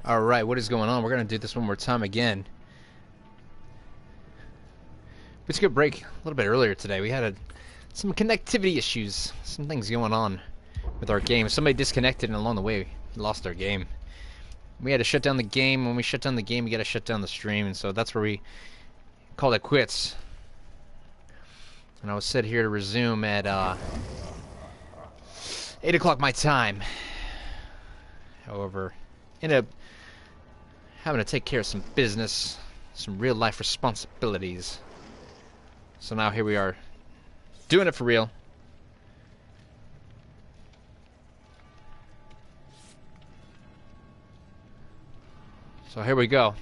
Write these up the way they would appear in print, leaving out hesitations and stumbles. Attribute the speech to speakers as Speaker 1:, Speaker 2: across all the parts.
Speaker 1: Alright, what is going on? We're going to do this one more time again. We took a break a little bit earlier today. We had some connectivity issues, some things going on with our game. Somebody disconnected, and along the way, we lost our game. We had to shut down the game. When we shut down the game, we got to shut down the stream, and so that's where we called it quits. And I was set here to resume at 8 o'clock my time. However, ended up having to take care of some business, some real life responsibilities. So now here we are, doing it for real. So here we go.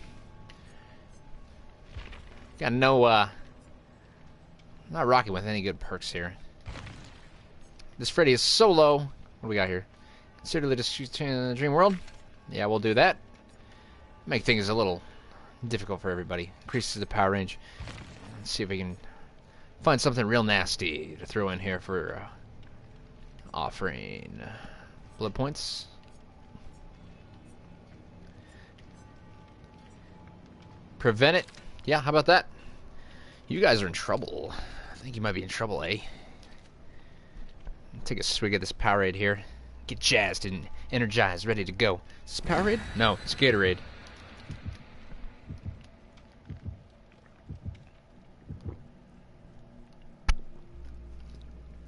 Speaker 1: Got no, not rocking with any good perks here. This Freddy is solo. What do we got here? Consider the distribution in the dream world. Yeah, we'll do that. Make things a little difficult for everybody. Increases the power range. Let's see if we can find something real nasty to throw in here for offering blood points. Prevent it. Yeah, how about that? You guys are in trouble. I think you might be in trouble, eh? Take a swig of this Powerade here. Get jazzed and energized, ready to go. Is this Powerade? No, it's Gatorade.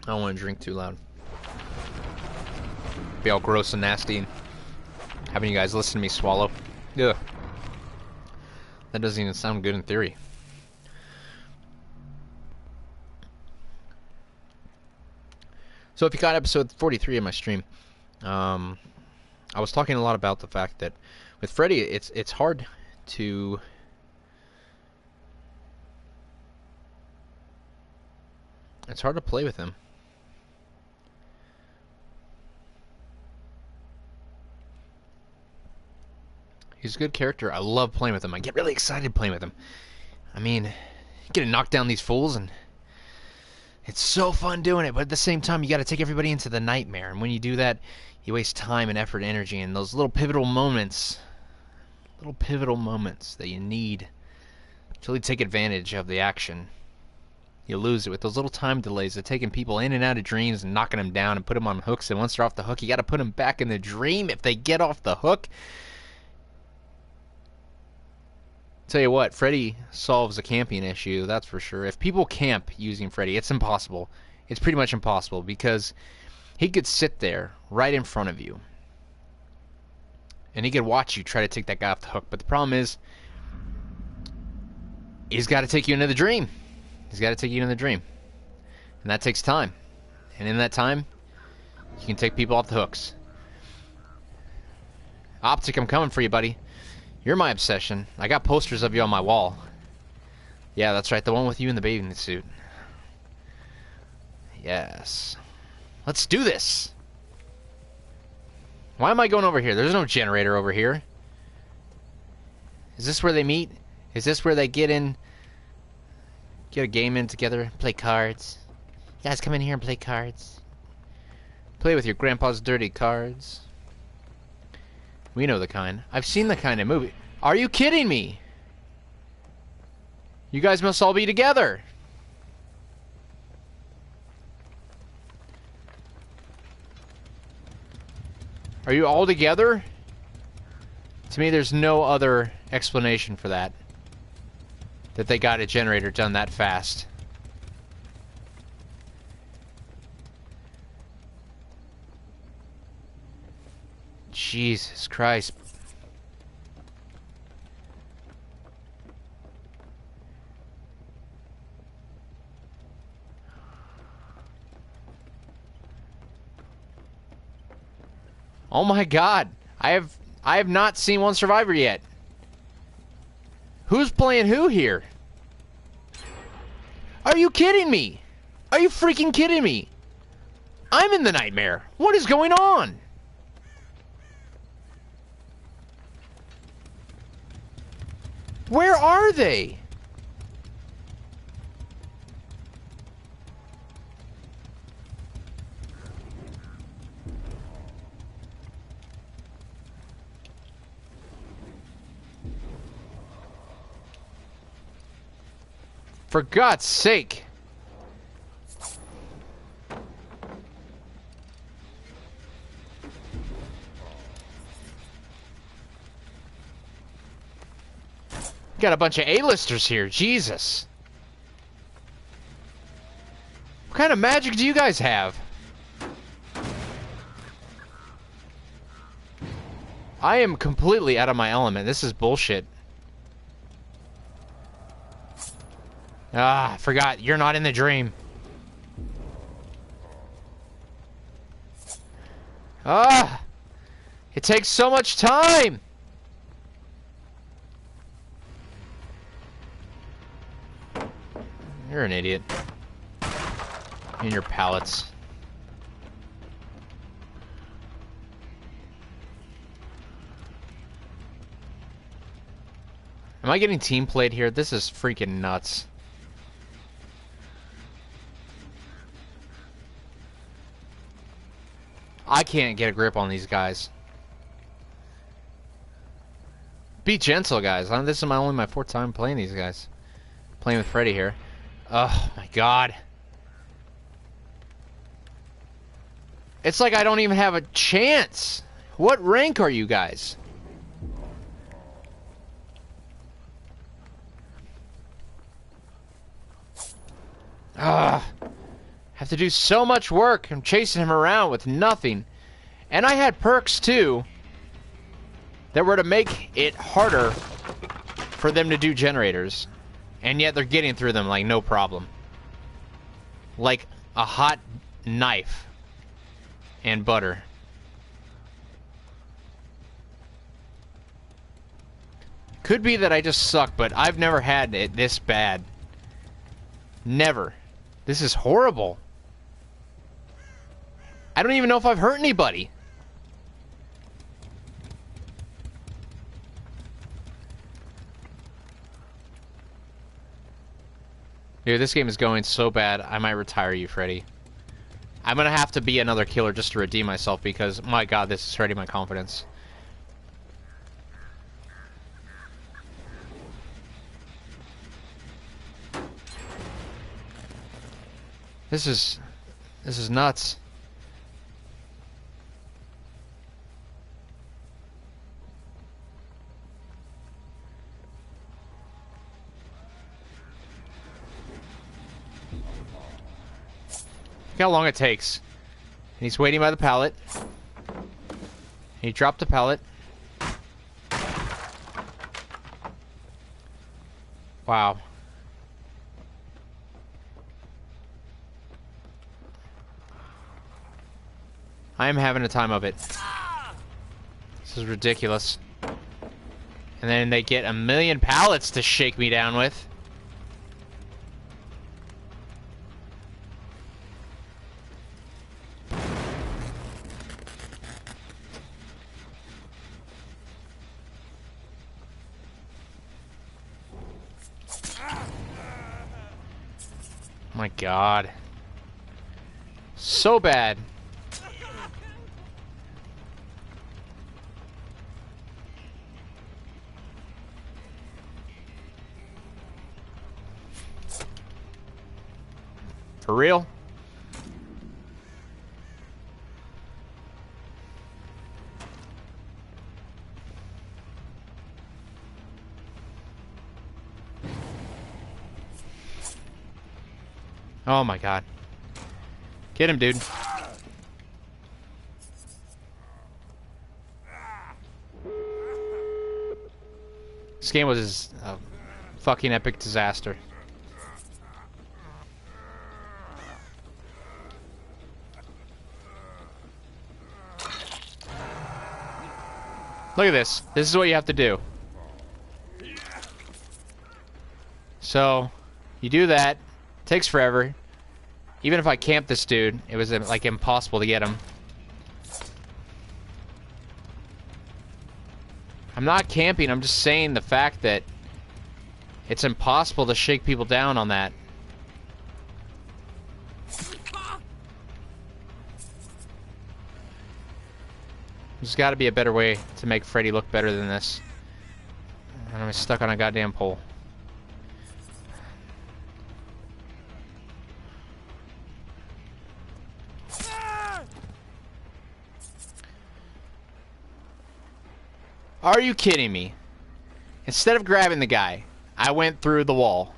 Speaker 1: I don't want to drink too loud. Be all gross and nasty and having you guys listen to me swallow. Ugh. That doesn't even sound good in theory. So if you got episode 43 of my stream, I was talking a lot about the fact that with Freddy, it's hard to play with him. He's a good character. I love playing with him. I get really excited playing with him. I mean, you get to knock down these fools, and it's so fun doing it. But at the same time, you got to take everybody into the nightmare. And when you do that, you waste time and effort and energy. And those little pivotal moments that you need to really take advantage of the action, you lose it with those little time delays of taking people in and out of dreams and knocking them down and put them on hooks. And once they're off the hook, you got to put them back in the dream if they get off the hook. Tell you what, Freddy solves a camping issue, that's for sure. If people camp using Freddy, it's impossible. It's pretty much impossible because he could sit there right in front of you and he could watch you try to take that guy off the hook. But the problem is, he's got to take you into the dream. He's got to take you into the dream. And that takes time. And in that time, you can take people off the hooks. Optic, I'm coming for you, buddy. You're my obsession. I got posters of you on my wall. Yeah, that's right. The one with you in the bathing suit. Yes. Let's do this. Why am I going over here? There's no generator over here. Is this where they meet? Is this where they get a game in together? Play cards? You guys come in here and play cards? Play with your grandpa's dirty cards? We know the kind. I've seen the kind of movie. Are you kidding me? You guys must all be together. Are you all together? To me, there's no other explanation for that. That they got a generator done that fast. Jesus Christ. Oh my God. I have not seen one survivor yet. Who's playing who here? Are you kidding me? Are you freaking kidding me? I'm in the nightmare. What is going on? Where are they? For God's sake. Got a bunch of A-listers here. Jesus. What kind of magic do you guys have? I am completely out of my element. This is bullshit. Ah, I forgot. You're not in the dream. Ah! It takes so much time! You're an idiot. And your pallets. Am I getting team played here? This is freaking nuts. I can't get a grip on these guys. Be gentle, guys. This is only my fourth time playing these guys. Playing with Freddy here. Oh my god. It's like I don't even have a chance. What rank are you guys? Have to do so much work. I'm chasing him around with nothing. And I had perks too that were to make it harder for them to do generators. And yet they're getting through them like no problem. Like a hot knife and butter. Could be that I just suck, but I've never had it this bad. Never. This is horrible. I don't even know if I've hurt anybody. Dude, this game is going so bad, I might retire you, Freddy. I'm gonna have to be another killer just to redeem myself because, my god, this is hurting my confidence. This is nuts. Look how long it takes. And he's waiting by the pallet. He dropped the pallet. Wow. I am having a time of it. This is ridiculous. And then they get a million pallets to shake me down with. My god. So bad. For real? Oh my god. Get him, dude. This game was a fucking epic disaster. Look at this. This is what you have to do. So, you do that. Takes forever. Even if I camped this dude, it was like impossible to get him. I'm not camping, I'm just saying the fact that it's impossible to shake people down on that. There's got to be a better way to make Freddy look better than this. And I'm stuck on a goddamn pole. Are you kidding me? Instead of grabbing the guy, I went through the wall.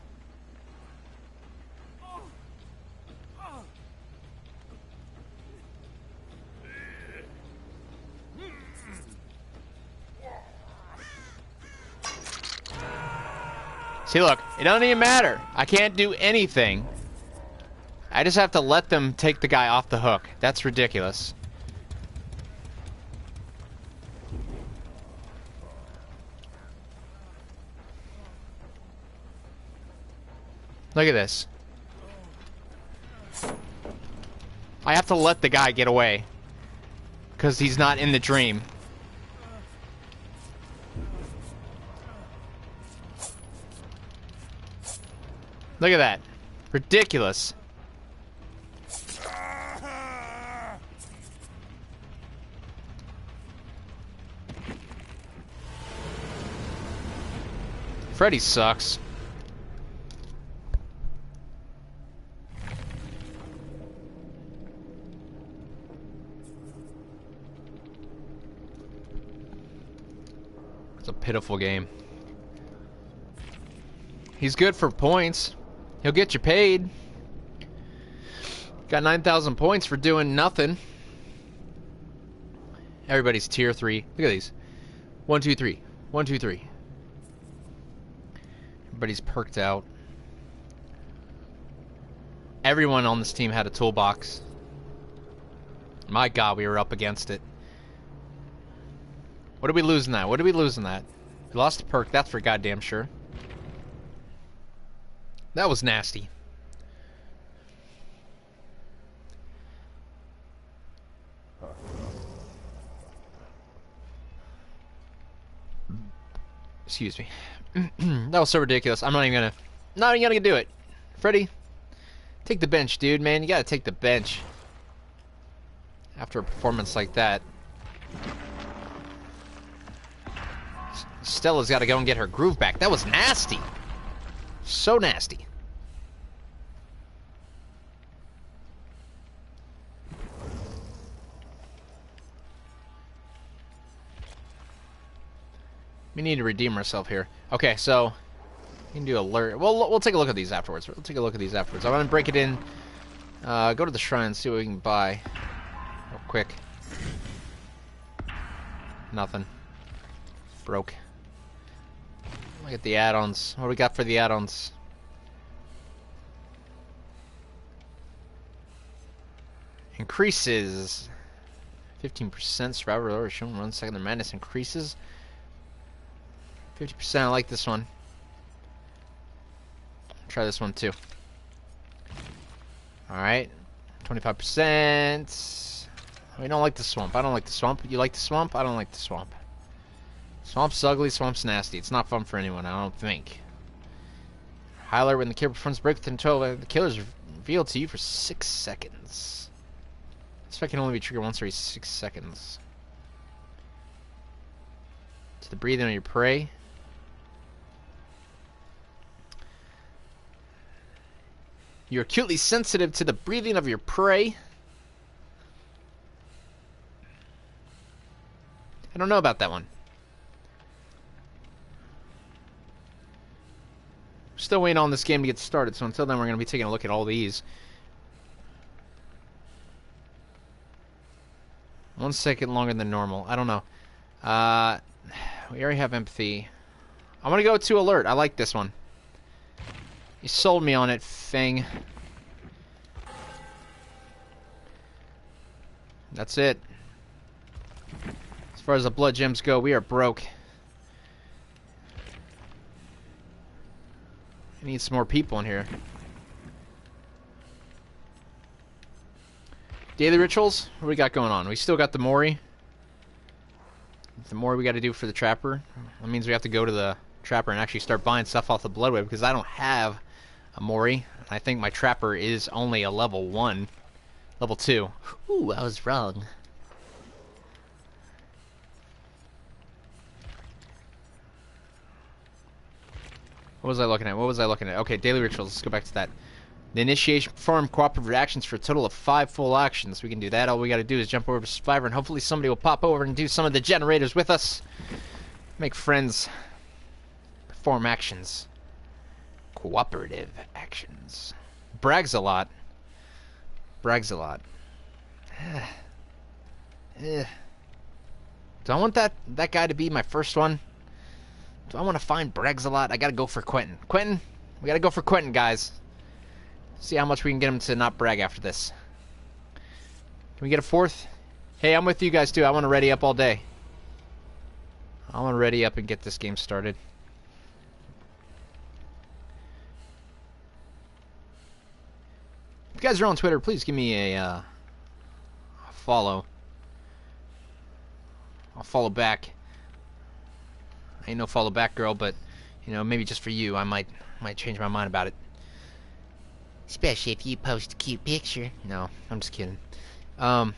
Speaker 1: See, look, it doesn't even matter. I can't do anything. I just have to let them take the guy off the hook. That's ridiculous. Look at this. I have to let the guy get away. Because he's not in the dream. Look at that. Ridiculous. Freddy sucks. It's a pitiful game. He's good for points. He'll get you paid. Got 9,000 points for doing nothing. Everybody's tier 3. Look at these. 1, 2, 3. 1, 2, 3. Everybody's perked out. Everyone on this team had a toolbox. My God, we were up against it. What did we lose in that? What did we lose in that? We lost a perk, that's for goddamn sure. That was nasty. Excuse me. That was so ridiculous. I'm not even gonna do it. Freddy, take the bench, dude, man. You gotta take the bench. After a performance like that. Stella's gotta go and get her groove back. That was nasty. So nasty. We need to redeem ourselves here. Okay, so we can do alert. Well, we'll take a look at these afterwards. We'll take a look at these afterwards. I'm gonna break it in. Go to the shrine and see what we can buy. Real quick. Nothing. Broke. Look at the add-ons. What do we got for the add-ons? Increases 15% survivor or shown 1 second. The madness increases 50%. I like this one. Try this one too. Alright. 25%. We don't like the swamp. I don't like the swamp. You like the swamp? I don't like the swamp. Swamp's ugly, swamp's nasty. It's not fun for anyone, I don't think. Highlight when the killer performs break within 12. The killer is revealed to you for 6 seconds. This effect can only be triggered once every 6 seconds. To the breathing of your prey. You're acutely sensitive to the breathing of your prey. I don't know about that one. Still waiting on this game to get started, so until then we're going to be taking a look at all these. 1 second longer than normal. I don't know. We already have empathy. I'm going to go to alert. I like this one. You sold me on it, Fang. That's it. As far as the blood gems go, we are broke. I need some more people in here. Daily rituals? What do we got going on? We still got the Mori. The Mori we got to do for the Trapper. That means we have to go to the Trapper and actually start buying stuff off the Bloodweb because I don't have a Mori. I think my Trapper is only a level 1. Level 2. Ooh, I was wrong. What was I looking at? What was I looking at? Okay, daily rituals. Let's go back to that. The initiation perform cooperative actions for a total of 5 full actions. We can do that. All we got to do is jump over to Survivor, and hopefully somebody will pop over and do some of the generators with us. Make friends. Perform actions. Cooperative actions. Brags a lot. Brags a lot. Do I want that guy to be my first one? Do I want to find brags a lot? I gotta go for Quentin. Quentin? We gotta go for Quentin, guys. See how much we can get him to not brag after this. Can we get a fourth? Hey, I'm with you guys too. I want to ready up all day. I want to ready up and get this game started. If you guys are on Twitter, please give me a follow. I'll follow back. I ain't no follow back girl, but you know, maybe just for you, I might change my mind about it. Especially if you post a cute picture. No, I'm just kidding. All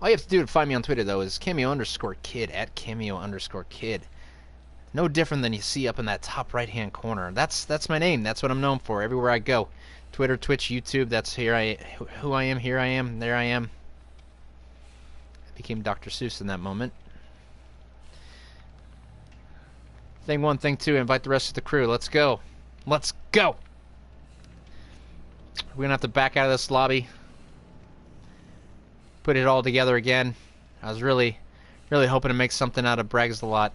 Speaker 1: you have to do to find me on Twitter though is Kameo_Kid at Kameo_Kid. No different than you see up in that top right hand corner. That's my name. That's what I'm known for everywhere I go. Twitter, Twitch, YouTube. That's who I am. Here I am. There I am. I became Dr. Seuss in that moment. Thing one, thing two. Invite the rest of the crew. Let's go. Let's go. We're gonna have to back out of this lobby. Put it all together again. I was really hoping to make something out of Brags a lot.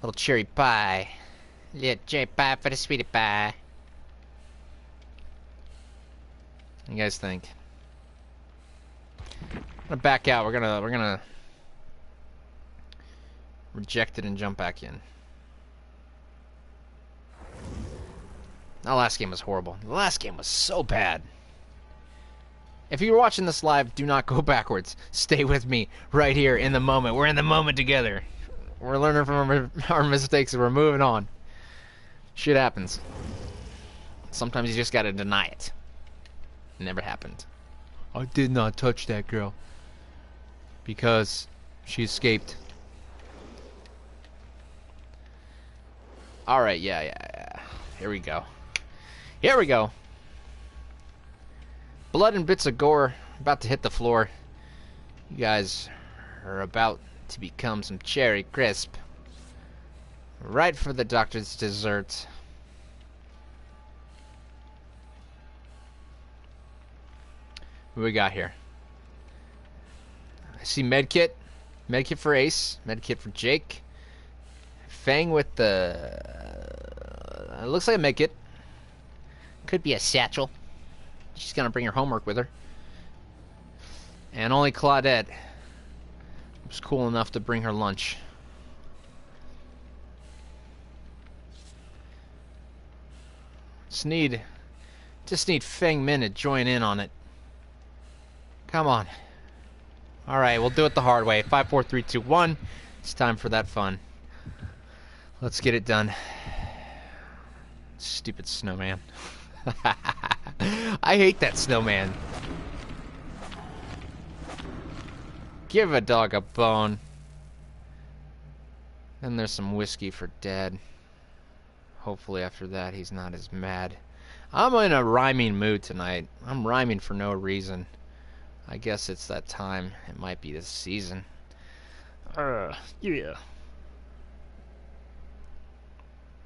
Speaker 1: Little cherry pie. Little cherry pie for the sweetie pie. What do you guys think? I'm gonna back out. We're gonna reject it and jump back in. That last game was horrible. The last game was so bad. If you're watching this live, do not go backwards. Stay with me right here in the moment. We're in the moment together. We're learning from our mistakes and we're moving on. Shit happens. Sometimes you just gotta deny it. It never happened. I did not touch that girl. Because she escaped. Alright, yeah. Here we go. Here we go. Blood and bits of gore about to hit the floor. You guys are about to become some cherry crisp. Right for the doctor's dessert. What we got here? I see medkit. Medkit for Ace. Medkit for Jake. Fang with the... it looks like a medkit. Could be a satchel. She's gonna bring her homework with her. And only Claudette was cool enough to bring her lunch. Just need Feng Min to join in on it. Come on. Alright, we'll do it the hard way. 5, 4, 3, 2, 1. It's time for that fun. Let's get it done. Stupid snowman. I hate that snowman. Give a dog a bone. Then there's some whiskey for Dad. Hopefully after that he's not as mad. I'm in a rhyming mood tonight. I'm rhyming for no reason. I guess it's that time. It might be this season. Yeah.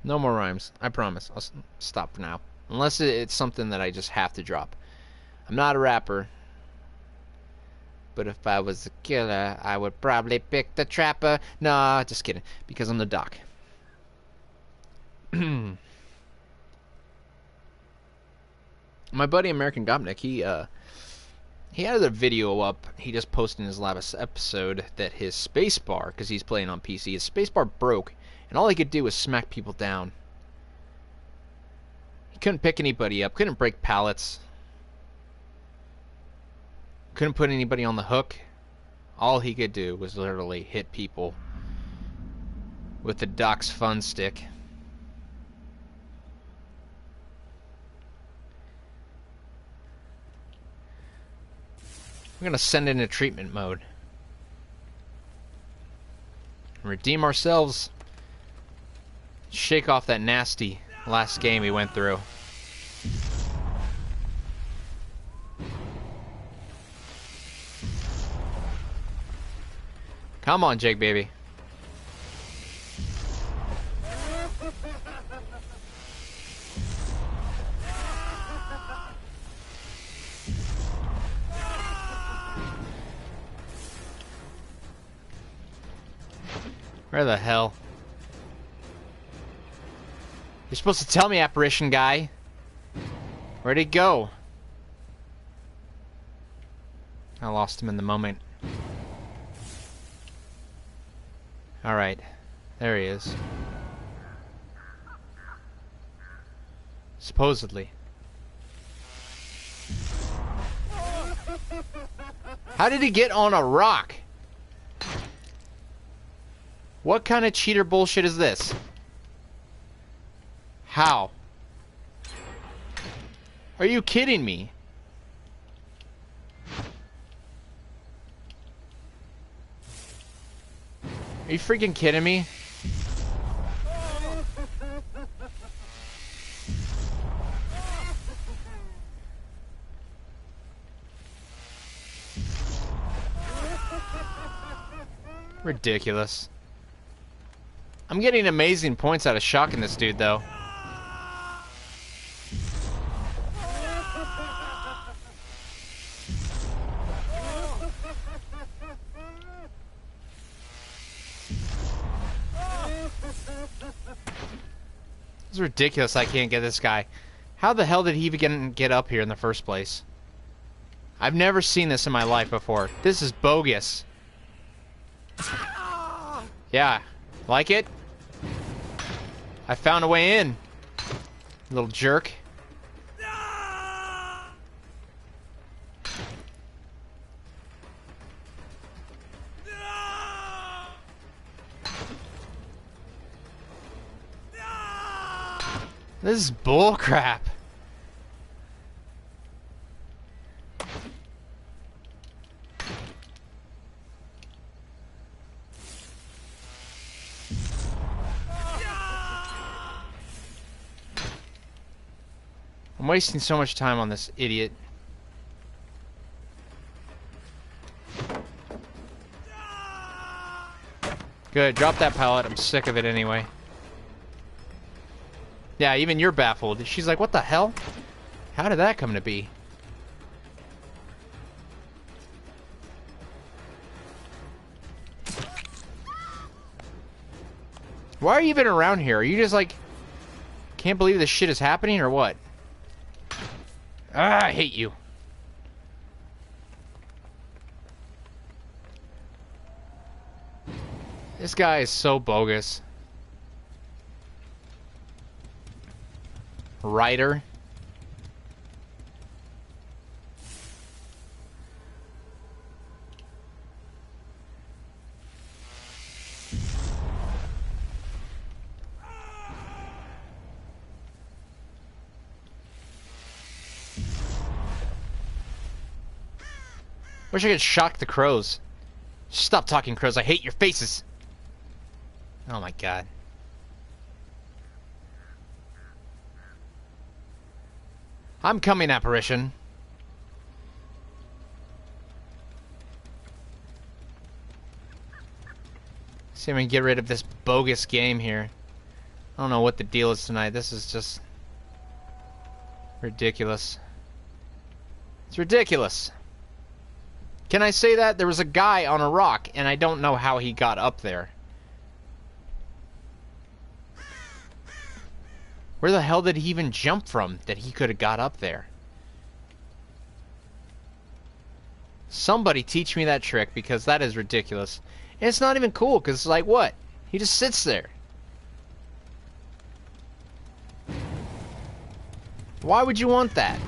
Speaker 1: No more rhymes. I promise. I'll stop for now. Unless it's something that I just have to drop. I'm not a rapper. But if I was a killer, I would probably pick the trapper. Nah, just kidding. Because I'm the doc. My buddy American Gopnik, he had a video up. He just posted in his last episode that his spacebar, because he's playing on PC, his spacebar broke, and all he could do was smack people down. He couldn't pick anybody up, couldn't break pallets, couldn't put anybody on the hook. All he could do was literally hit people with the Doc's Fun Stick. We're gonna send it into treatment mode. Redeem ourselves. Shake off that nasty last game we went through. Come on, Jake, baby. Where the hell? You're supposed to tell me, apparition guy. Where'd he go? I lost him in the moment. Alright. There he is. Supposedly. How did he get on a rock? What kind of cheater bullshit is this? How? Are you kidding me? Are you freaking kidding me? Ridiculous. I'm getting amazing points out of shocking this dude, though. It's ridiculous I can't get this guy. How the hell did he even get up here in the first place? I've never seen this in my life before. This is bogus. Yeah. Like it? I found a way in. Little jerk. This is bullcrap. I'm wasting so much time on this idiot. Good, drop that pallet. I'm sick of it anyway. Yeah, even you're baffled. She's like, what the hell? How did that come to be? Why are you even around here? Are you just like, can't believe this shit is happening or what? Ah, I hate you. This guy is so bogus. Writer. Wish I could shock the crows. Stop talking, crows. I hate your faces. Oh my god. I'm coming, apparition. See if we can get rid of this bogus game here. I don't know what the deal is tonight. This is just ridiculous. It's ridiculous. Can I say that? There was a guy on a rock, and I don't know how he got up there. Where the hell did he even jump from that he could have got up there? Somebody teach me that trick, because that is ridiculous. And it's not even cool, because it's like, what? He just sits there. Why would you want that?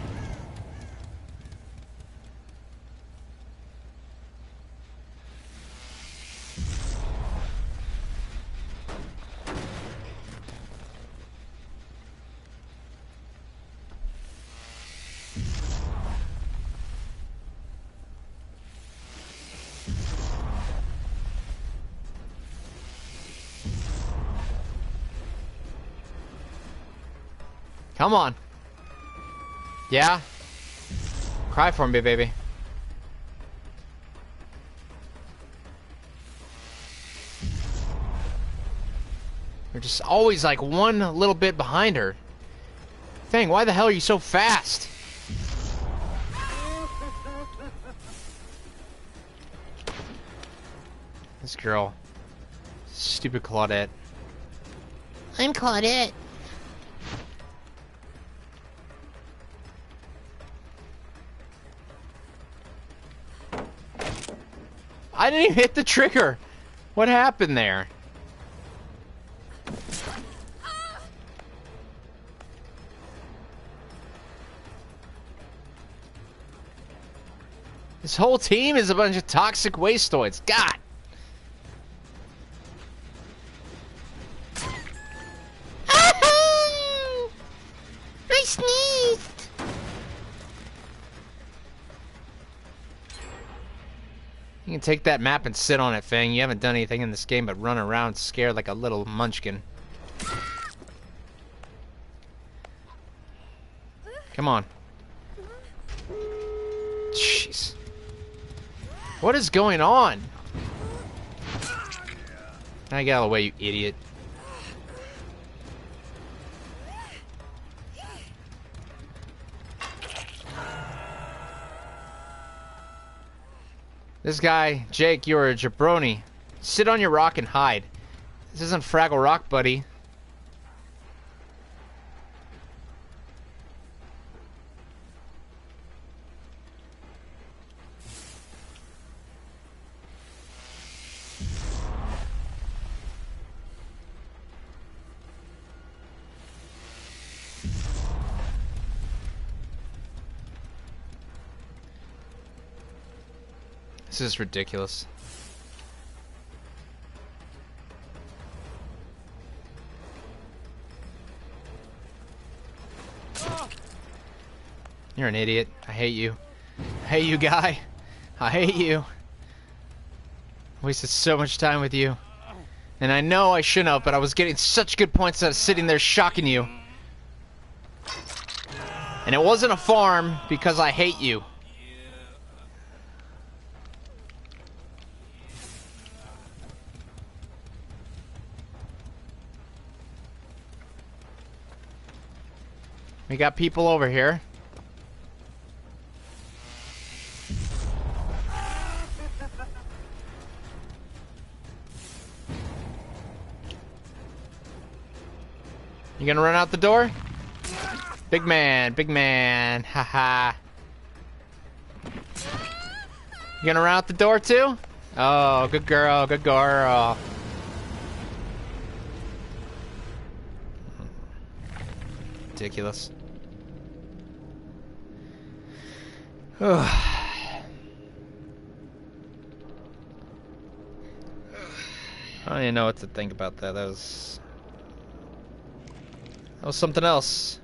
Speaker 1: Come on. Yeah? Cry for me, baby. You're just always like one little bit behind her. Thing, why the hell are you so fast? This girl. Stupid. Stupid Claudette.
Speaker 2: I'm Claudette.
Speaker 1: I didn't even hit the trigger. What happened there? This whole team is a bunch of toxic wasteoids. God.
Speaker 2: I sneezed.
Speaker 1: You can take that map and sit on it, Fang. You haven't done anything in this game but run around scared like a little munchkin. Come on. Jeez. What is going on? I got out of the way, you idiot. This guy, Jake, you're a jabroni. Sit on your rock and hide. This isn't Fraggle Rock, buddy. This is ridiculous. You're an idiot. I hate you. I hate you, guy. I hate you. Wasted so much time with you. And I know I shouldn't have, but I was getting such good points out of sitting there shocking you. And it wasn't a farm because I hate you. We got people over here. You gonna run out the door? Big man, haha. You gonna run out the door too? Oh, good girl, good girl. Ridiculous. I don't even know what to think about that. That was something else.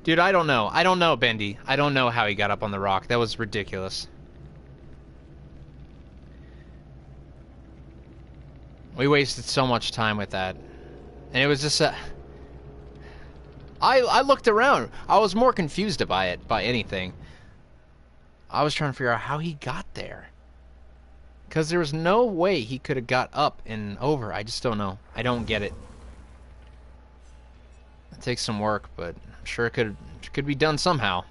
Speaker 1: Dude, I don't know. I don't know, Bendy. I don't know how he got up on the rock. That was ridiculous. We wasted so much time with that. And it was just I looked around. I was more confused by it, by anything. I was trying to figure out how he got there. Because there was no way he could have got up and over. I just don't know. I don't get it. It takes some work, but I'm sure it could be done somehow.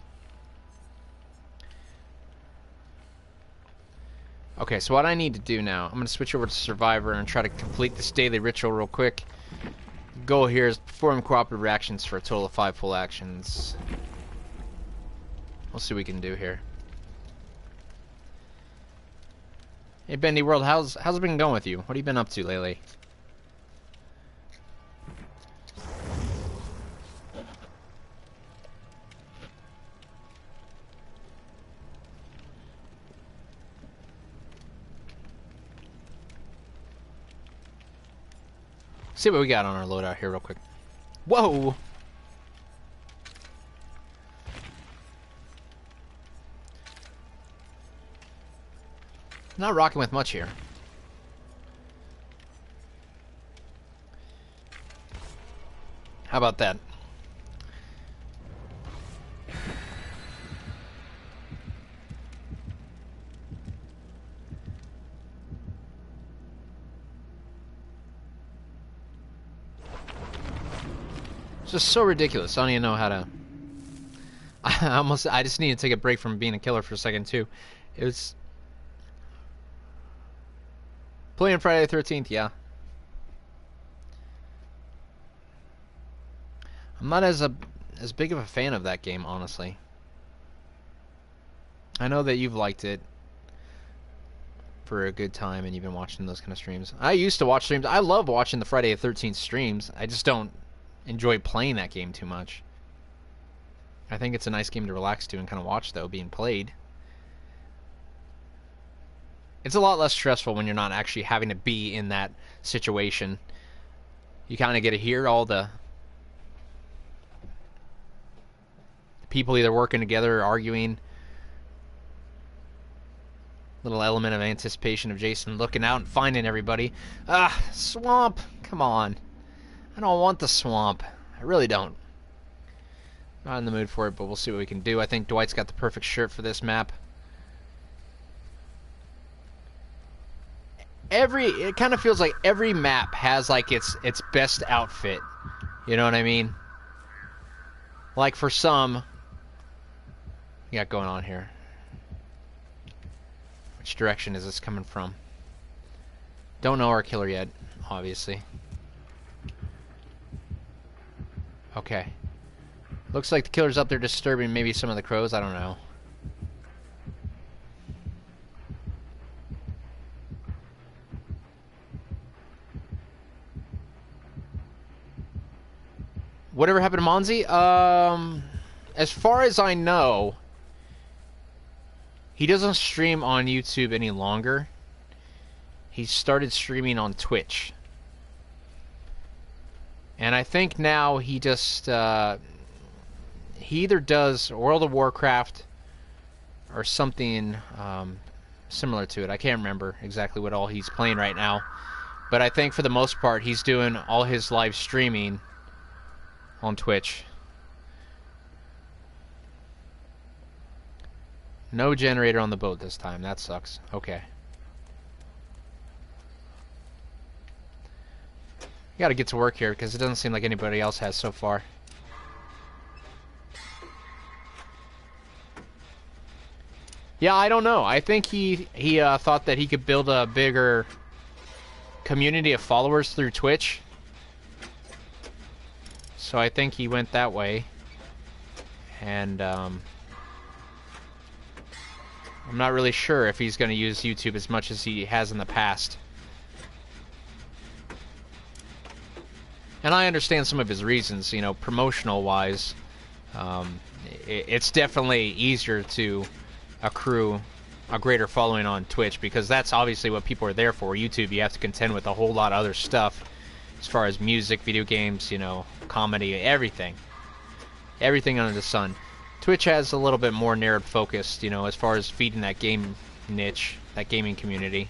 Speaker 1: Okay, so what I need to do now, I'm going to switch over to Survivor and try to complete this daily ritual real quick. Goal here is perform cooperative actions for a total of 5 full actions. We'll see what we can do here. Hey Bendy World, how's it been going with you? What have you been up to lately? See what we got on our loadout here real quick. Whoa! Not rocking with much here. How about that? It's just so ridiculous. I don't even know how to... I just need to take a break from being a killer for a second too. It was... Playing Friday the 13th, yeah. I'm not as big of a fan of that game, honestly. I know that you've liked it for a good time and you've been watching those kind of streams. I used to watch streams. I love watching the Friday the 13th streams. I just don't enjoy playing that game too much. I think it's a nice game to relax to and kind of watch, though, being played. It's a lot less stressful when you're not actually having to be in that situation. You kind of get to hear all the people either working together or arguing. Little element of anticipation of Jason looking out and finding everybody. Ah, swamp! Come on. I don't want the swamp. I really don't. Not in the mood for it, but we'll see what we can do. I think Dwight's got the perfect shirt for this map. It kind of feels like every map has like its best outfit. You know what I mean? Like for some, you got going on here. Which direction is this coming from? Don't know our killer yet, obviously. Okay. Looks like the killer's up there disturbing maybe some of the crows. I don't know. Whatever happened to Monzi? As far as I know, he doesn't stream on YouTube any longer. He started streaming on Twitch. And I think now he just, he either does World of Warcraft or something similar to it. I can't remember exactly what all he's playing right now. But I think for the most part, he's doing all his live streaming on Twitch. No generator on the boat this time. That sucks. Okay. Gotta get to work here because it doesn't seem like anybody else has so far. Yeah, I don't know. I think he thought that he could build a bigger community of followers through Twitch. So I think he went that way. And I'm not really sure if he's going to use YouTube as much as he has in the past. And I understand some of his reasons, you know, promotional-wise. It's definitely easier to accrue a greater following on Twitch because that's obviously what people are there for. YouTube, you have to contend with a whole lot of other stuff as far as music, video games, you know, comedy, everything. Everything under the sun. Twitch has a little bit more narrowed focus, you know, as far as feeding that game niche, that gaming community.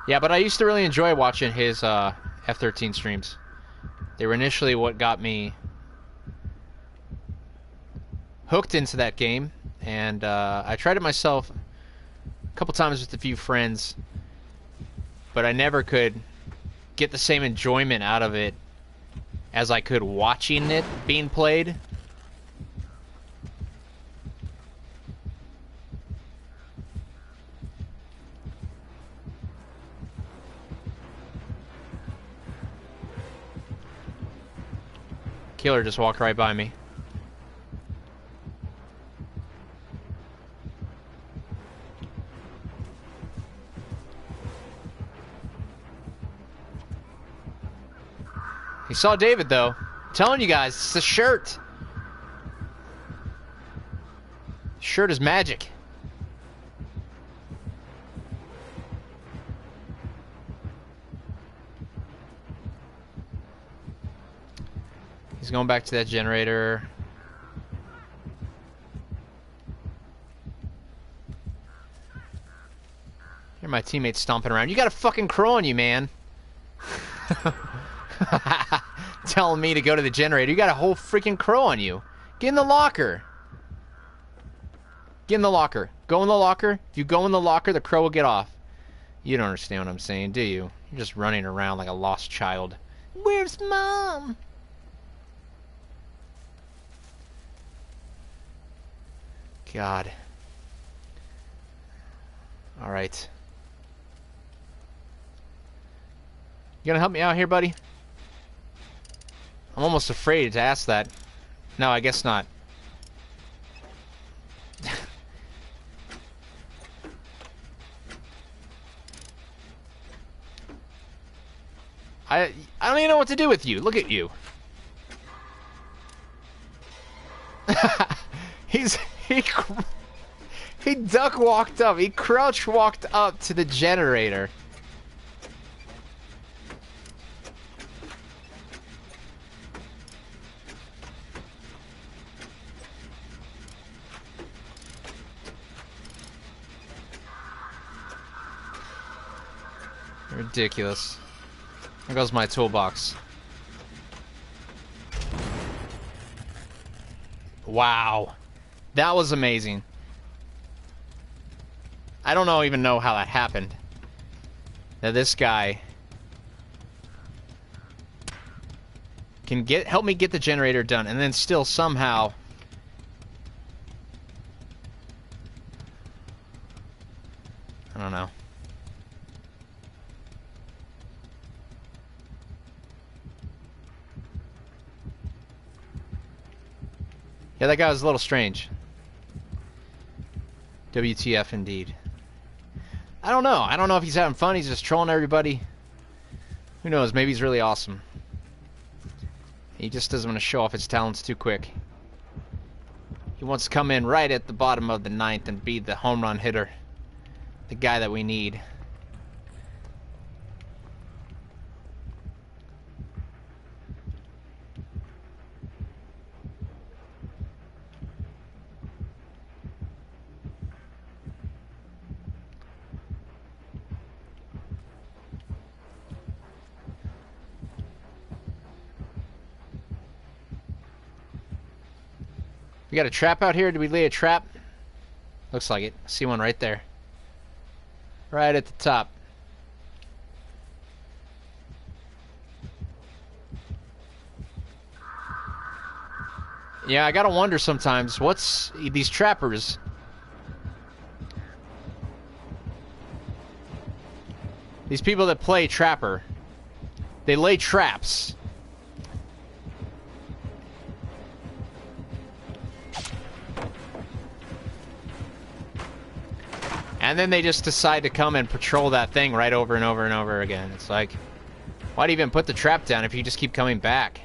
Speaker 1: Yeah, but I used to really enjoy watching his F13 streams. They were initially what got me hooked into that game, and I tried it myself a couple times with a few friends, but I never could get the same enjoyment out of it as I could watching it being played. Killer just walked right by me. He saw David, though. I'm telling you guys, it's the shirt. Shirt is magic. He's going back to that generator. Hear my teammates stomping around. You got a fucking crow on you, man. Telling me to go to the generator. You got a whole freaking crow on you. Get in the locker. Get in the locker. Go in the locker. If you go in the locker, the crow will get off. You don't understand what I'm saying, do you? You're just running around like a lost child. Where's Mom? God. Alright. You gonna help me out here, buddy? I'm almost afraid to ask that. No, I guess not. I don't even know what to do with you. Look at you. He duck walked up. He crouch walked up to the generator. Ridiculous. There goes my toolbox. Wow. That was amazing. I don't even know how that happened. Now this guy can help me get the generator done, and then still somehow I don't know. Yeah, that guy was a little strange. WTF indeed. I don't know. I don't know if he's having fun. He's just trolling everybody. Who knows? Maybe he's really awesome. He just doesn't want to show off his talents too quick. He wants to come in right at the bottom of the ninth and be the home run hitter. The guy that we need. We got a trap out here. Did we lay a trap? Looks like it. I see one right there. Right at the top. Yeah, I gotta wonder sometimes, what's these trappers? These people that play trapper, they lay traps. And then they just decide to come and patrol that thing right over and over and over again. It's like, why'd you even put the trap down if you just keep coming back?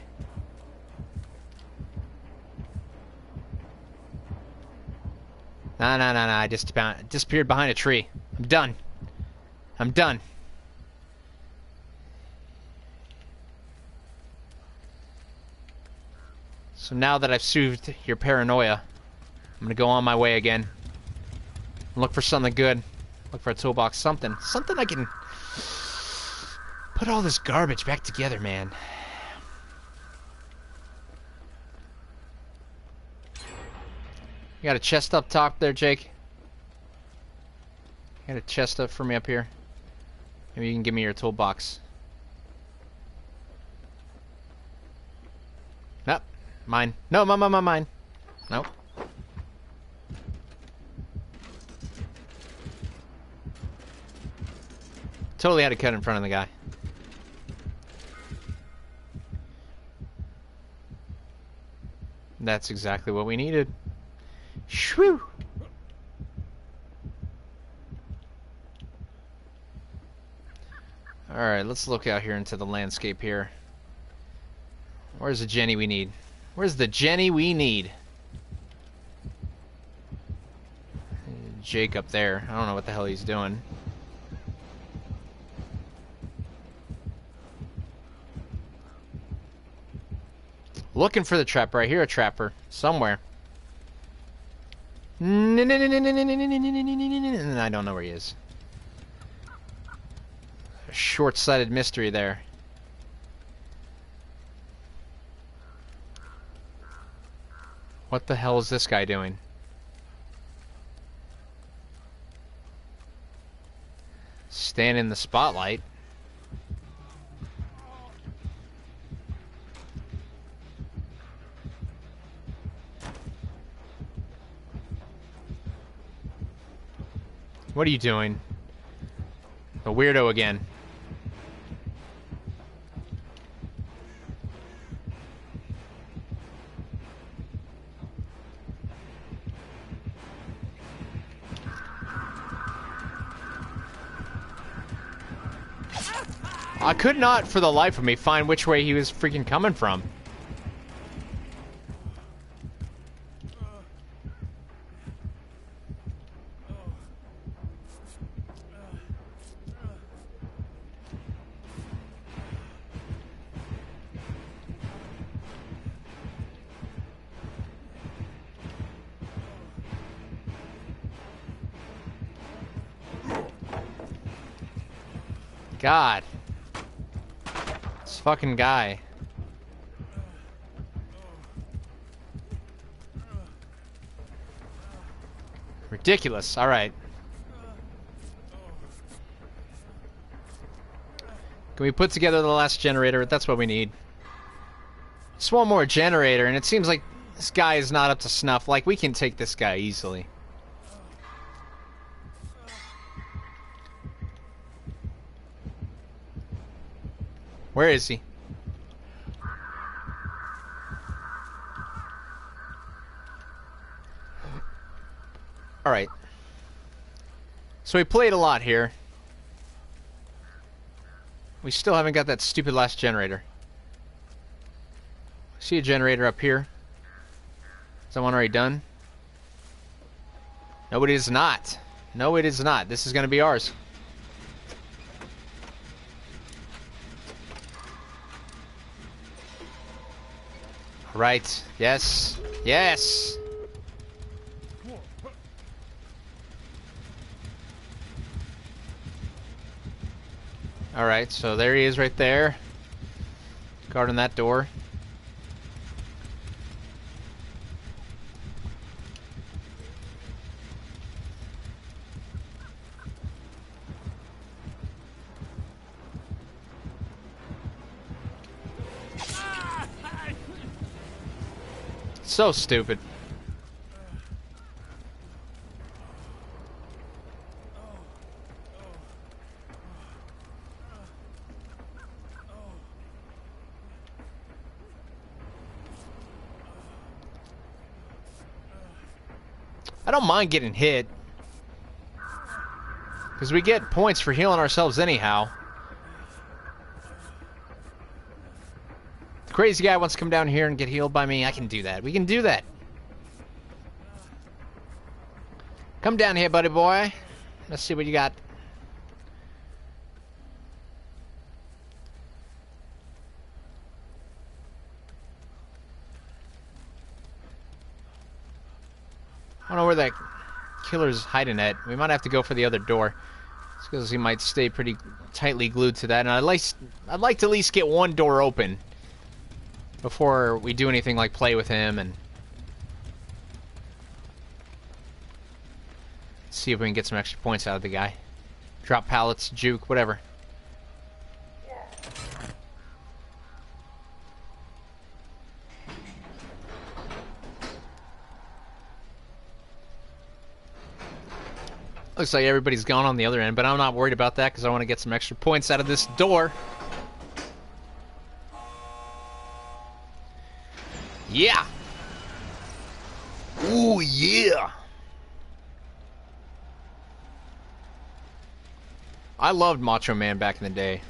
Speaker 1: Nah, I just disappeared behind a tree. I'm done. I'm done. So now that I've soothed your paranoia, I'm gonna go on my way again. Look for something good. Look for a toolbox. Something I can put all this garbage back together, man. You got a chest up top there, Jake? You got a chest up for me up here? Maybe you can give me your toolbox. Nope. Mine. No, mine. Nope. Totally had to cut in front of the guy. That's exactly what we needed. Shwoo! Alright, let's look out here into the landscape here. Where's the Jenny we need? Where's the Jenny we need? Jake up there. I don't know what the hell he's doing. Looking for the trapper. I hear a trapper somewhere. I don't know where he is. A short-sighted mystery there. What the hell is this guy doing? Stand in the spotlight. What are you doing? A weirdo again. I could not, for the life of me, find which way he was freaking coming from. God. This fucking guy. Ridiculous. Alright. Can we put together the last generator? That's what we need. Just one more generator, and it seems like this guy is not up to snuff. Like, we can take this guy easily. Where is he? Alright. So we played a lot here. We still haven't got that stupid last generator. See a generator up here? Is that one already done? No, it is not. No, it is not. This is going to be ours. Right. Yes. Yes. Alright, so there he is right there. Guarding that door. So stupid. I don't mind getting hit, because we get points for healing ourselves anyhow. The crazy guy wants to come down here and get healed by me. I can do that. We can do that. Come down here, buddy boy. Let's see what you got. I don't know where that killer's hiding at. We might have to go for the other door. It's because he might stay pretty tightly glued to that. And I'd like to at least get one door open before we do anything like play with him and see if we can get some extra points out of the guy. Drop pallets, juke, whatever. Looks like everybody's gone on the other end, but I'm not worried about that because I want to get some extra points out of this door. Yeah! Ooh, yeah! I loved Macho Man back in the day.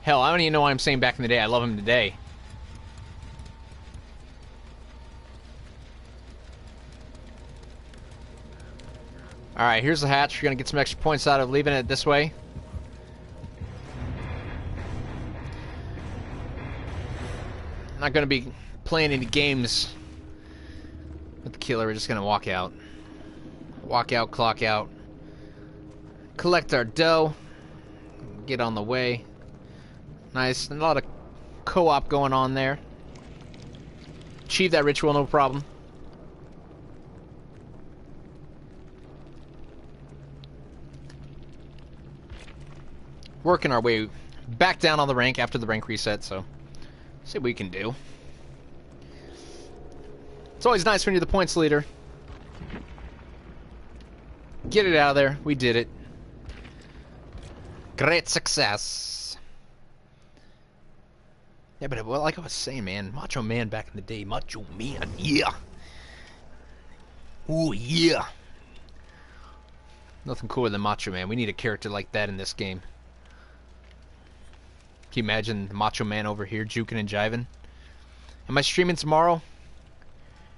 Speaker 1: Hell, I don't even know why I'm saying back in the day. I love him today. Alright, here's the hatch. You're going to get some extra points out of leaving it this way. I'm not going to be playing any games with the killer. We're just going to walk out. Walk out, clock out. Collect our dough. Get on the way. Nice. A lot of co-op going on there. Achieve that ritual, no problem. Working our way back down on the rank after the rank reset, so see what we can do. It's always nice when you're the points leader. Get it out of there. We did it. Great success. Yeah, but well, like I was saying, man, Macho Man back in the day. Macho Man, yeah. Ooh, yeah. Nothing cooler than Macho Man. We need a character like that in this game. Can you imagine the Macho Man over here juking and jiving? Am I streaming tomorrow?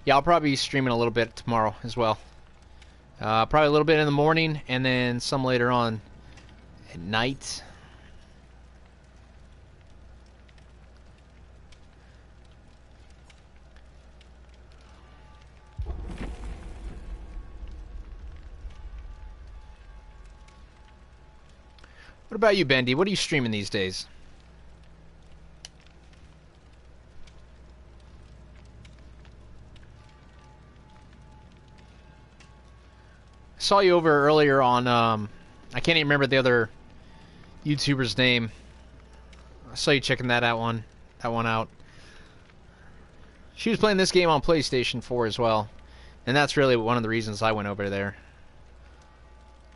Speaker 1: Yeah, I'll probably be streaming a little bit tomorrow as well. Probably a little bit in the morning, and then some later on at night. What about you, Bendy? What are you streaming these days? I saw you over earlier on, I can't even remember the other YouTuber's name. I saw you checking that one out. She was playing this game on PlayStation 4 as well. And that's really one of the reasons I went over there.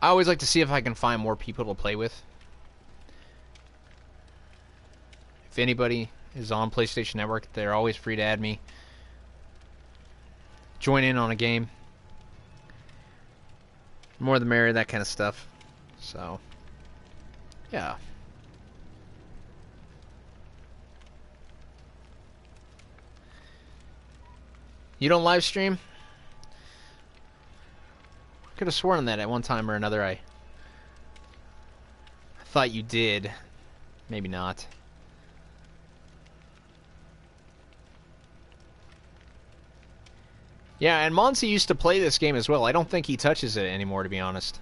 Speaker 1: I always like to see if I can find more people to play with. If anybody is on PlayStation Network, they're always free to add me. Join in on a game. More the merrier, that kind of stuff. So, yeah. You don't live stream? I could have sworn that at one time or another I thought you did. Maybe not. Yeah, and Monty used to play this game as well. I don't think he touches it anymore, to be honest.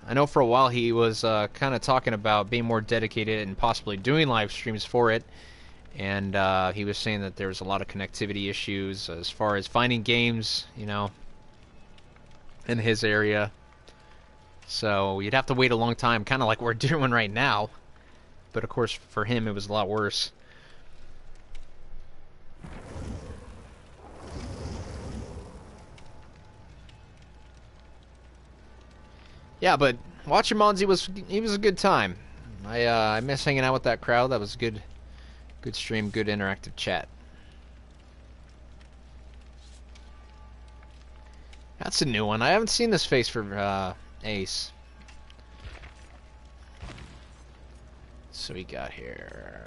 Speaker 1: I know for a while he was kind of talking about being more dedicated and possibly doing live streams for it. And he was saying that there was a lot of connectivity issues as far as finding games, you know, in his area. So you'd have to wait a long time, kind of like we're doing right now. But of course, for him, it was a lot worse. Yeah, but watching Monzi was a good time. I miss hanging out with that crowd. That was a good stream, good interactive chat. That's a new one. I haven't seen this face for Ace. So we got here.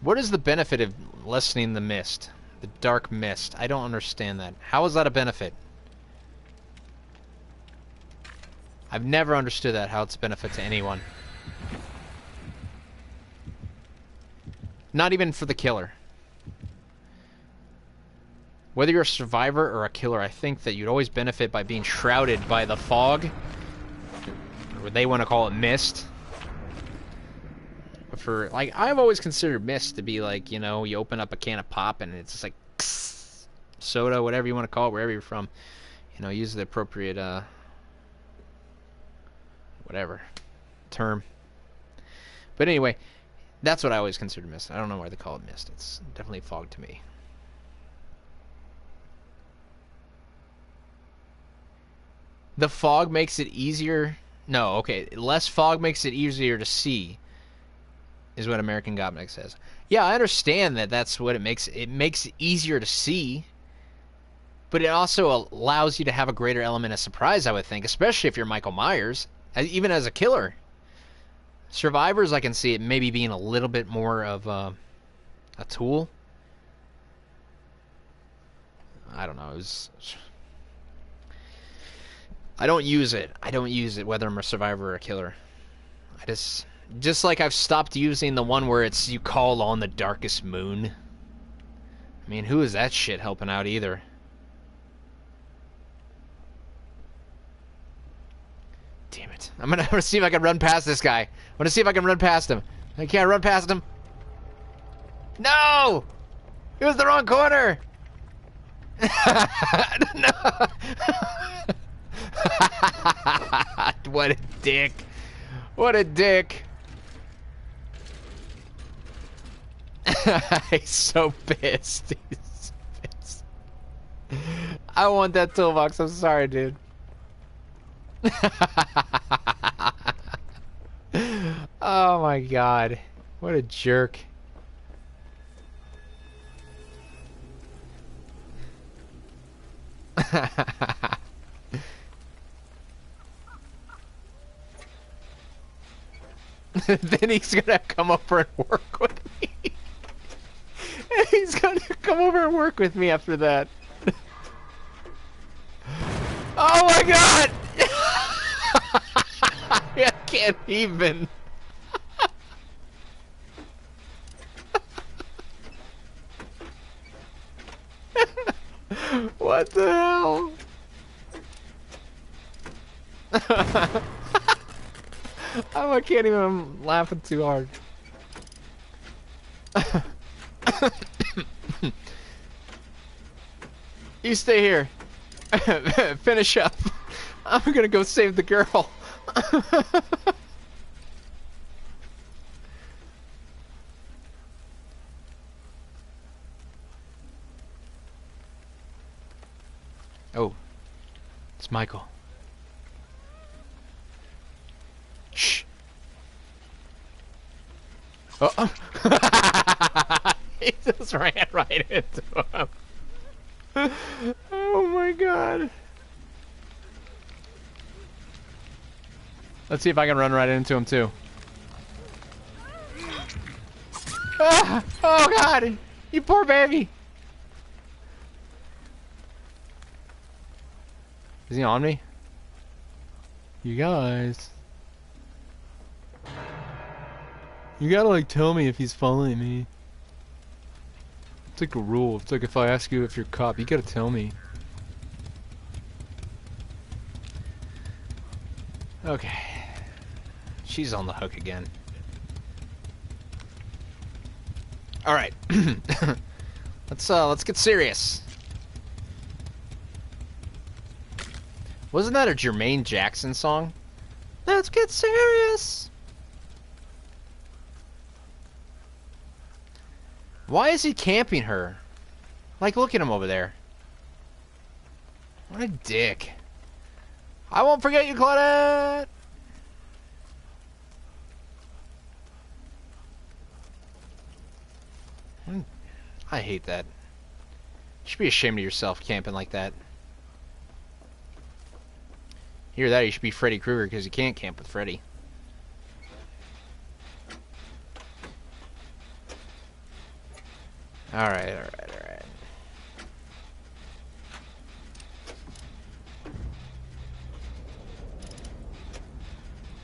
Speaker 1: What is the benefit of lessening the mist? The dark mist. I don't understand that. How is that a benefit? I've never understood that, how it's a benefit to anyone. Not even for the killer. Whether you're a survivor or a killer, I think that you'd always benefit by being shrouded by the fog. Or they want to call it mist. For, like, I've always considered mist to be like, you know, you open up a can of pop and it's just like soda, whatever you want to call it, wherever you're from. You know, use the appropriate whatever term. But anyway, that's what I always considered mist. I don't know why they call it mist. It's definitely fog to me. The fog makes it easier. No, okay, less fog makes it easier to see, is what American Gopnik says. Yeah, I understand that that's what it makes. It makes it easier to see, but it also allows you to have a greater element of surprise, I would think, especially if you're Michael Myers, even as a killer. Survivors, I can see it maybe being a little bit more of a tool. I don't know. I don't use it. I don't use it whether I'm a survivor or a killer. I just like I've stopped using the one where it's you call on the darkest moon. I mean, who is that shit helping out either? Damn it. I'm gonna see if I can run past this guy. I'm gonna see if I can run past him. I can't run past him. No! It was the wrong corner! No! What a dick. What a dick. He's so pissed. He's so pissed. I want that toolbox. I'm sorry, dude. Oh my god. What a jerk. Then he's gonna come over and work with me. He's gonna come over and work with me after that. Oh my god! I can't even. What the hell? Oh, I can't even. I'm laughing too hard. You stay here. Finish up. I'm gonna go save the girl. Oh, it's Michael. Shh. Oh. He just ran right into him. Oh my god. Let's see if I can run right into him too. Ah! Oh god! You poor baby! Is he on me? You guys. You gotta like tell me if he's following me. It's like a rule. It's like if I ask you if you're a cop, you gotta tell me. Okay. She's on the hook again. Alright. Let's get serious. Wasn't that a Jermaine Jackson song? Let's get serious. Why is he camping her? Like, look at him over there. What a dick. I won't forget you, Claudette! I hate that. You should be ashamed of yourself camping like that. Either that or you should be Freddy Krueger because you can't camp with Freddy. Alright, alright, alright.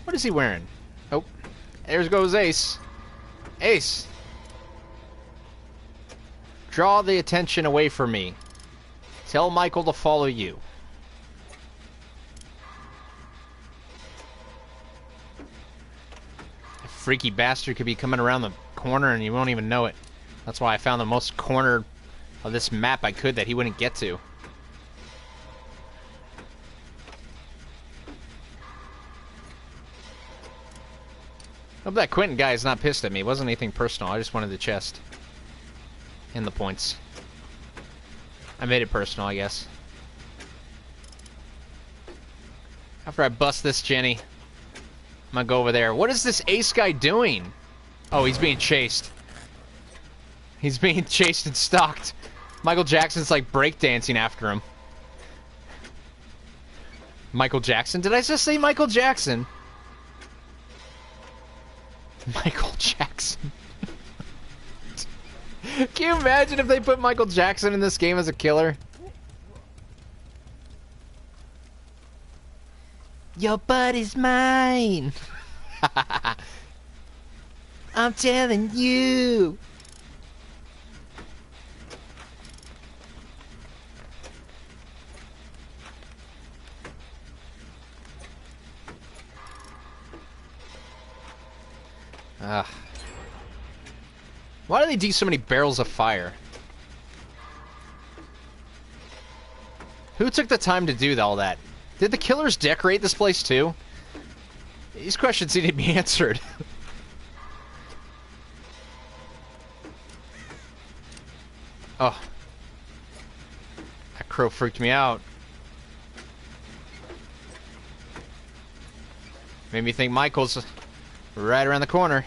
Speaker 1: What is he wearing? Oh, there goes Ace. Ace! Draw the attention away from me. Tell Michael to follow you. A freaky bastard could be coming around the corner and you won't even know it. That's why I found the most corner of this map I could that he wouldn't get to. Hope that Quentin guy is not pissed at me. It wasn't anything personal. I just wanted the chest. And the points. I made it personal, I guess. After I bust this Jenny, I'm gonna go over there. What is this Ace guy doing? Oh, he's being chased. He's being chased and stalked. Michael Jackson's like breakdancing after him. Michael Jackson? Did I just say Michael Jackson? Michael Jackson. Can you imagine if they put Michael Jackson in this game as a killer? Your buddy's mine. I'm telling you. Why do they do so many barrels of fire? Who took the time to do all that? Did the killers decorate this place too? These questions need to be answered. Oh. That crow freaked me out. Made me think Michael's right around the corner.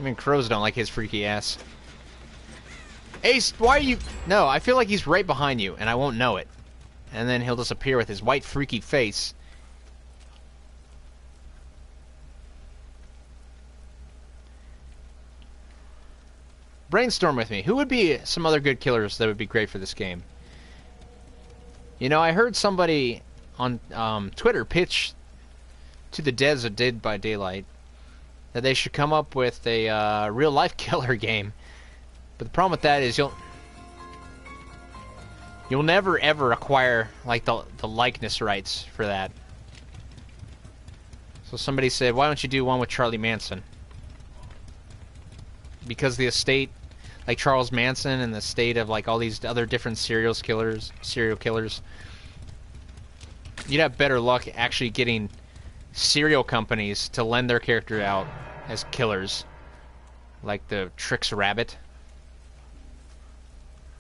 Speaker 1: Even crows don't like his freaky ass. Ace, why are you... No, I feel like he's right behind you, and I won't know it. And then he'll disappear with his white freaky face. Brainstorm with me. Who would be some other good killers that would be great for this game? You know, I heard somebody on Twitter pitch to the devs of Dead by Daylight that they should come up with a real-life killer game. But the problem with that is you'll never ever acquire like the likeness rights for that. So somebody said, why don't you do one with Charlie Manson? Because the estate, like Charles Manson and the state of like all these other different serial killers, you'd have better luck actually getting serial companies to lend their character out as killers. Like the Trix Rabbit.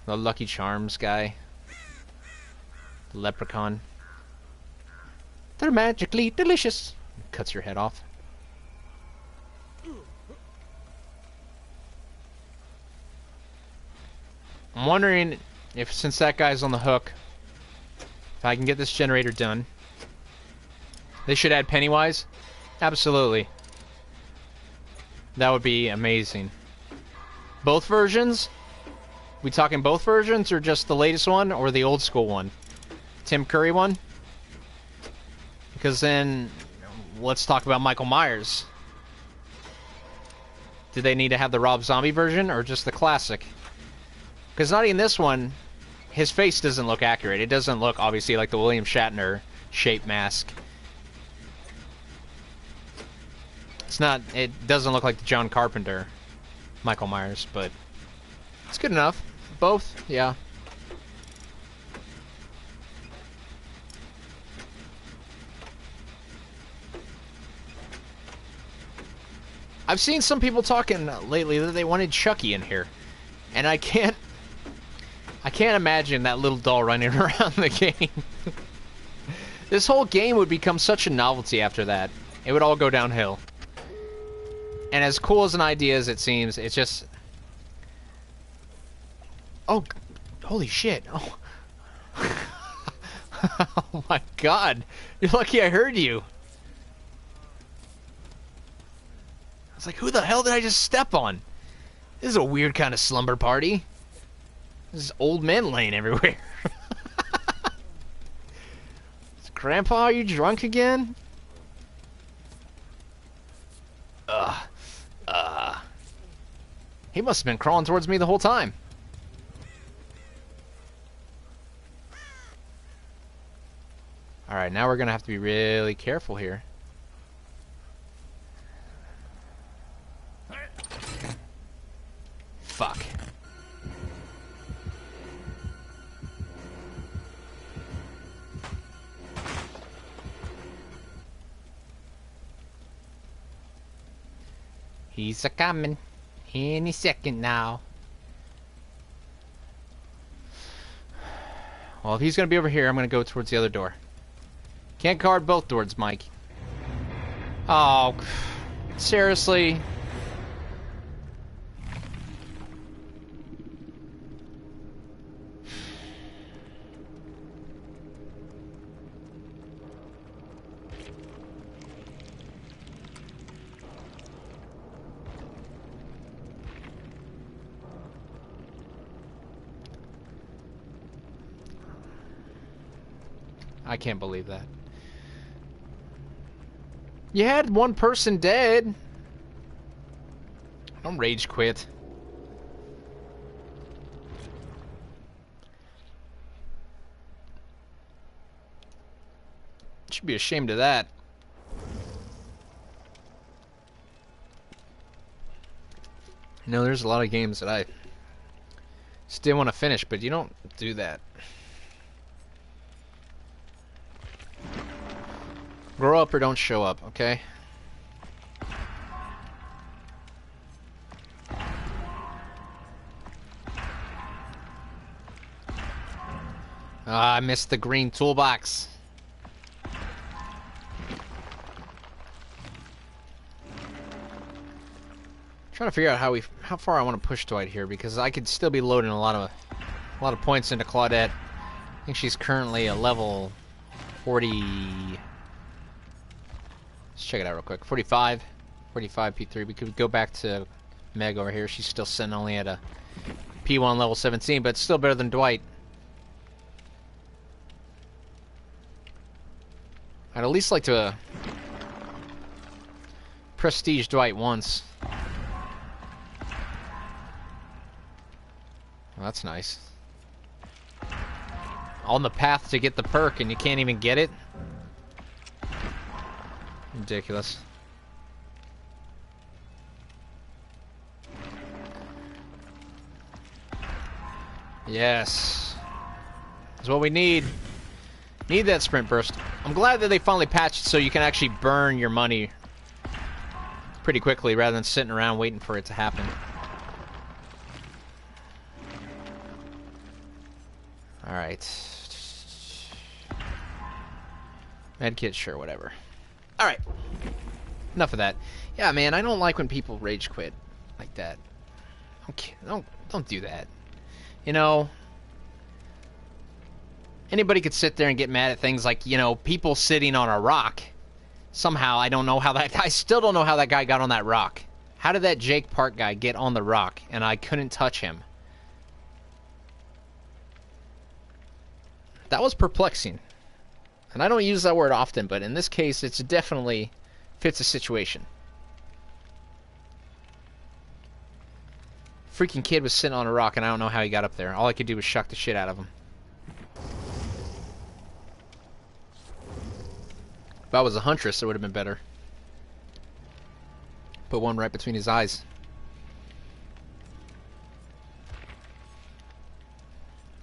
Speaker 1: The Lucky Charms guy. The Leprechaun. They're magically delicious. Cuts your head off. I'm wondering if, since that guy's on the hook, if I can get this generator done. They should add Pennywise? Absolutely. That would be amazing. Both versions? We talking both versions, or just the latest one, or the old school one? Tim Curry one? Because then, let's talk about Michael Myers. Do they need to have the Rob Zombie version, or just the classic? Because not even this one, his face doesn't look accurate. It doesn't look, obviously, like the William Shatner shaped mask. It's not, it doesn't look like the John Carpenter Michael Myers, but it's good enough. Both, yeah. I've seen some people talking lately that they wanted Chucky in here, and I can't imagine that little doll running around the game. This whole game would become such a novelty after that. It would all go downhill. And as cool as an idea as it seems, it's just... Oh, holy shit. Oh. Oh my god. You're lucky I heard you. I was like, who the hell did I just step on? This is a weird kind of slumber party. There's old men laying everywhere. Grandpa, are you drunk again? He must have been crawling towards me the whole time. Alright, now we're gonna have to be really careful here. Fuck. He's a-coming any second now. Well, if he's gonna be over here, I'm gonna go towards the other door. Can't guard both doors, Mike. Oh, seriously? I can't believe that. You had one person dead. Don't rage quit. Should be ashamed of that. You know, there's a lot of games that I still want to finish, but you don't do that. Grow up or don't show up, okay? Ah, I missed the green toolbox. Trying to figure out how far I want to push Dwight here, because I could still be loading a lot of points into Claudette. I think she's currently a level 40. Let's check it out real quick. 45 P3. We could go back to Meg over here. She's still sitting only at a P1 level 17, but still better than Dwight. I'd at least like to prestige Dwight once. Well, that's nice. On the path to get the perk and you can't even get it? Ridiculous. Yes. That's what we need. Need that sprint burst. I'm glad that they finally patched it so you can actually burn your money pretty quickly rather than sitting around waiting for it to happen. Alright. Medkit, sure, whatever. Alright. Enough of that. Yeah, man, I don't like when people rage quit like that. Don't do that. You know, anybody could sit there and get mad at things like, you know, people sitting on a rock. Somehow, I still don't know how that guy got on that rock. How did that Jake Park guy get on the rock and I couldn't touch him? That was perplexing. And I don't use that word often, but in this case, it's definitely fits the situation. Freaking kid was sitting on a rock, and I don't know how he got up there. All I could do was shuck the shit out of him. If I was a huntress, it would have been better. Put one right between his eyes.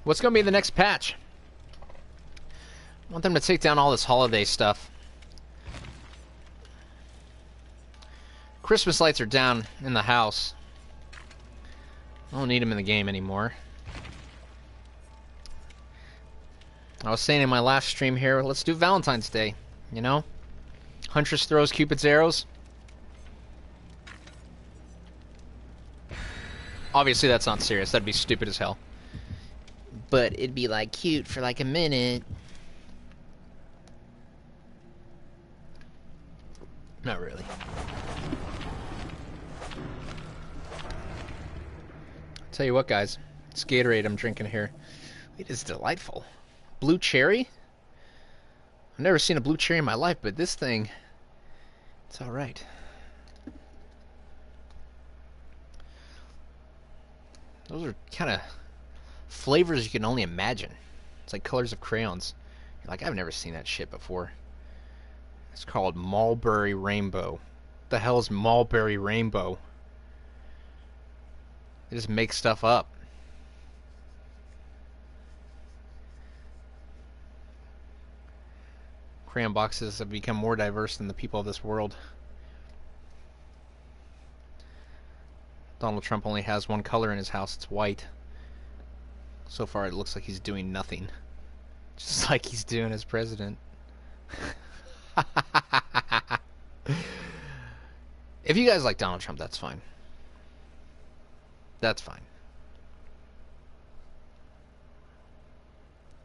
Speaker 1: What's going to be the next patch? I want them to take down all this holiday stuff. Christmas lights are down in the house. I don't need them in the game anymore. I was saying in my last stream here, let's do Valentine's Day, you know? Huntress throws Cupid's arrows. Obviously that's not serious, that'd be stupid as hell. But it'd be like cute for like a minute. Not really. Tell you what, guys. It's Gatorade I'm drinking here. It is delightful. Blue cherry? I've never seen a blue cherry in my life, but this thing, it's alright. Those are kind of flavors you can only imagine. It's like colors of crayons. You're like, I've never seen that shit before. It's called Mulberry Rainbow. What the hell is Mulberry Rainbow? They just make stuff up. Crayon boxes have become more diverse than the people of this world. Donald Trump only has one color in his house. It's white. So far it looks like he's doing nothing. Just like he's doing as president. If you guys like Donald Trump, that's fine. That's fine.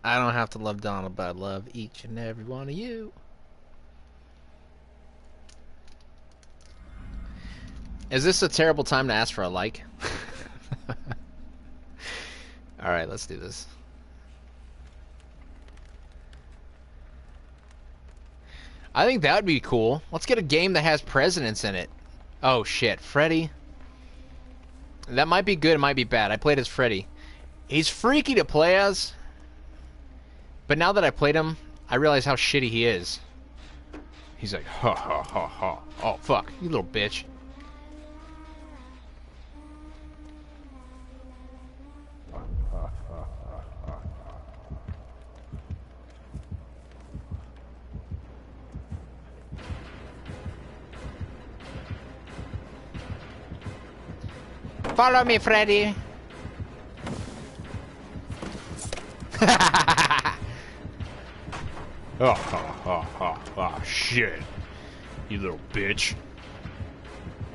Speaker 1: I don't have to love Donald, but I love each and every one of you. Is this a terrible time to ask for a like? Alright, let's do this. I think that would be cool. Let's get a game that has presidents in it. Oh shit, Freddy. That might be good, it might be bad. I played as Freddy. He's freaky to play as. But now that I played him, I realize how shitty he is. He's like, ha ha ha ha. Oh fuck, you little bitch. Follow me, Freddy. Oh, shit. You little bitch.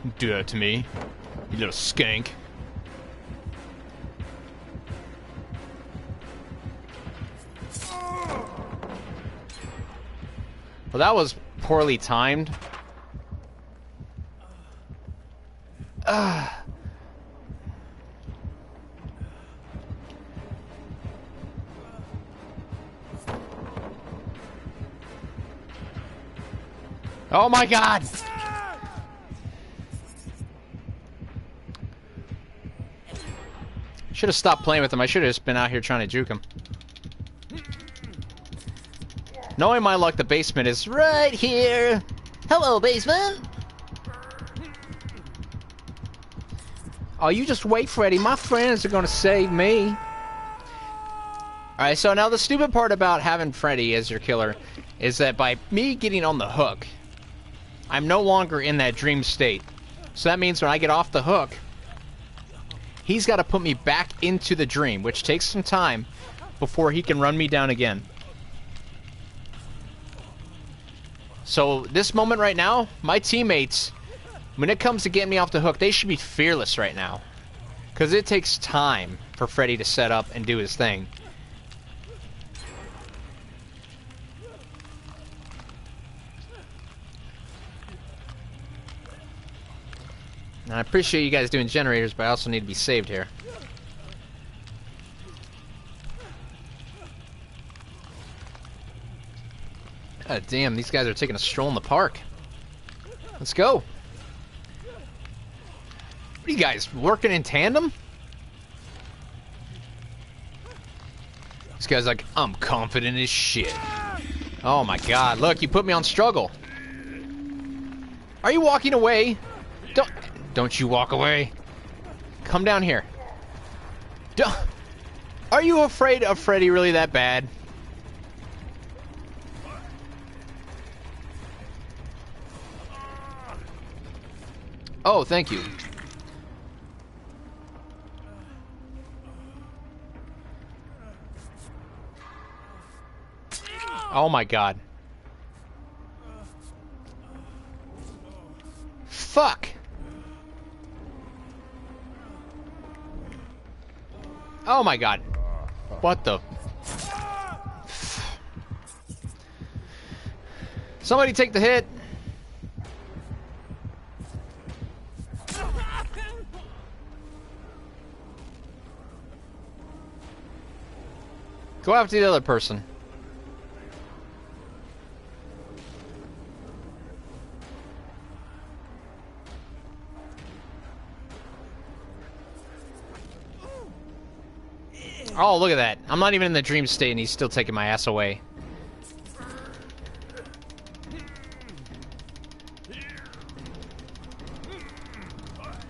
Speaker 1: Don't do that to me. You little skank. Well, that was poorly timed. Oh my god! Should have stopped playing with him. I should have just been out here trying to juke him. Knowing my luck, the basement is right here. Hello, basement. Oh, you just wait, Freddy. My friends are gonna save me. Alright, so now the stupid part about having Freddy as your killer is that by me getting on the hook, I'm no longer in that dream state. So that means when I get off the hook, he's got to put me back into the dream, which takes some time before he can run me down again. So this moment right now, my teammates, when it comes to getting me off the hook, they should be fearless right now. Because it takes time for Freddy to set up and do his thing. And I appreciate you guys doing generators, but I also need to be saved here. God damn, these guys are taking a stroll in the park. Let's go. What are you guys, working in tandem? This guy's like, I'm confident as shit. Oh my god, look, you put me on struggle. Are you walking away? Don't you walk away. Come down here. Are you afraid of Freddy really that bad? Oh, thank you. Oh my god. Fuck. Oh my god. What the? Somebody take the hit. Go after the other person. Oh, look at that. I'm not even in the dream state and he's still taking my ass away.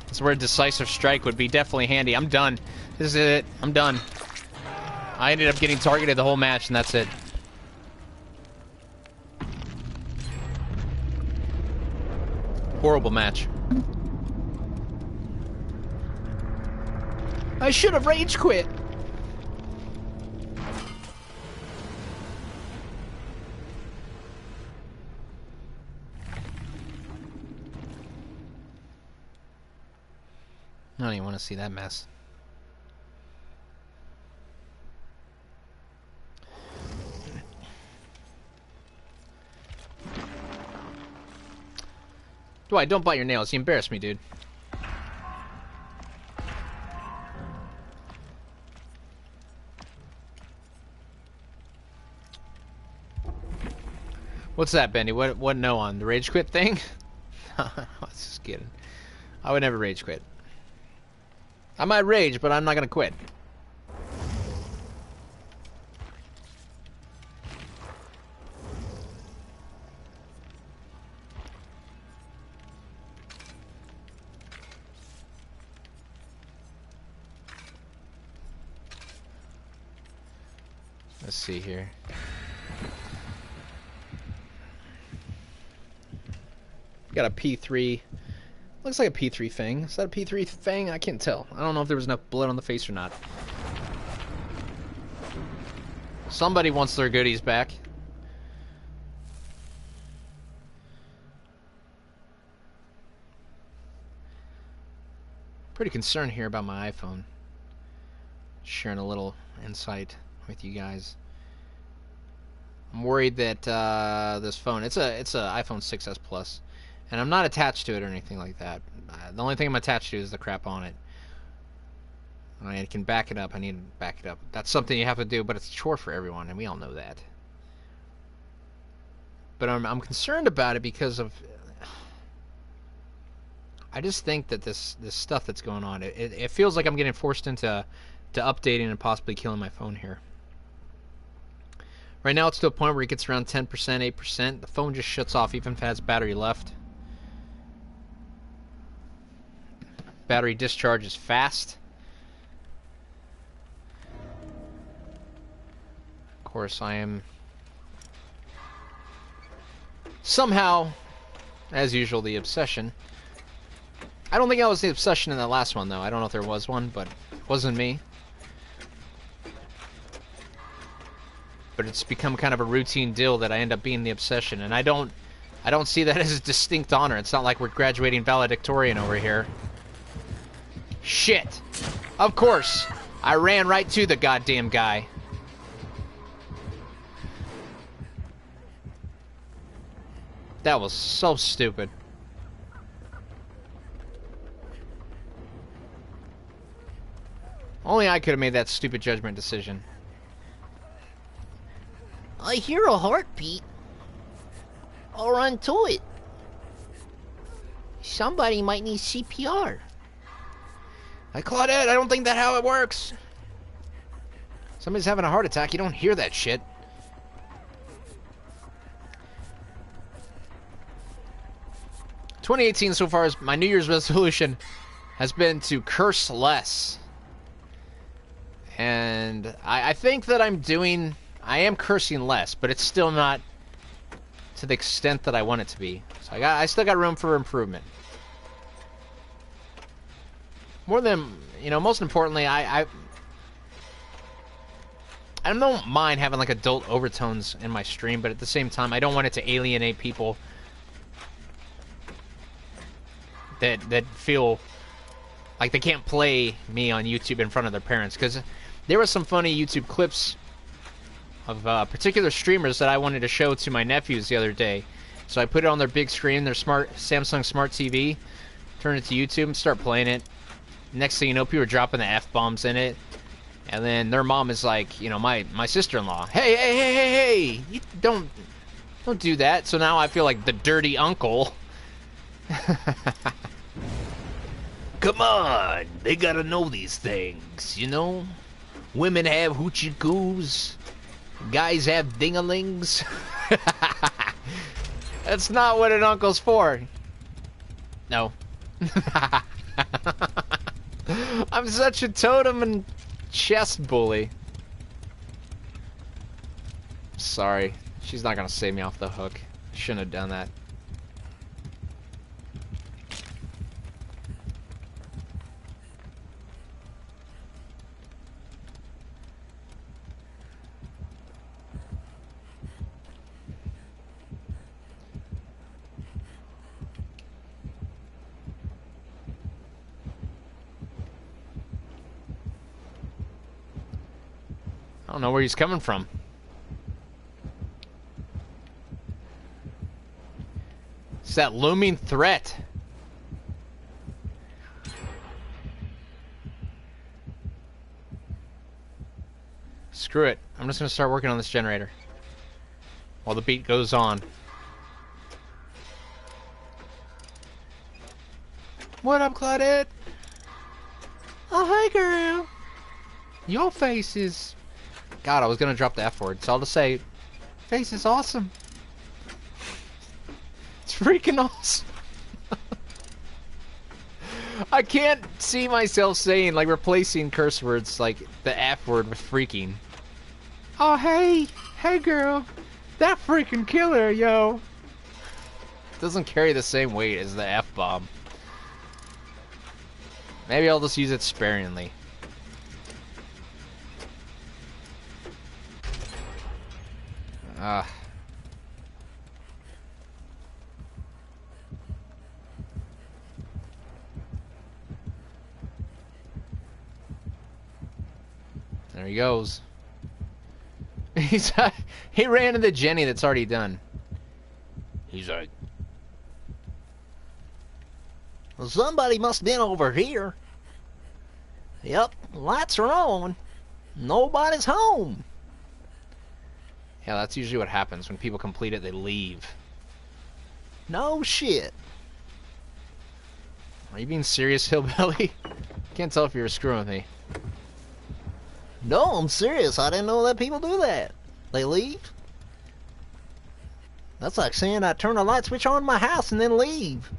Speaker 1: That's where a decisive strike would be definitely handy. I'm done. This is it. I'm done. I ended up getting targeted the whole match and that's it. Horrible match. I should have rage quit. I don't even want to see that mess. Dwight, don't bite your nails. You embarrass me, dude. What's that, Bendy? What no on? The rage quit thing? I was just kidding. I would never rage quit. I might rage, but I'm not gonna quit. Let's see here. Got a P3. Looks like a P3 fang. Is that a P3 fang? I can't tell. I don't know if there was enough blood on the face or not. Somebody wants their goodies back. Pretty concerned here about my iPhone. Sharing a little insight with you guys. I'm worried that this phone, it's a iPhone 6s Plus, and I'm not attached to it or anything like that. The only thing I'm attached to is the crap on it. I can back it up. I need to back it up. That's something you have to do, but it's a chore for everyone, and we all know that. But I'm concerned about it because of... I just think that this stuff that's going on, it feels like I'm getting forced into updating and possibly killing my phone here. Right now it's to a point where it gets around 10%, 8%. The phone just shuts off even if it has battery left. Battery discharge is fast. Of course, I am somehow, as usual, the obsession. I don't think I was the obsession in the last one, though. I don't know if there was one, but it wasn't me. But it's become kind of a routine deal that I end up being the obsession, and I don't see that as a distinct honor. It's not like we're graduating valedictorian over here. Shit! Of course! I ran right to the goddamn guy. That was so stupid. Only I could have made that stupid judgment decision.
Speaker 2: I hear a heartbeat. I'll run to it. Somebody might need CPR.
Speaker 1: Hey, Claudette, I don't think that's how it works. Somebody's having a heart attack. You don't hear that shit. ...2018 so far, as my New Year's resolution has been to curse less. And I think that I am cursing less, but it's still not to the extent that I want it to be. So I still got room for improvement. More than, most importantly, I don't mind having like adult overtones in my stream, but at the same time, I don't want it to alienate people that feel like they can't play me on YouTube in front of their parents. Because there were some funny YouTube clips of particular streamers that I wanted to show to my nephews the other day. So I put it on their big screen, their Samsung Smart TV, turn it to YouTube, and start playing it. Next thing you know, people are dropping the F-bombs in it. And then their mom is like, my sister-in-law, hey, you don't do that. So now I feel like the dirty uncle. Come on, they gotta know these things, Women have hoochie coos, guys have dingalings. That's not what an uncle's for. No. I'm such a totem and chest bully. Sorry, she's not gonna save me off the hook. Shouldn't have done that. I don't know where he's coming from. It's that looming threat. Screw it. I'm just going to start working on this generator while the beat goes on. What up, Claudette? Oh, hi, girl. Your face is... God, I was going to drop the F word, so I'll just say, face is awesome. It's freaking awesome. I can't see myself saying, like, replacing curse words like the F word with freaking. Oh, hey girl, that freaking killer, yo. It doesn't carry the same weight as the F-bomb. Maybe I'll just use it sparingly. There he goes. He ran into Jenny that's already done. He's like,
Speaker 2: Well, somebody must have been over here. Yep, lights are on. Nobody's home.
Speaker 1: yeah, that's usually what happens when people complete it. They leave.
Speaker 2: No shit.
Speaker 1: Are you being serious, hillbilly? Can't tell if you're screwing with me.
Speaker 2: No, I'm serious. I didn't know that people do that. They leave. That's like saying I turn a light switch on in my house and then leave.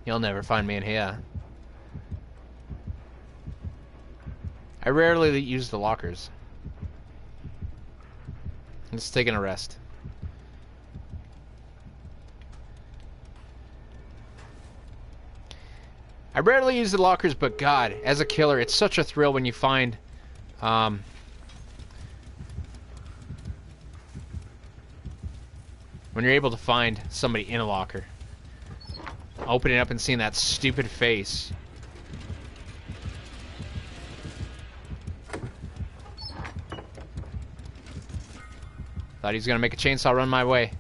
Speaker 1: You'll never find me in here. I rarely use the lockers. I'm just taking a rest. I rarely use the lockers, but God, as a killer, it's such a thrill when you find, when you're able to find somebody in a locker. Opening it up and seeing that stupid face. Thought he was gonna make a chainsaw run my way.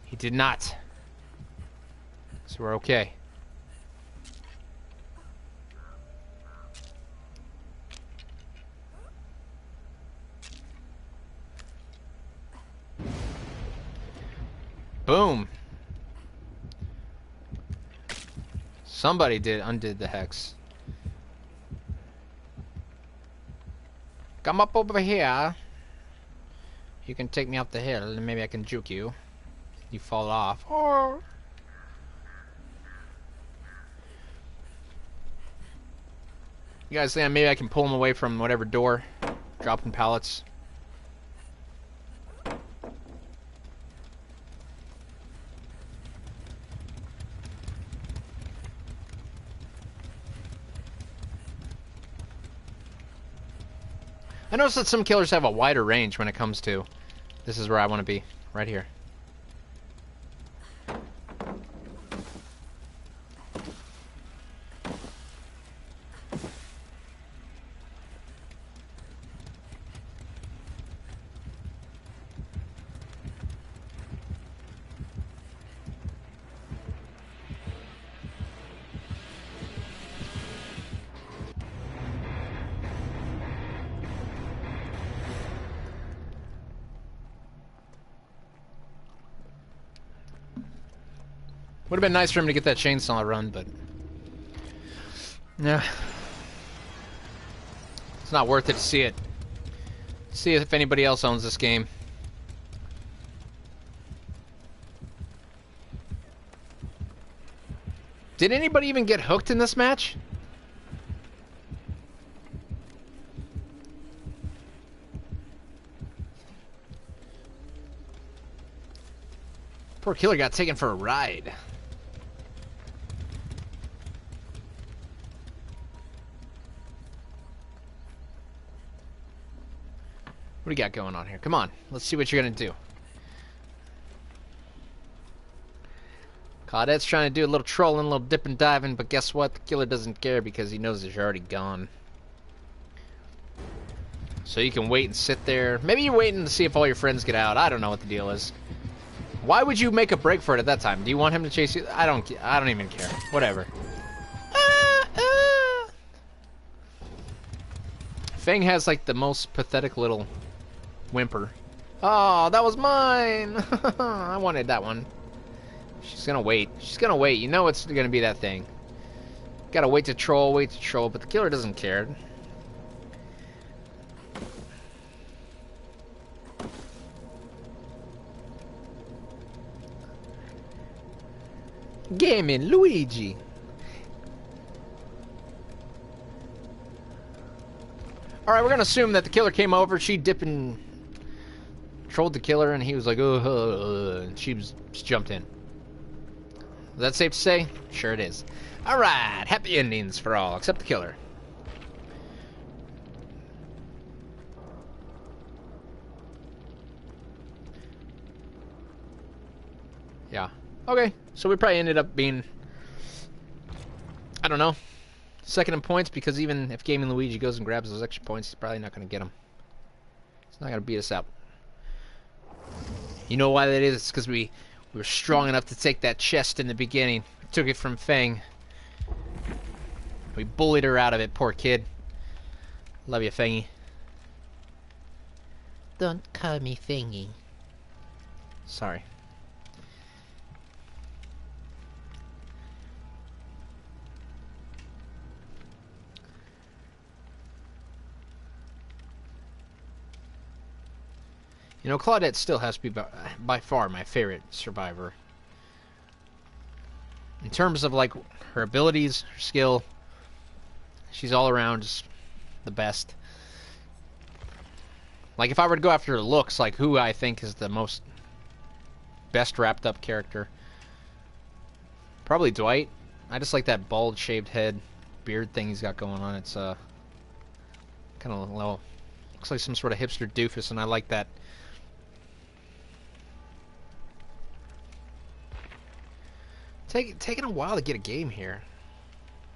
Speaker 1: He did not. So we're okay. Boom. Somebody undid the hex. Come up over here. You can take me up the hill and maybe I can juke you. You fall off. Or you guys think maybe I can pull him away from whatever door? Dropping pallets. I noticed that some killers have a wider range when it comes to this is where I want to be, right here. Would have been nice for him to get that chainsaw run, but yeah, it's not worth it to see it. See if anybody else owns this game. Did anybody even get hooked in this match? Poor killer got taken for a ride. What do you got going on here? Come on, let's see what you're gonna do. Claudette's trying to do a little trolling, a little dip and diving, but guess what? The killer doesn't care because he knows that you're already gone. So you can wait and sit there. Maybe you're waiting to see if all your friends get out. I don't know what the deal is. Why would you make a break for it at that time? Do you want him to chase you? I don't even care. Whatever. Fang has like the most pathetic little whimper. Oh, that was mine. I wanted that one. She's gonna wait. She's gonna wait. You know it's gonna be that thing. Gotta wait to troll, but the killer doesn't care. Gaming Luigi. Alright, we're gonna assume that the killer came over, she dipped and trolled the killer, and he was like, and she jumped in. Is that safe to say? Sure it is. Alright, happy endings for all, except the killer. Yeah. Okay, so we probably ended up being, I don't know, second in points because even if Gaming Luigi goes and grabs those extra points, he's probably not going to get them. He's not going to beat us out. You know why that is? It's because we were strong enough to take that chest in the beginning. We took it from Fang. We bullied her out of it, poor kid. Love you, Fangy.
Speaker 2: Don't call me Fangy.
Speaker 1: Sorry. You know, Claudette still has to be by far my favorite survivor. In terms of, like, her abilities, her skill, she's all around just the best. Like, if I were to go after her looks, like, who I think is the most best wrapped up character, probably Dwight. I just like that bald shaved head beard thing he's got going on. It's kind of low. Looks like some sort of hipster doofus, and I like that. Taking a while to get a game here.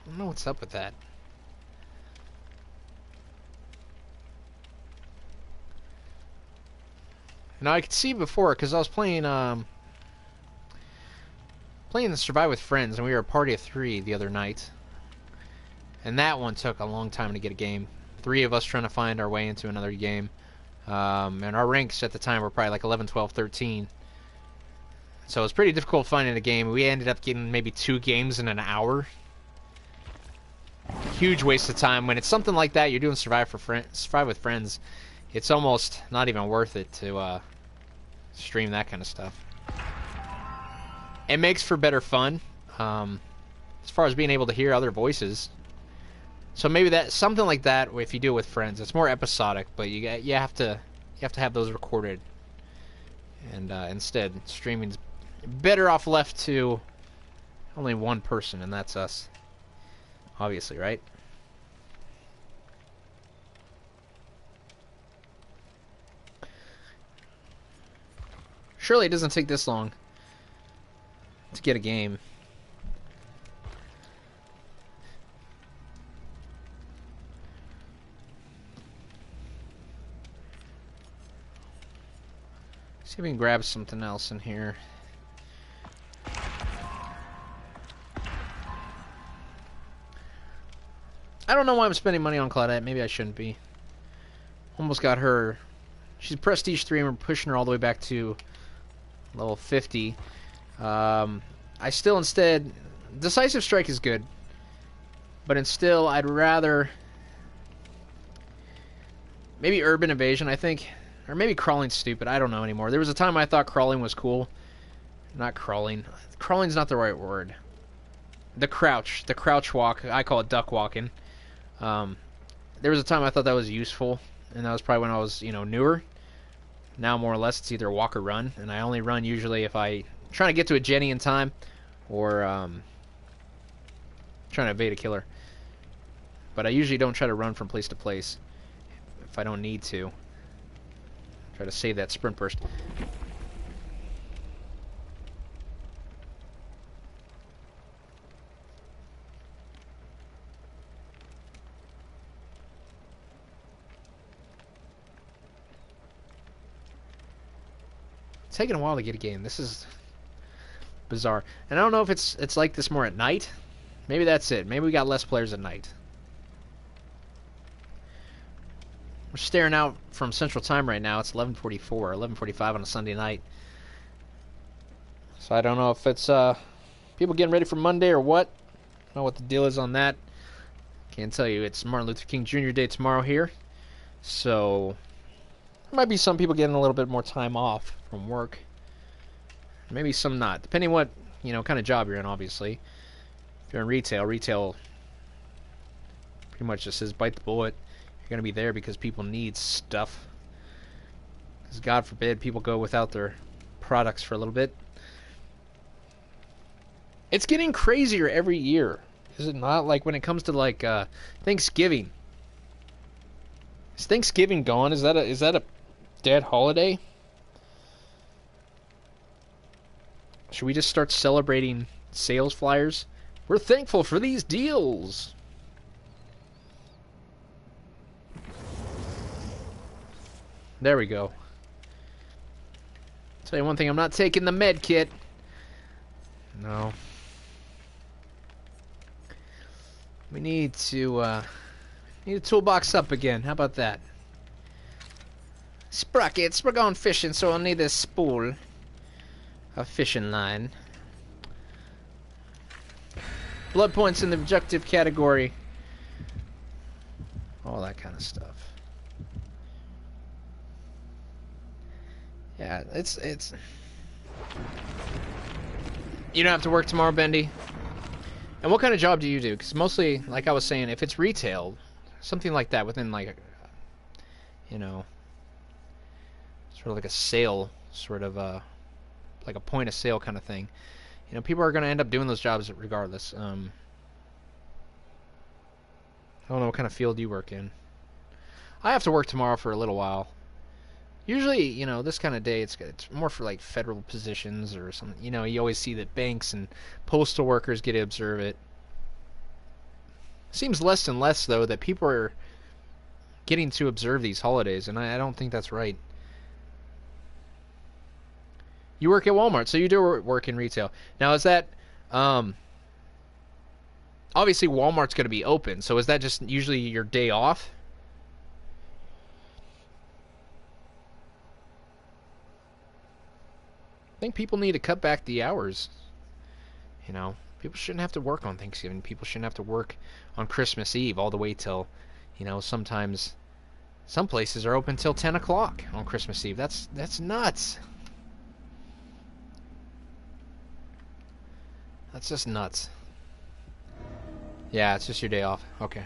Speaker 1: I don't know what's up with that. Now I could see before because I was playing the Survive with Friends, and we were a party of 3 the other night, and that one took a long time to get a game. 3 of us trying to find our way into another game, and our ranks at the time were probably like 11, 12, 13. So it was pretty difficult finding a game. We ended up getting maybe 2 games in an hour. Huge waste of time. When it's something like that, you're doing Survive with Friends, it's almost not even worth it to stream that kind of stuff. It makes for better fun, as far as being able to hear other voices. So maybe that something like that, if you do it with friends, it's more episodic. But you have to have those recorded, and instead streaming's better off left to only one person, and that's us. Obviously, right? Surely it doesn't take this long to get a game. See if we can grab something else in here. I don't know why I'm spending money on Claudette. Maybe I shouldn't be. Almost got her. She's Prestige 3 and we're pushing her all the way back to level 50. I still instead... Decisive Strike is good. But instead, I'd rather... Maybe Urban Evasion, I think. Or maybe Crawling's stupid. I don't know anymore. There was a time I thought Crawling was cool. Not Crawling. Crawling's not the right word. The Crouch. The Crouch Walk. I call it Duck Walking. There was a time I thought that was useful. And that was probably when I was, newer. Now, more or less, it's either walk or run. And I only run usually if I'm trying to get to a Jenny in time. Or trying to evade a killer. But I usually don't try to run from place to place if I don't need to. Try to save that sprint burst. It's taking a while to get a game. This is bizarre. And I don't know if it's like this more at night. Maybe that's it. Maybe we got less players at night. We're staring out from Central Time right now. It's 11:44, 11:45 on a Sunday night. So I don't know if it's people getting ready for Monday or what. I don't know what the deal is on that. Can't tell you. It's Martin Luther King Jr. Day tomorrow here. So there might be some people getting a little bit more time off from work. Maybe some not. Depending what, kind of job you're in, obviously. If you're in retail pretty much just says bite the bullet. You're going to be there because people need stuff. Because God forbid people go without their products for a little bit. It's getting crazier every year. Is it not? Like when it comes to like Thanksgiving. Is Thanksgiving gone? Is that a dead holiday? Should we just start celebrating sales flyers? We're thankful for these deals. There we go. Tell you one thing, I'm not taking the med kit. No. We need to toolbox up again. How about that? Sprockets, we're going fishing, so I'll need a spool. A fishing line. Blood points in the objective category. All that kind of stuff. Yeah, it's... You don't have to work tomorrow, Bendy? And what kind of job do you do? Because mostly, like I was saying, if it's retail, something like that within, like, you know, sort of like a sale, sort of, like a point of sale kind of thing. You know, people are going to end up doing those jobs regardless. I don't know what kind of field you work in. I have to work tomorrow for a little while. Usually, you know, this kind of day, it's more for, like, federal positions or something. You know, you always see that banks and postal workers get to observe it. Seems less and less, though, that people are getting to observe these holidays, and I don't think that's right. You work at Walmart, so you do work in retail. Now, is that... obviously, Walmart's going to be open, so is that just usually your day off? I think people need to cut back the hours. You know, people shouldn't have to work on Thanksgiving. People shouldn't have to work on Christmas Eve all the way till, you know, sometimes some places are open till 10 o'clock on Christmas Eve. That's nuts. That's just nuts. Yeah, it's just your day off. Okay.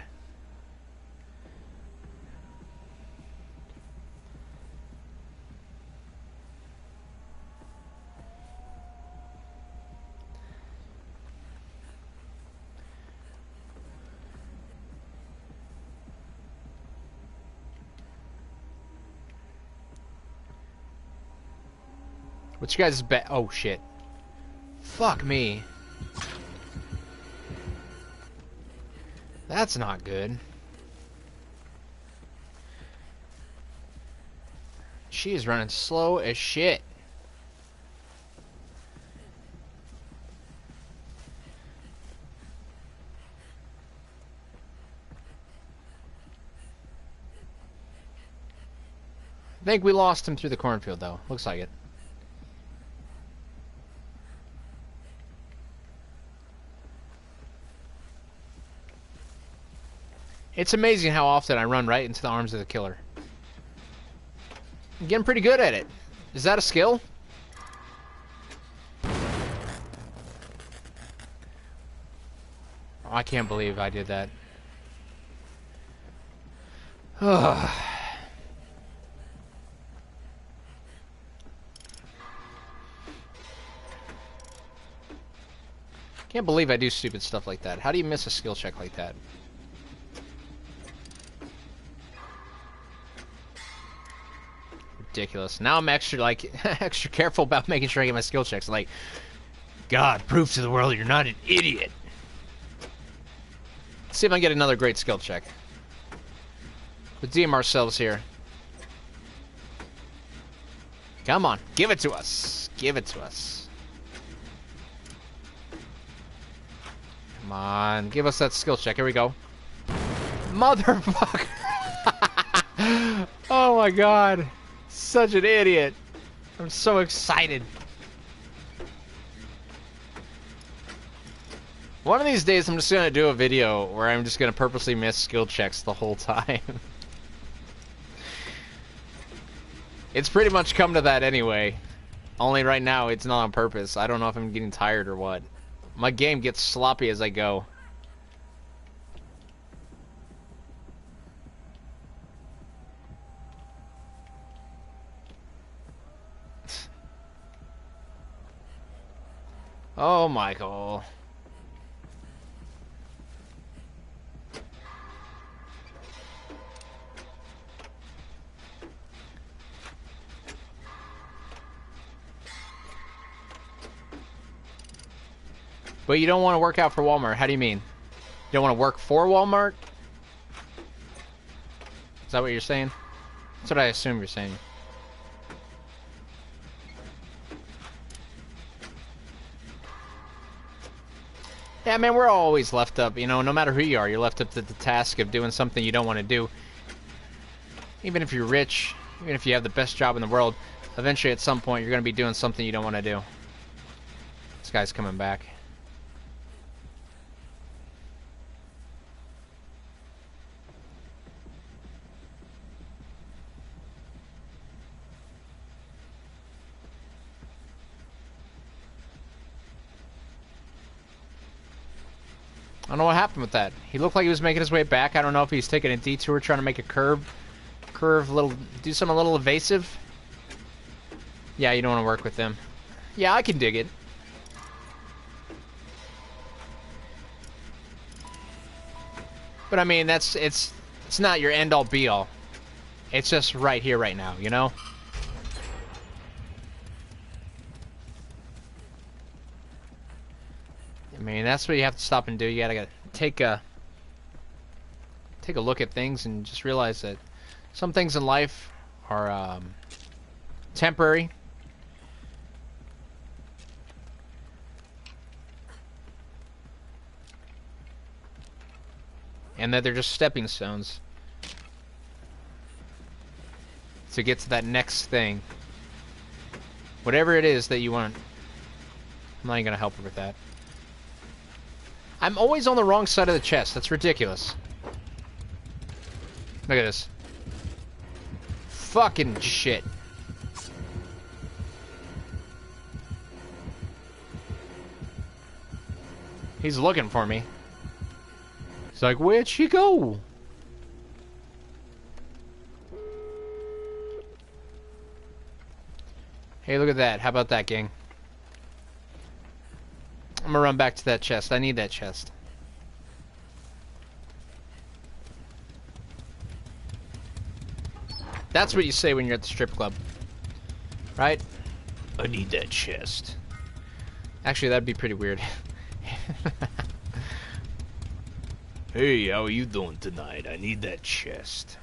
Speaker 1: What's your guys' bet? Oh, shit. Fuck me. That's not good. She is running slow as shit. I think we lost him through the cornfield, though. Looks like it. It's amazing how often I run right into the arms of the killer. I'm getting pretty good at it. Is that a skill? Oh, I can't believe I did that. Can't believe I do stupid stuff like that. How do you miss a skill check like that? Ridiculous. Now I'm extra, like, extra careful about making sure I get my skill checks. Like, God, prove to the world you're not an idiot. Let's see if I can get another great skill check. Redeem ourselves here. Come on, give it to us. Give it to us. Come on, give us that skill check. Here we go. Motherfucker. Oh my God. Such an idiot. I'm so excited. One of these days I'm just gonna do a video where I'm just gonna purposely miss skill checks the whole time. It's pretty much come to that anyway. Only right now it's not on purpose. I don't know if I'm getting tired or what. My game gets sloppy as I go. Oh, Michael. But you don't want to work out for Walmart. How do you mean? You don't want to work for Walmart? Is that what you're saying? That's what I assume you're saying. Yeah, man, we're always left up, you know, no matter who you are, you're left up to the task of doing something you don't want to do. Even if you're rich, even if you have the best job in the world, eventually at some point you're going to be doing something you don't want to do. This guy's coming back. I don't know what happened with that. He looked like he was making his way back. I don't know if he's taking a detour, trying to make a curve, do something a little evasive. Yeah, you don't want to work with them. Yeah, I can dig it. But I mean, it's not your end all be all. It's just right here, right now, you know? I mean, that's what you have to stop and do. You gotta take a look at things and just realize that some things in life are temporary. And that they're just stepping stones to get to that next thing. Whatever it is that you want. I'm not even gonna help her with that. I'm always on the wrong side of the chest. That's ridiculous. Look at this. Fucking shit. He's looking for me. He's like, where'd she go? Hey, look at that. How about that, gang? I'm gonna run back to that chest. I need that chest. That's what you say when you're at the strip club. Right? I need that chest. Actually, that'd be pretty weird. Hey, how are you doing tonight? I need that chest.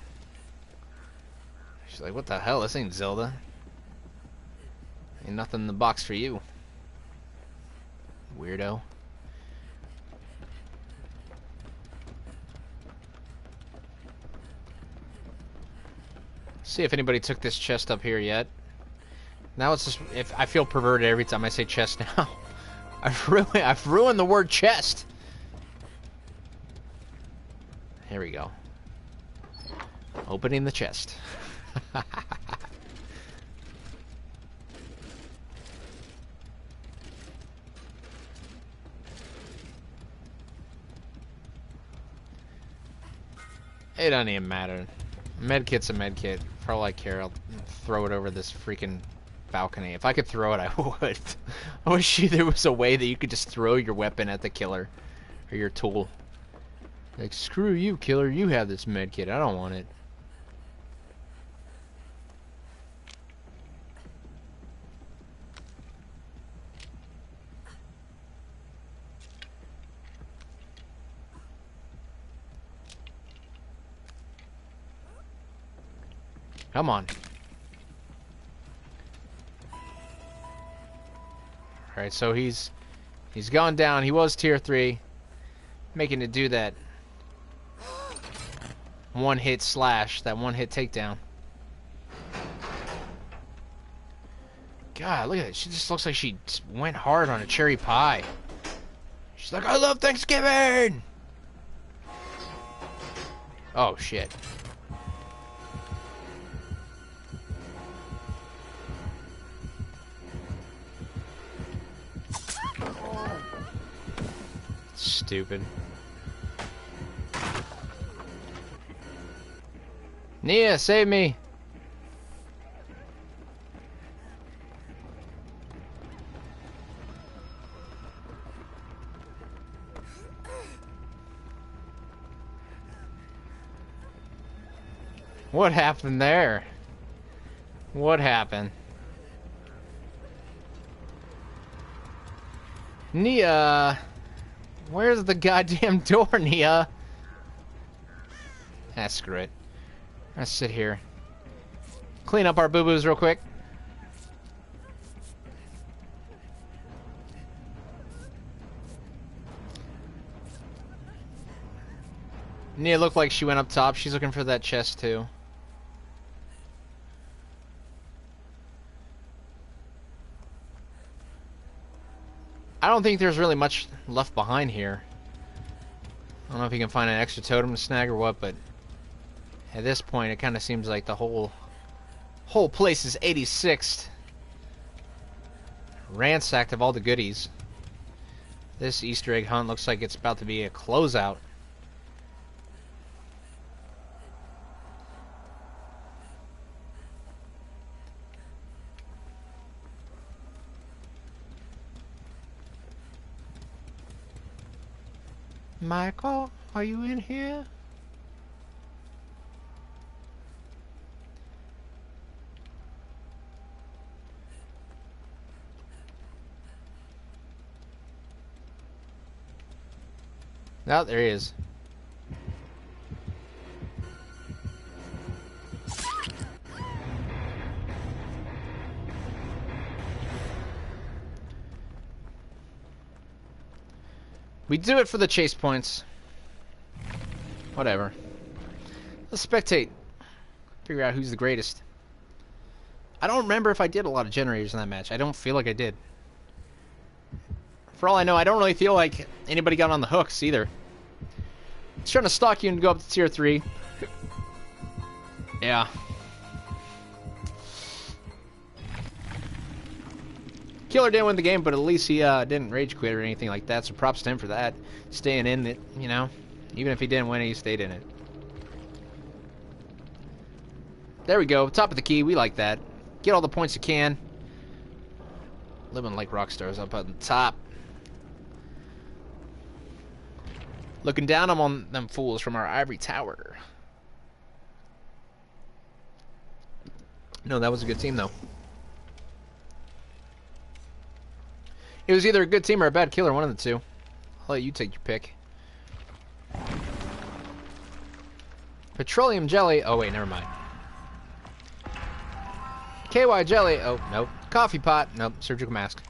Speaker 1: She's like, what the hell? This ain't Zelda. Ain't nothing in the box for you. Weirdo. See if anybody took this chest up here yet. Now it's just, if I feel perverted every time I say chest now. I've ruined the word chest. Here we go. Opening the chest. It doesn't even matter. Medkit's a medkit. For all I care, I'll throw it over this freaking balcony. If I could throw it, I would. I wish there was a way that you could just throw your weapon at the killer. Or your tool. Like, screw you, killer. You have this medkit. I don't want it. Come on. Alright, so he's gone down. He was tier 3. Making it do that one-hit slash, that one-hit takedown. God, look at it. She just looks like she went hard on a cherry pie. She's like, I love Thanksgiving! Oh, shit. Stupid. Nia, save me! What happened there? What happened? Nia! Where's the goddamn door, Nia? Ah, screw it. Let's sit here. Clean up our boo-boos real quick. And it looked like she went up top. She's looking for that chest too. I don't think there's really much left behind here. I don't know if you can find an extra totem to snag or what, but at this point it kind of seems like the whole place is 86th. Ransacked of all the goodies. This Easter egg hunt looks like it's about to be a closeout. Michael, are you in here? Oh, there he is. We do it for the chase points. Whatever. Let's spectate. Figure out who's the greatest. I don't remember if I did a lot of generators in that match. I don't feel like I did. For all I know, I don't really feel like anybody got on the hooks either. It's trying to stalk you and go up to tier 3. Yeah. Killer didn't win the game, but at least he didn't rage quit or anything like that, so props to him for that. Staying in it, you know. Even if he didn't win it, he stayed in it. There we go. Top of the key. We like that. Get all the points you can. Living like rock stars up on the top. Looking down on them fools from our ivory tower. No, that was a good team, though. It was either a good team or a bad killer, one of the two. I'll let you take your pick. Petroleum jelly. Oh, wait, never mind. KY jelly. Oh, nope. Coffee pot. Nope. Surgical mask.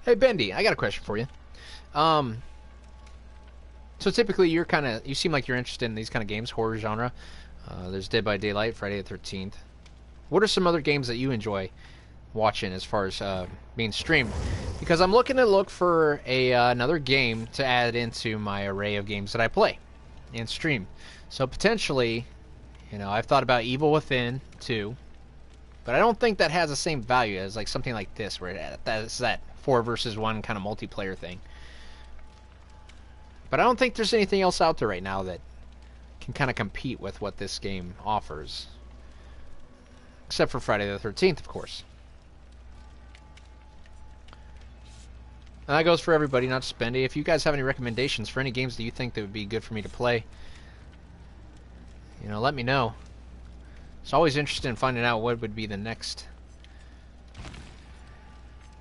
Speaker 1: Hey, Bendy, I got a question for you. So typically you seem like you're interested in these kind of games, horror genre. There's Dead by Daylight, Friday the 13th. What are some other games that you enjoy watching as far as being streamed? Because I'm looking to look for another game to add into my array of games that I play and stream. So potentially, you know, I've thought about Evil Within 2, but I don't think that has the same value as like something like this, where that's that 4 versus 1 kind of multiplayer thing. But I don't think there's anything else out there right now that can kind of compete with what this game offers. Except for Friday the 13th, of course. And that goes for everybody, not just Bendy. If you guys have any recommendations for any games that you think that would be good for me to play, you know, let me know. It's always interested in finding out what would be the next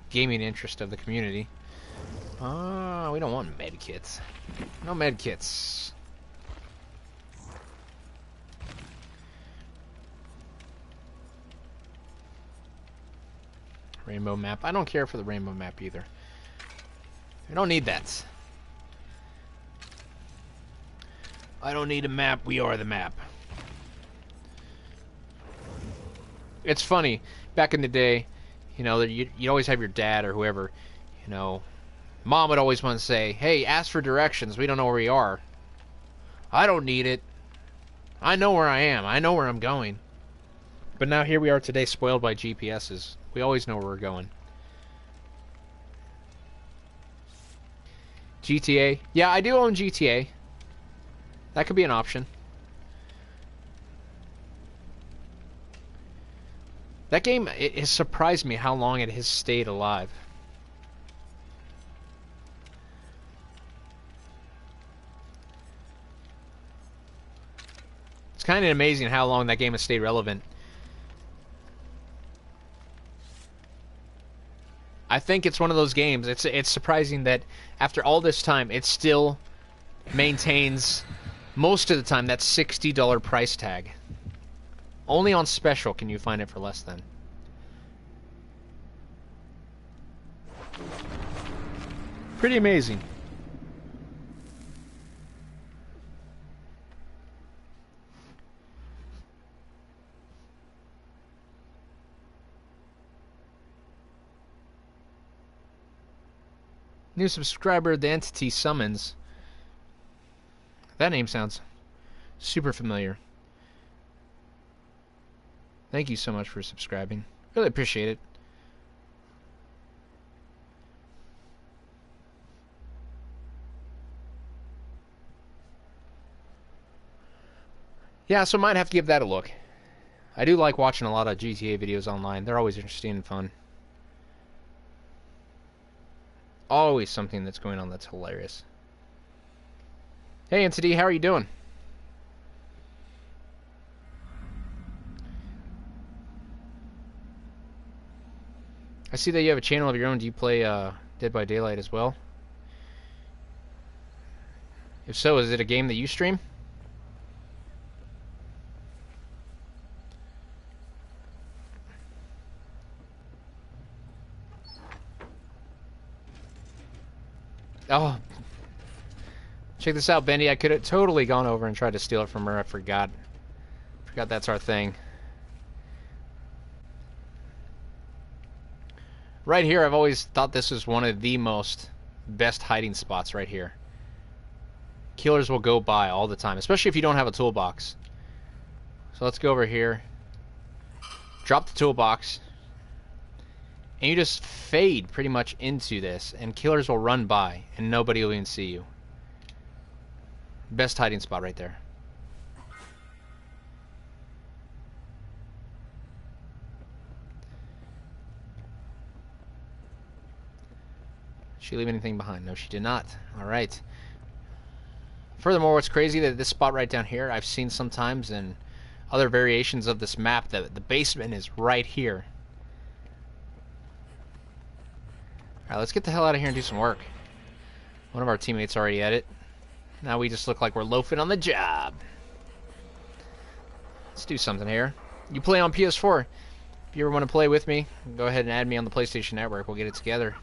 Speaker 1: gaming interest of the community. We don't want med kits. No med kits. Rainbow map. I don't care for the rainbow map either. I don't need that. I don't need a map. We are the map. It's funny. Back in the day, you know, you'd always have your dad or whoever, you know, Mom would always want to say, hey, ask for directions. We don't know where we are. I don't need it. I know where I am. I know where I'm going. But now here we are today, spoiled by GPSs. We always know where we're going. GTA. Yeah, I do own GTA. That could be an option. That game, it has surprised me how long it has stayed alive. It's kind of amazing how long that game has stayed relevant. I think it's one of those games. It's surprising that after all this time, it still maintains Most of the time, that's $60 price tag. Only on special can you find it for less than. Pretty amazing. New subscriber, the entity summons. That name sounds super familiar. Thank you so much for subscribing. Really appreciate it. Yeah, so might have to give that a look. I do like watching a lot of GTA videos online. They're always interesting and fun. Always something that's going on that's hilarious. Hey, Entity, how are you doing? I see that you have a channel of your own. Do you play Dead by Daylight as well? If so, is it a game that you stream? Oh, check this out, Bendy. I could have totally gone over and tried to steal it from her. I forgot. Forgot that's our thing. Right here, I've always thought this was one of the best hiding spots right here. Killers will go by all the time, especially if you don't have a toolbox. So let's go over here. Drop the toolbox. And you just fade pretty much into this, and killers will run by, and nobody will even see you. Best hiding spot right there. Did she leave anything behind? No, she did not. Alright. Furthermore, what's crazy that this spot right down here, I've seen sometimes in other variations of this map that the basement is right here. Alright, let's get the hell out of here and do some work. One of our teammates already at it. Now we just look like we're loafing on the job. Let's do something here. You play on PS4. If you ever want to play with me, go ahead and add me on the PlayStation Network. We'll get it together.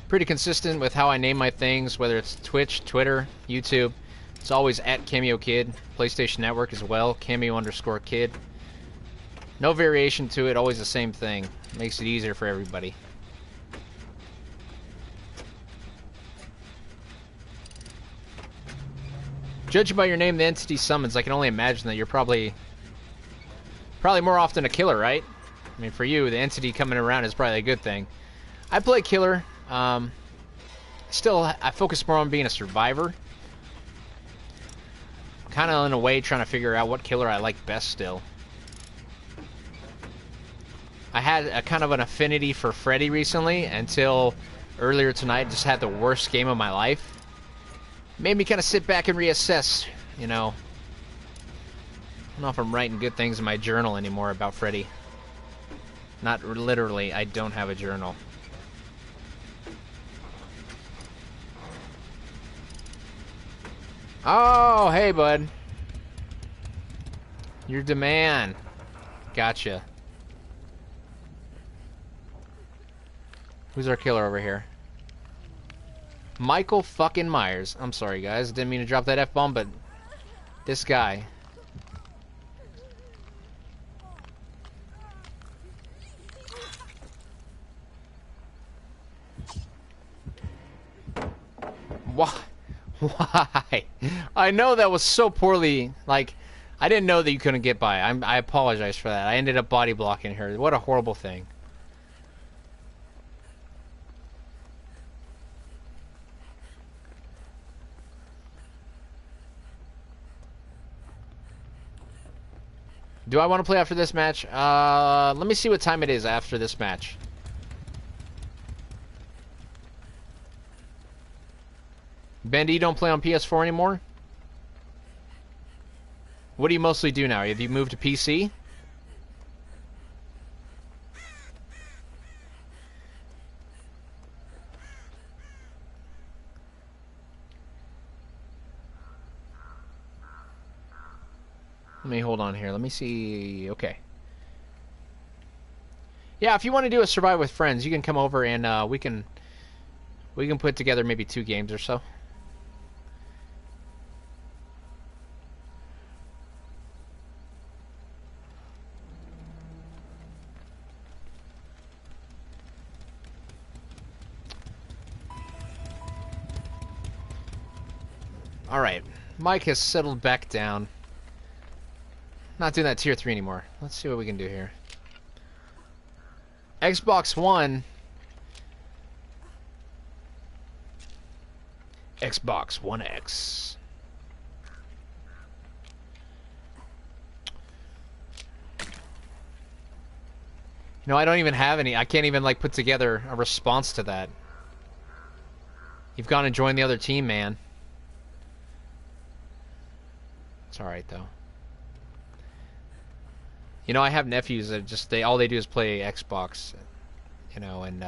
Speaker 1: Pretty consistent with how I name my things, whether it's Twitch, Twitter, YouTube. It's always at Kameo Kid. PlayStation Network as well, Kameo_Kid. No variation to it, always the same thing. Makes it easier for everybody. Judging by your name, the entity summons, I can only imagine that you're probably more often a killer, right? I mean, for you, the entity coming around is probably a good thing. I play killer. Still, I focus more on being a survivor. Kind of in a way trying to figure out what killer I like best still. I had a kind of an affinity for Freddy recently until earlier tonight. Just had the worst game of my life. Made me kind of sit back and reassess, you know. I don't know if I'm writing good things in my journal anymore about Freddy. Not literally, I don't have a journal. Oh, hey, bud. You're the man. Gotcha. Who's our killer over here? Michael fucking Myers. I'm sorry, guys. Didn't mean to drop that F-bomb, but this guy. Why? Why? I know that was so poorly, like, I didn't know that you couldn't get by. I apologize for that. I ended up body blocking her. What a horrible thing. Do I want to play after this match? Let me see what time it is after this match. Bendy, you don't play on PS4 anymore? What do you mostly do now? Have you moved to PC? Let me hold on here. Let me see. Okay. Yeah, if you want to do a survive with friends, you can come over and we can put together maybe 2 games or so. Alright, Mike has settled back down. Not doing that tier 3 anymore. Let's see what we can do here. Xbox One. Xbox One X. You know, I don't even have any. I can't even, like, put together a response to that. You've gone and joined the other team, man. It's alright, though. You know, I have nephews that just, all they do is play Xbox, you know, and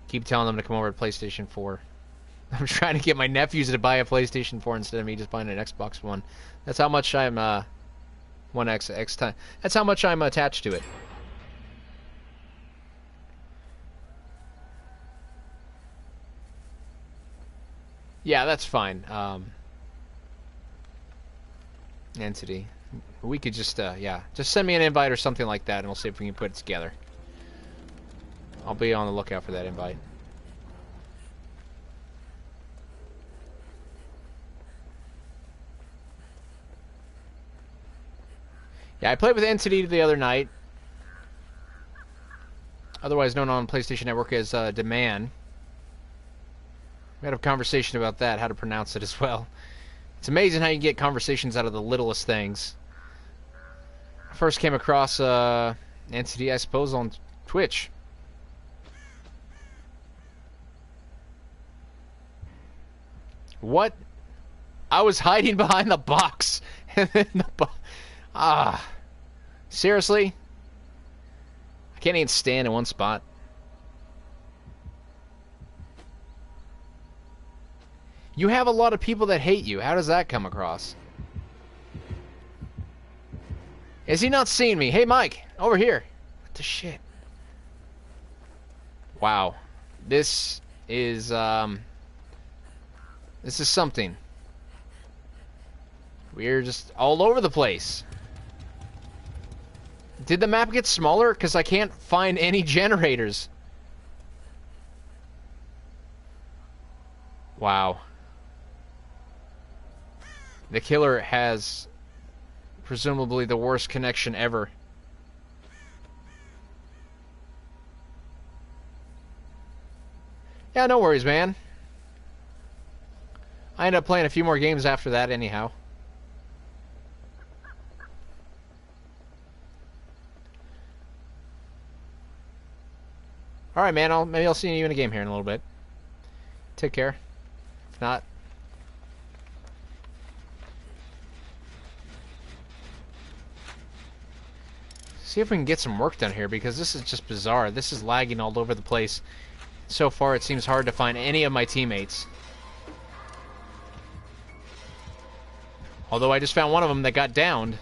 Speaker 1: keep telling them to come over to PlayStation 4. I'm trying to get my nephews to buy a PlayStation 4 instead of me just buying an Xbox One. That's how much I'm, One X time. That's how much I'm attached to it. Yeah, that's fine. Entity. We could just, yeah. Just send me an invite or something like that, and we'll see if we can put it together. I'll be on the lookout for that invite. Yeah, I played with Entity the other night. Otherwise known on PlayStation Network as Demand. We had a conversation about that, how to pronounce it as well. It's amazing how you get conversations out of the littlest things. I first came across Entity, I suppose, on Twitch. What? I was hiding behind the box. And then the seriously? I can't even stand in one spot. You have a lot of people that hate you. How does that come across? Is he not seeing me? Hey, Mike, over here. What the shit? Wow. This is something. We're just all over the place. Did the map get smaller? Because I can't find any generators. Wow. The killer has presumably the worst connection ever. Yeah, no worries, man. I ended up playing a few more games after that anyhow. Alright, man, maybe I'll see you in a game here in a little bit. Take care. If not... see if we can get some work done here, because this is just bizarre. This is lagging all over the place. So far, it seems hard to find any of my teammates. Although I just found one of them that got downed.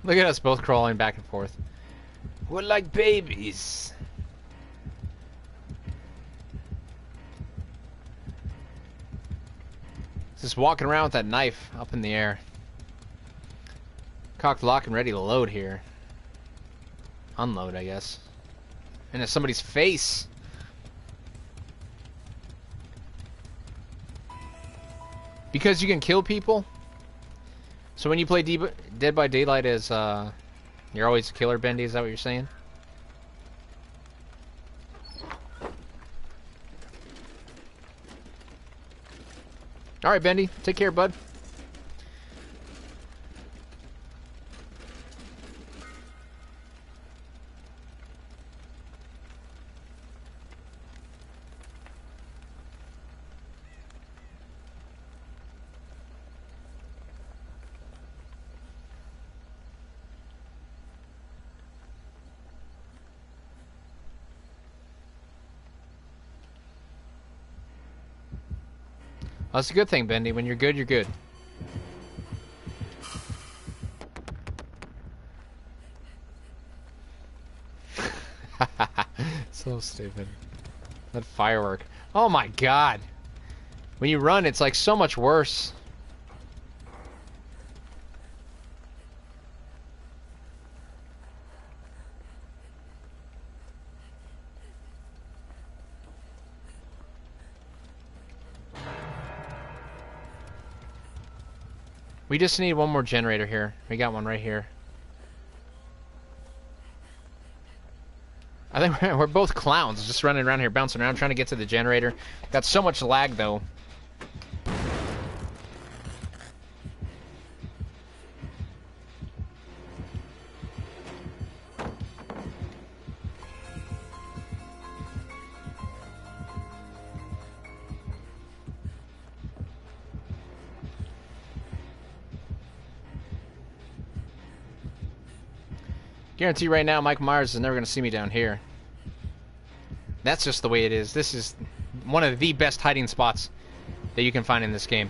Speaker 1: Look at us both crawling back and forth. We're like babies. Just walking around with that knife up in the air. Cocked, locked, and ready to load here. Unload, I guess. Into somebody's face. Because you can kill people? So when you play Dead by Daylight as, you're always a killer, Bendy, is that what you're saying? Alright, Bendy, take care, bud. Well, that's a good thing, Bendy. When you're good, you're good. So stupid. That firework. Oh my god. When you run, it's like so much worse. We just need one more generator here. We got one right here. I think we're both clowns just running around here, bouncing around, trying to get to the generator. Got so much lag, though. Guarantee right now Mike Myers is never going to see me down here. That's just the way it is. This is one of the best hiding spots that you can find in this game.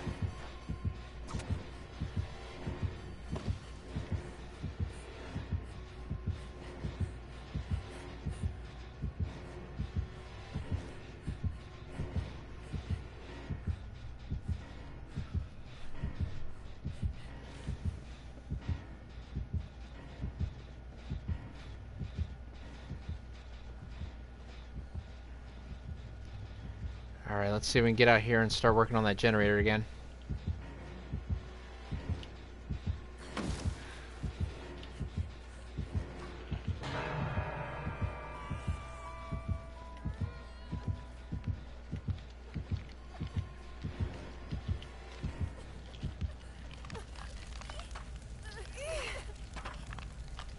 Speaker 1: Alright, let's see if we can get out here and start working on that generator again.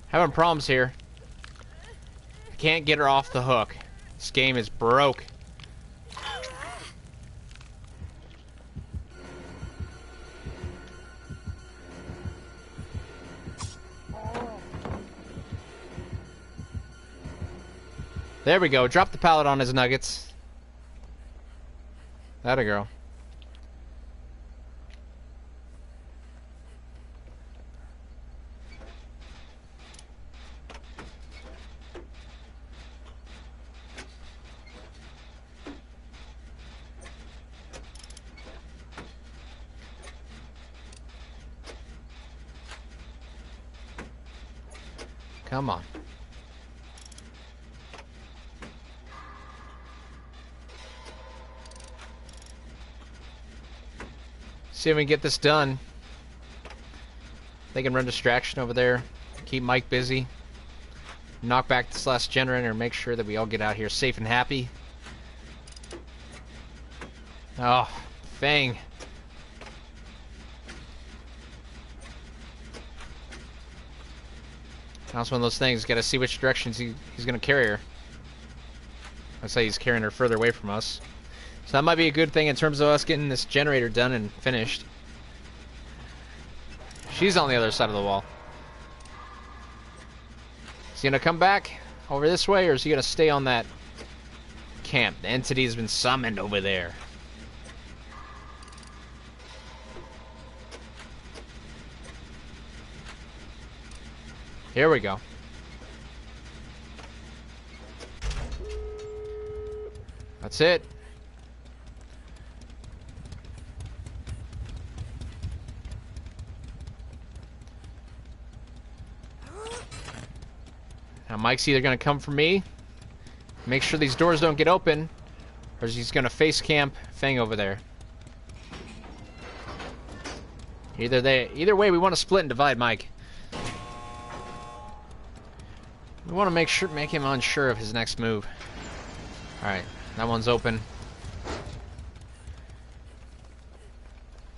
Speaker 1: Having problems here. I can't get her off the hook. This game is broke. There we go. Drop the pallet on his nuggets. That'll go. Come on. See if we can get this done. They can run distraction over there. Keep Mike busy. Knock back this last generator and make sure that we all get out here safe and happy. Oh, Fang. Now it's one of those things. Got to see which directions he's going to carry her. I say he's carrying her further away from us. So that might be a good thing in terms of us getting this generator done and finished. She's on the other side of the wall. Is he going to come back over this way, or is he going to stay on that camp? The entity has been summoned over there. Here we go. That's it. Now Mike's either going to come for me, make sure these doors don't get open, or he's going to face camp Fang over there. Either way, we want to split and divide Mike. We want to make him unsure of his next move. Alright, that one's open.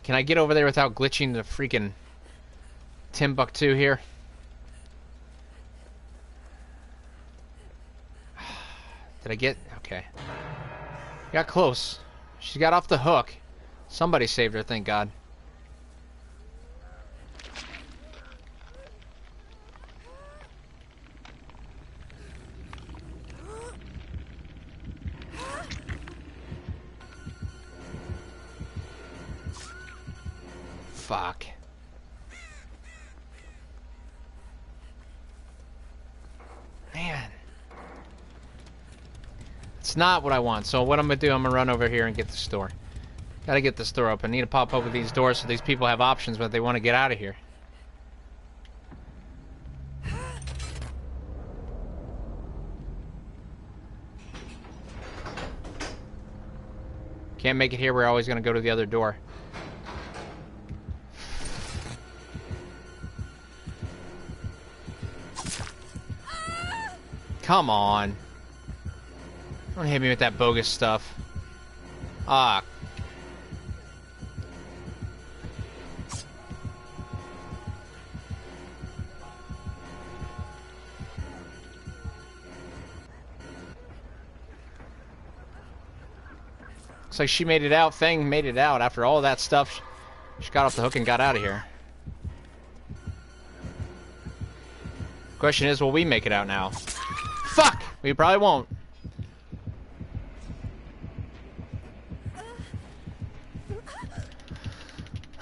Speaker 1: Can I get over there without glitching the freaking Timbuktu here? Did I get... Okay. Got close. She got off the hook. Somebody saved her, thank God. Fuck. Man. It's not what I want. So what I'm gonna do, I'm gonna run over here and get the store. Gotta get this door open. Need to pop open these doors so these people have options when they want to get out of here. Can't make it here, we're always gonna go to the other door. Come on. Don't hit me with that bogus stuff. Ah. Looks like she made it out. Thing made it out after all that stuff. She got off the hook and got out of here. Question is, will we make it out now? Fuck! We probably won't.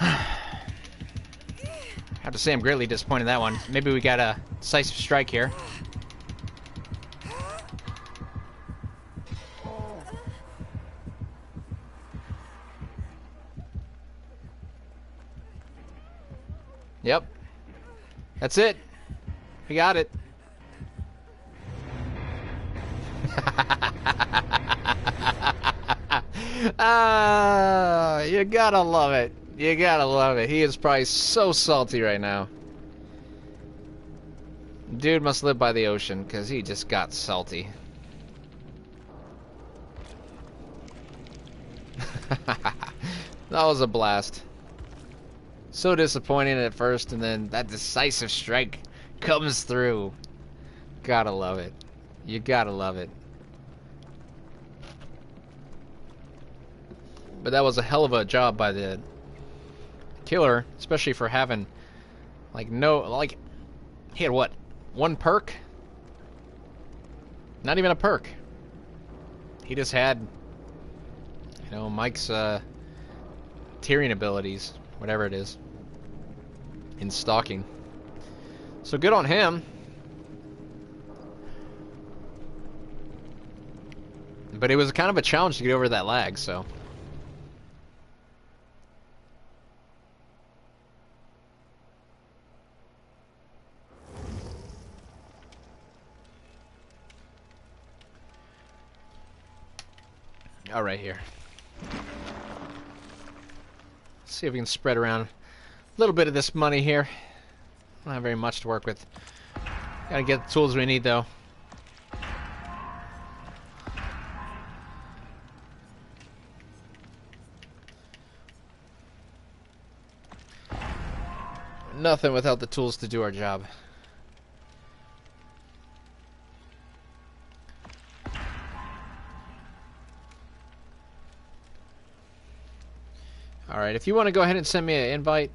Speaker 1: I have to say I'm greatly disappointed in that one. Maybe we got a decisive strike here. Yep. That's it. We got it. Ah, you gotta love it. You gotta love it. He is probably so salty right now. Dude must live by the ocean, because he just got salty. That was a blast. So disappointing at first, and then that decisive strike comes through. Gotta love it. You gotta love it. But that was a hell of a job by the killer, especially for having, like, he had what? One perk? Not even a perk. He just had, you know, Mike's, tearing abilities, whatever it is, in stalking. So good on him. But it was kind of a challenge to get over that lag, so. All right, here. Let's see if we can spread around a little bit of this money here. Don't have very much to work with. Gotta get the tools we need, though. Nothing without the tools to do our job. Alright, if you want to go ahead and send me an invite,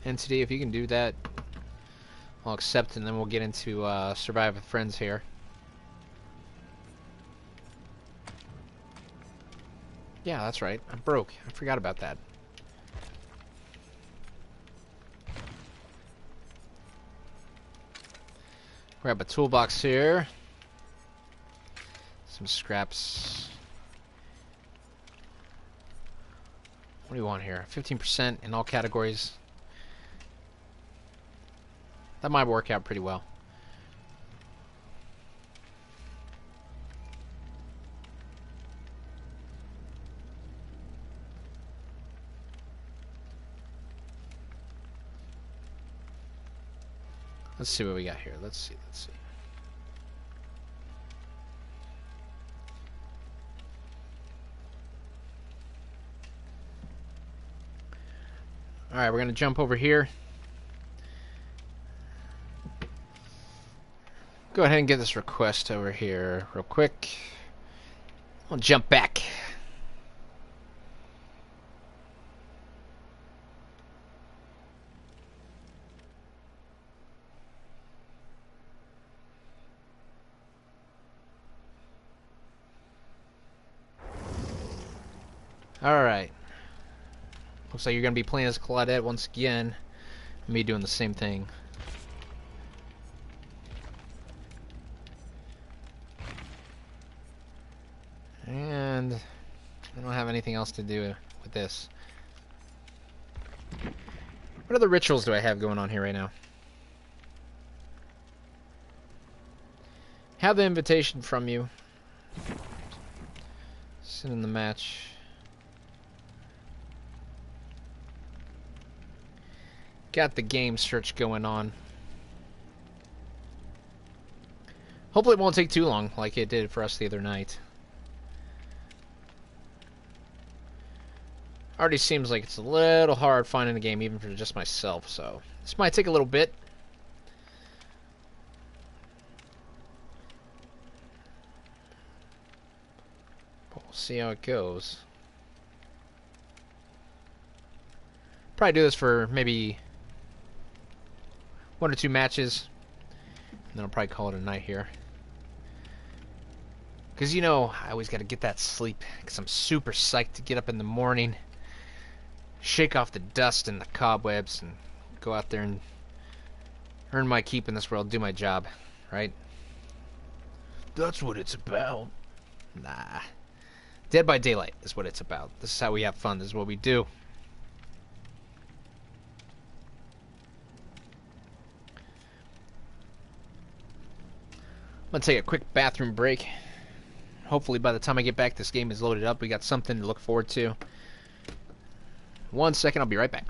Speaker 1: entity, if you can do that, I'll accept, and then we'll get into Survive with Friends here. Yeah, that's right. I'm broke. I forgot about that. Grab a toolbox here. Some scraps. What do you want here? 15% in all categories. That might work out pretty well. Let's see what we got here. Let's see. Alright, we're going to jump over here. Go ahead and get this request over here real quick. I'll jump back. Alright. Looks like you're gonna be playing as Claudette once again. Me doing the same thing. And I don't have anything else to do with this. What other rituals do I have going on here right now? Have the invitation from you. Sit in the match. Got the game search going on. Hopefully it won't take too long like it did for us the other night. Already seems like it's a little hard finding a game even for just myself, so this might take a little bit. But we'll see how it goes. Probably do this for maybe 1 or 2 matches, and then I'll probably call it a night here. Because, you know, I always got to get that sleep, because I'm super psyched to get up in the morning, shake off the dust and the cobwebs, and go out there and earn my keep in this world, do my job, right?
Speaker 2: That's what it's about.
Speaker 1: Nah. Dead by Daylight is what it's about. This is how we have fun. This is what we do. I'm going to take a quick bathroom break. Hopefully by the time I get back, this game is loaded up. We got something to look forward to. 1 second, I'll be right back.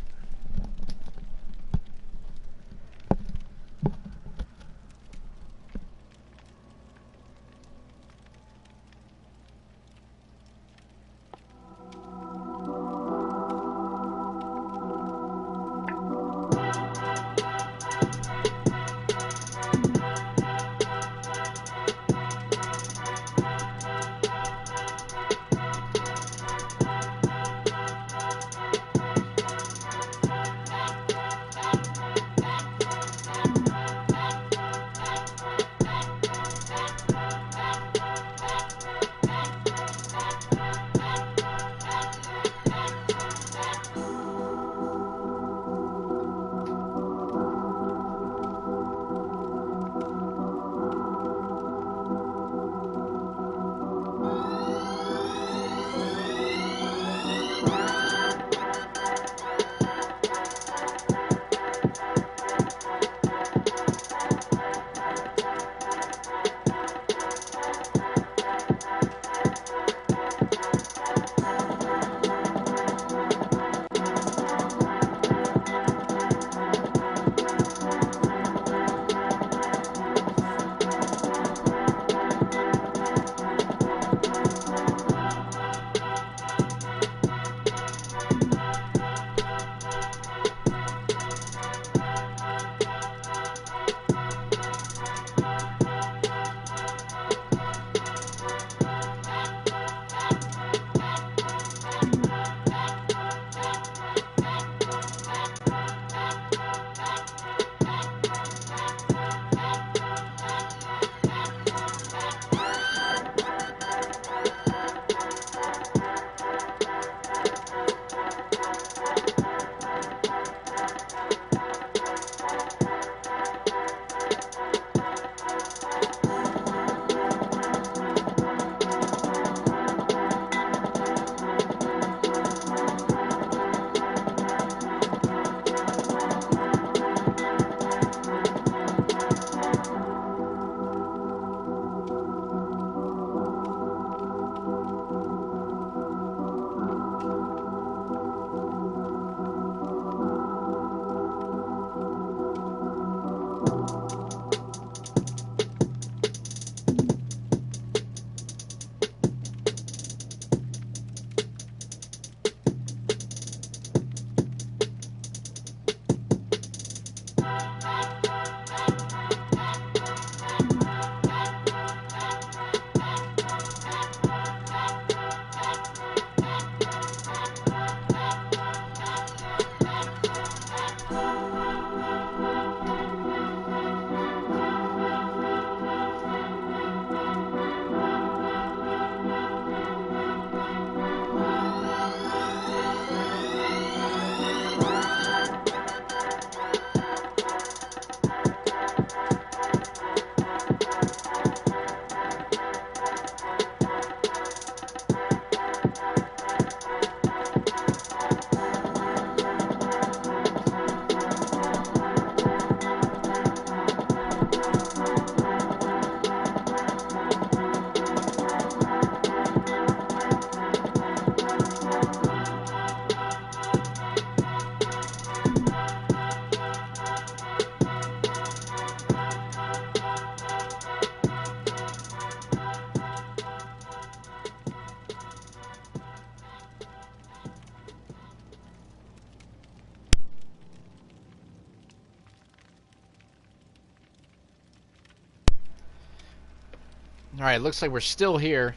Speaker 1: Alright, looks like we're still here.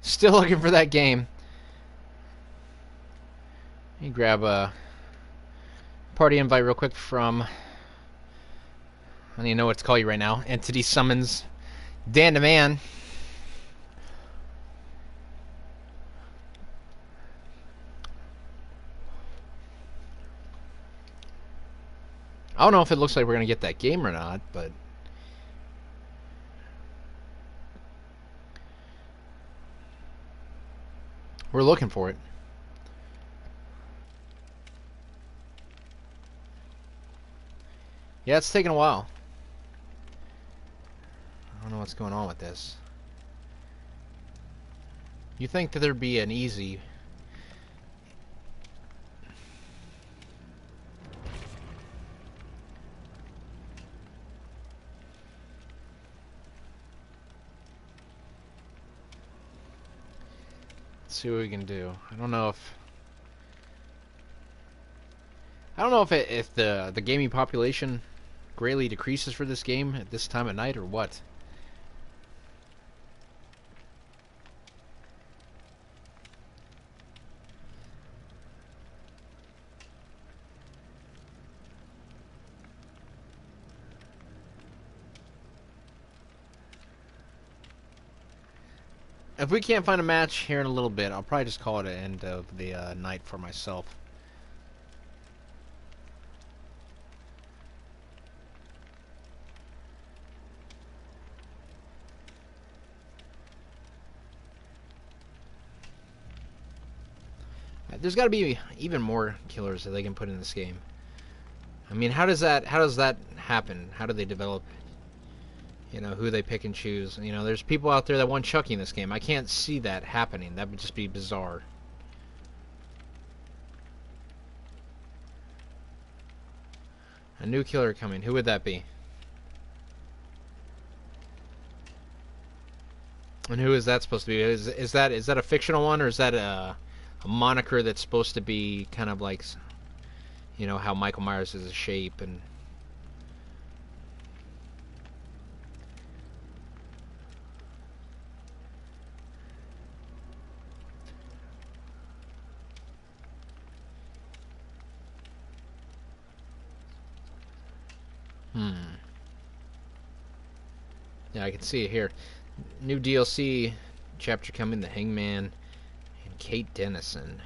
Speaker 1: Still looking for that game. Let me grab a party invite real quick from... I don't even know what to call you right now. Entity Summons Dan the Man. I don't know if it looks like we're going to get that game or not, but... we're looking for it. Yeah, it's taking a while. I don't know what's going on with this. You think that there'd be an easy... Let's see what we can do. I don't know if the gaming population greatly decreases for this game at this time of night or what. If we can't find a match here in a little bit, I'll probably just call it an end of the night for myself. There's got to be even more killers that they can put in this game. I mean, how does that happen? How do they develop? You know, who they pick and choose. You know, there's people out there that want Chucky in this game. I can't see that happening. That would just be bizarre. A new killer coming. Who would that be? And who is that supposed to be? Is that a fictional one, or is that a moniker that's supposed to be kind of like, you know, how Michael Myers is a shape and... Yeah, I can see it here. New DLC chapter coming, The Hangman and Kate Dennison.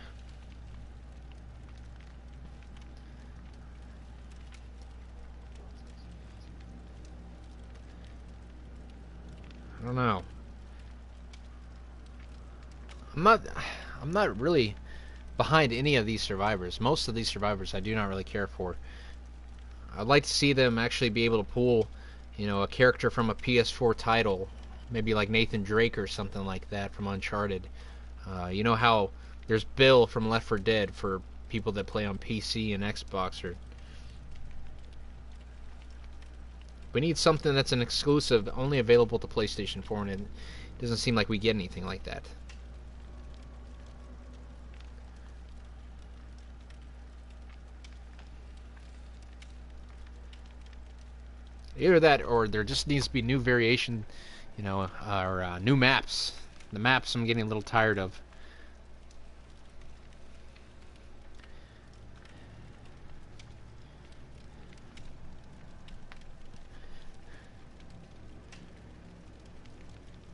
Speaker 1: I don't know. I'm not really behind any of these survivors. Most of these survivors I do not really care for. I'd like to see them actually be able to pull, you know, a character from a PS4 title, maybe like Nathan Drake or something like that from Uncharted. You know how there's Bill from Left 4 Dead for people that play on PC and Xbox. Or we need something that's an exclusive, only available to PlayStation 4, and it doesn't seem like we get anything like that. Either that, or there just needs to be new variation, you know, or new maps. The maps I'm getting a little tired of.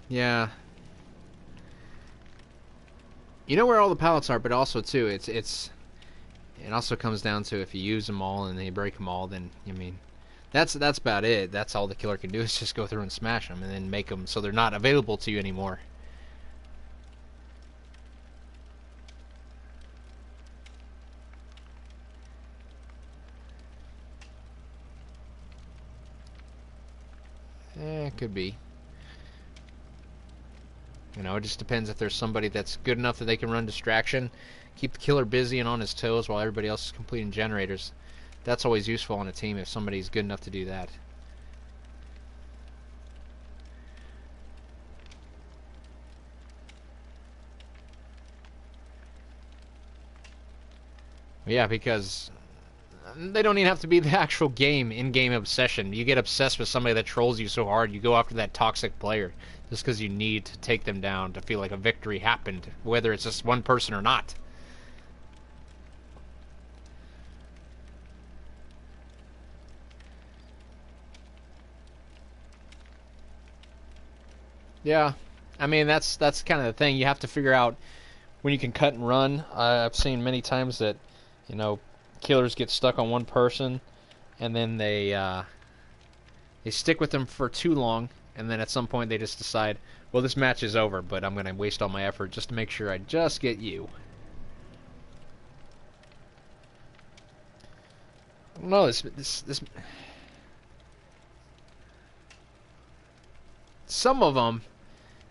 Speaker 1: Yeah. You know where all the pallets are, but also too, it also comes down to if you use them all and they break them all, then I mean. That's about it. That's all the killer can do is just go through and smash them and then make them so they're not available to you anymore. It could be. You know, it just depends if there's somebody that's good enough that they can run distraction, keep the killer busy and on his toes while everybody else is completing generators. That's always useful on a team if somebody's good enough to do that. Yeah, because They don't even have to be the actual game, in-game obsession. You get obsessed with somebody that trolls you so hard, you go after that toxic player just because you need to take them down to feel like a victory happened, whether it's just one person or not. Yeah, I mean that's kind of the thing. You have to figure out when you can cut and run. I've seen many times that, you know, killers get stuck on one person, and then they stick with them for too long, and then at some point they just decide, well, this match is over, but I'm gonna waste all my effort just to make sure I just get you. No, this some of them.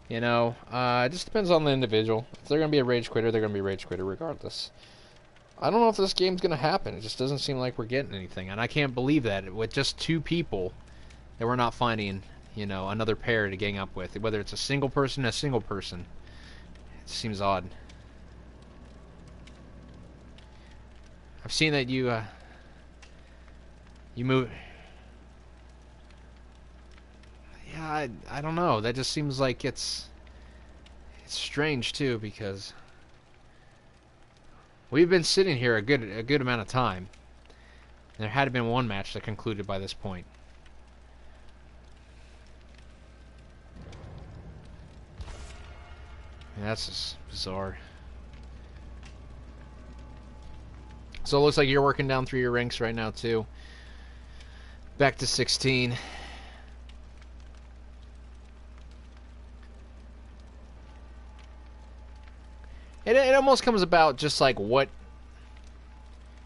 Speaker 1: You know, it just depends on the individual. If they're going to be a rage quitter, they're going to be a rage quitter regardless. I don't know if this game's going to happen. It just doesn't seem like we're getting anything. And I can't believe that with just 2 people that we're not finding, you know, another pair to gang up with. Whether it's a single person. It seems odd. I've seen that you move... Yeah, I don't know. That just seems like it's strange too, because we've been sitting here a good amount of time. There had been one match that concluded by this point. Yeah, that's just bizarre. So it looks like you're working down through your ranks right now too. Back to 16. It almost comes about just like what,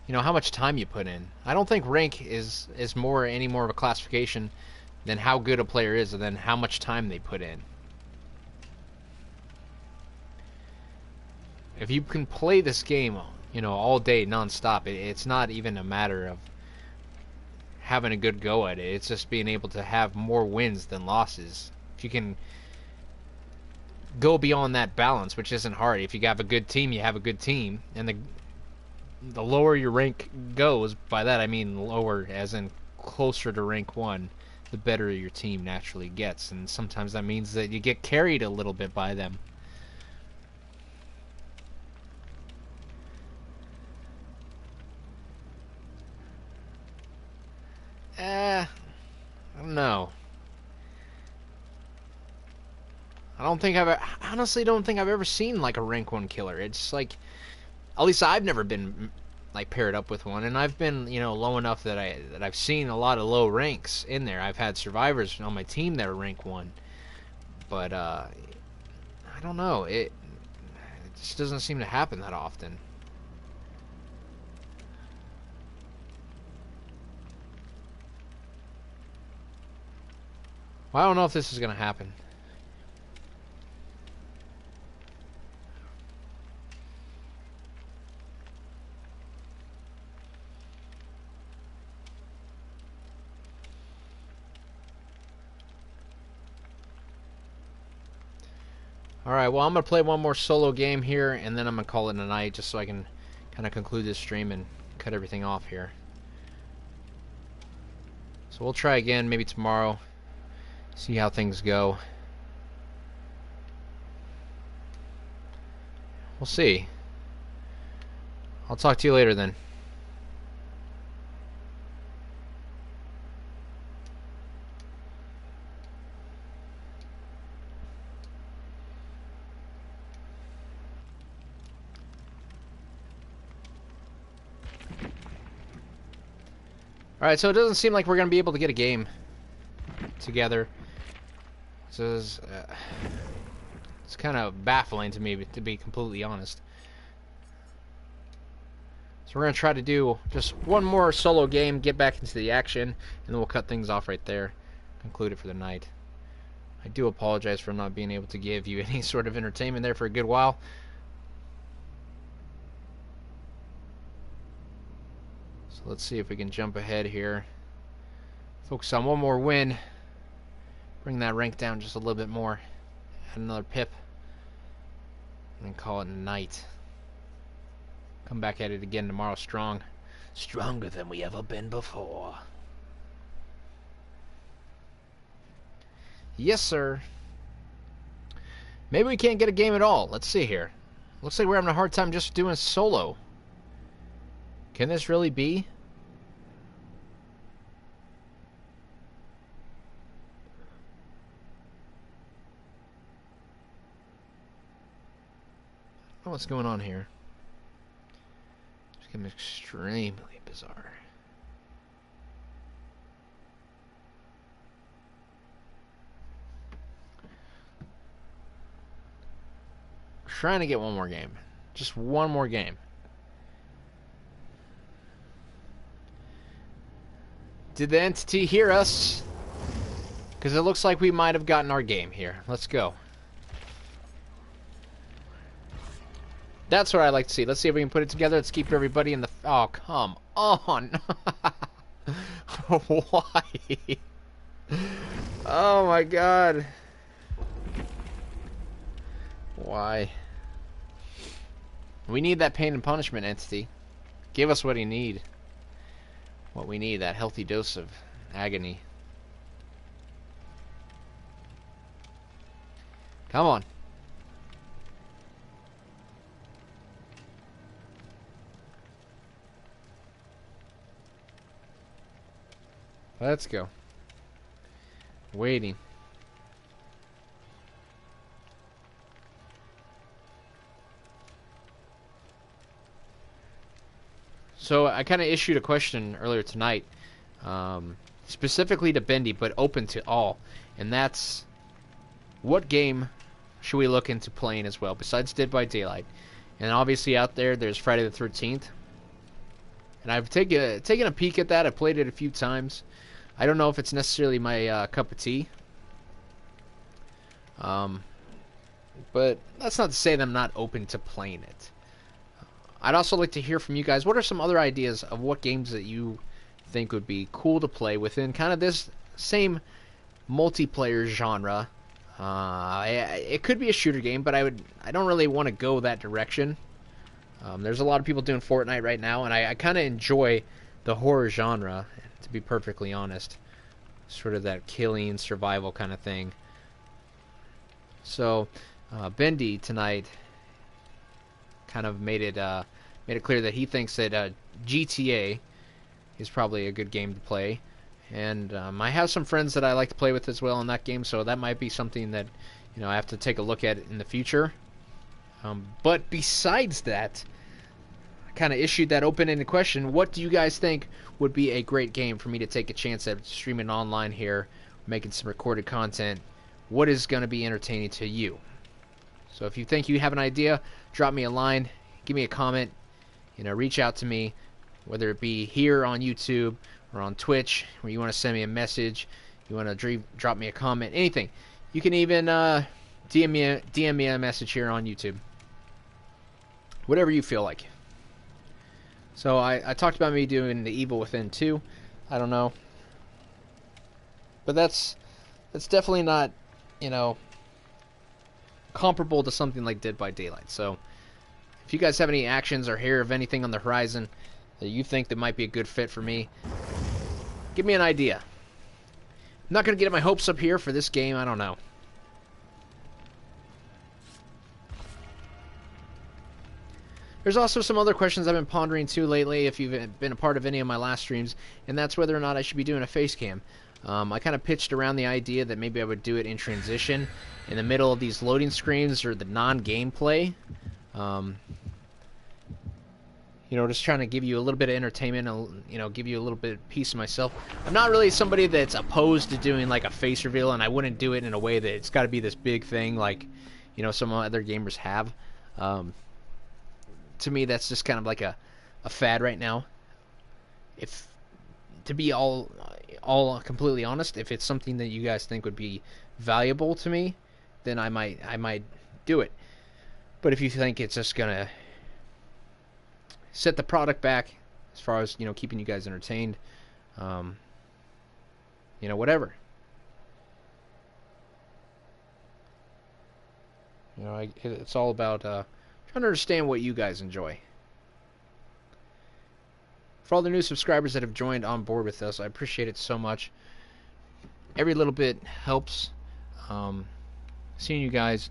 Speaker 1: you know, how much time you put in. I don't think rank is any more of a classification than how good a player is, and then how much time they put in. If you can play this game, you know, all day non-stop, it's not even a matter of having a good go at it. It's just being able to have more wins than losses. If you can go beyond that balance, which isn't hard. If you have a good team, you have a good team, and the lower your rank goes, by that I mean lower as in closer to rank 1, the better your team naturally gets, and sometimes that means that you get carried a little bit by them. I don't know. I honestly don't think I've ever seen like a rank 1 killer. It's like, at least I've never been like paired up with one, and I've been, you know, low enough that I've seen a lot of low ranks in there. I've had survivors on my team that are rank 1, but I don't know. It just doesn't seem to happen that often. Well, I don't know if this is gonna happen. Alright, well, I'm going to play one more solo game here, and then I'm going to call it a night, just so I can kind of conclude this stream and cut everything off here. So we'll try again, maybe tomorrow, see how things go. We'll see. I'll talk to you later then. Alright, so it doesn't seem like we're going to be able to get a game together. It's kind of baffling to me, to be completely honest. So we're going to try to do just one more solo game, get back into the action, and then we'll cut things off right there, conclude it for the night. I do apologize for not being able to give you any sort of entertainment there for a good while. So let's see if we can jump ahead here. Focus on one more win. Bring that rank down just a little bit more. Add another pip. And then call it a night. Come back at it again tomorrow strong.
Speaker 2: Stronger than we ever been before.
Speaker 1: Yes, sir. Maybe we can't get a game at all. Let's see here. Looks like we're having a hard time just doing solo. Can this really be? I don't know what's going on here. It's getting extremely bizarre. Trying to get one more game. Just one more game. Did the entity hear us? Because it looks like we might have gotten our game here. Let's go. That's what I like to see. Let's see if we can put it together. Let's keep everybody in the... Oh, come on. Why? Oh, my God. Why? We need that pain and punishment entity. Give us what we need. What we need, that healthy dose of agony. Come on. Let's go. Waiting. So I kind of issued a question earlier tonight, specifically to Bendy, but open to all. And that's, what game should we look into playing as well, besides Dead by Daylight? And obviously out there's Friday the 13th. And I've taken a peek at that. I've played it a few times. I don't know if it's necessarily my cup of tea. But that's not to say that I'm not open to playing it. I'd also like to hear from you guys. What are some other ideas of what games that you think would be cool to play within kind of this same multiplayer genre? It could be a shooter game, but I don't really want to go that direction. There's a lot of people doing Fortnite right now, and I kind of enjoy the horror genre, to be perfectly honest. Sort of that killing, survival kind of thing. So, Bendy tonight kind of made it clear that he thinks that GTA is probably a good game to play. And I have some friends that I like to play with as well in that game, so that might be something that I have to take a look at in the future. But besides that, I kind of issued that open-ended question. What do you guys think would be a great game for me to take a chance at streaming online here, making some recorded content? What is going to be entertaining to you? So if you think you have an idea, drop me a line, give me a comment, reach out to me, whether it be here on YouTube or on Twitch, where you want to send me a message, you want to drop me a comment, anything. You can even DM me a message here on YouTube. Whatever you feel like. So I talked about me doing The Evil Within 2. I don't know. But that's definitely not, comparable to something like Dead by Daylight. So if you guys have any actions or hear of anything on the horizon that you think that might be a good fit for me, give me an idea. I'm not going to get my hopes up here for this game. I don't know. There's also some other questions I've been pondering too lately, if you've been a part of any of my last streams, and that's whether or not I should be doing a face cam. I kind of pitched around the idea that maybe I would do it in transition, in the middle of these loading screens or the non-gameplay. Just trying to give you a little bit of entertainment, give you a little bit of peace of myself. I'm not really somebody that's opposed to doing like a face reveal, and I wouldn't do it in a way that it's got to be this big thing like, some other gamers have. To me, that's just kind of like a fad right now. If to be all completely honest, if it's something that you guys think would be valuable to me, then I might do it. But if you think it's just gonna set the product back as far as keeping you guys entertained, whatever. It's all about trying to understand what you guys enjoy. For all the new subscribers that have joined on board with us, I appreciate it so much. Every little bit helps. Seeing you guys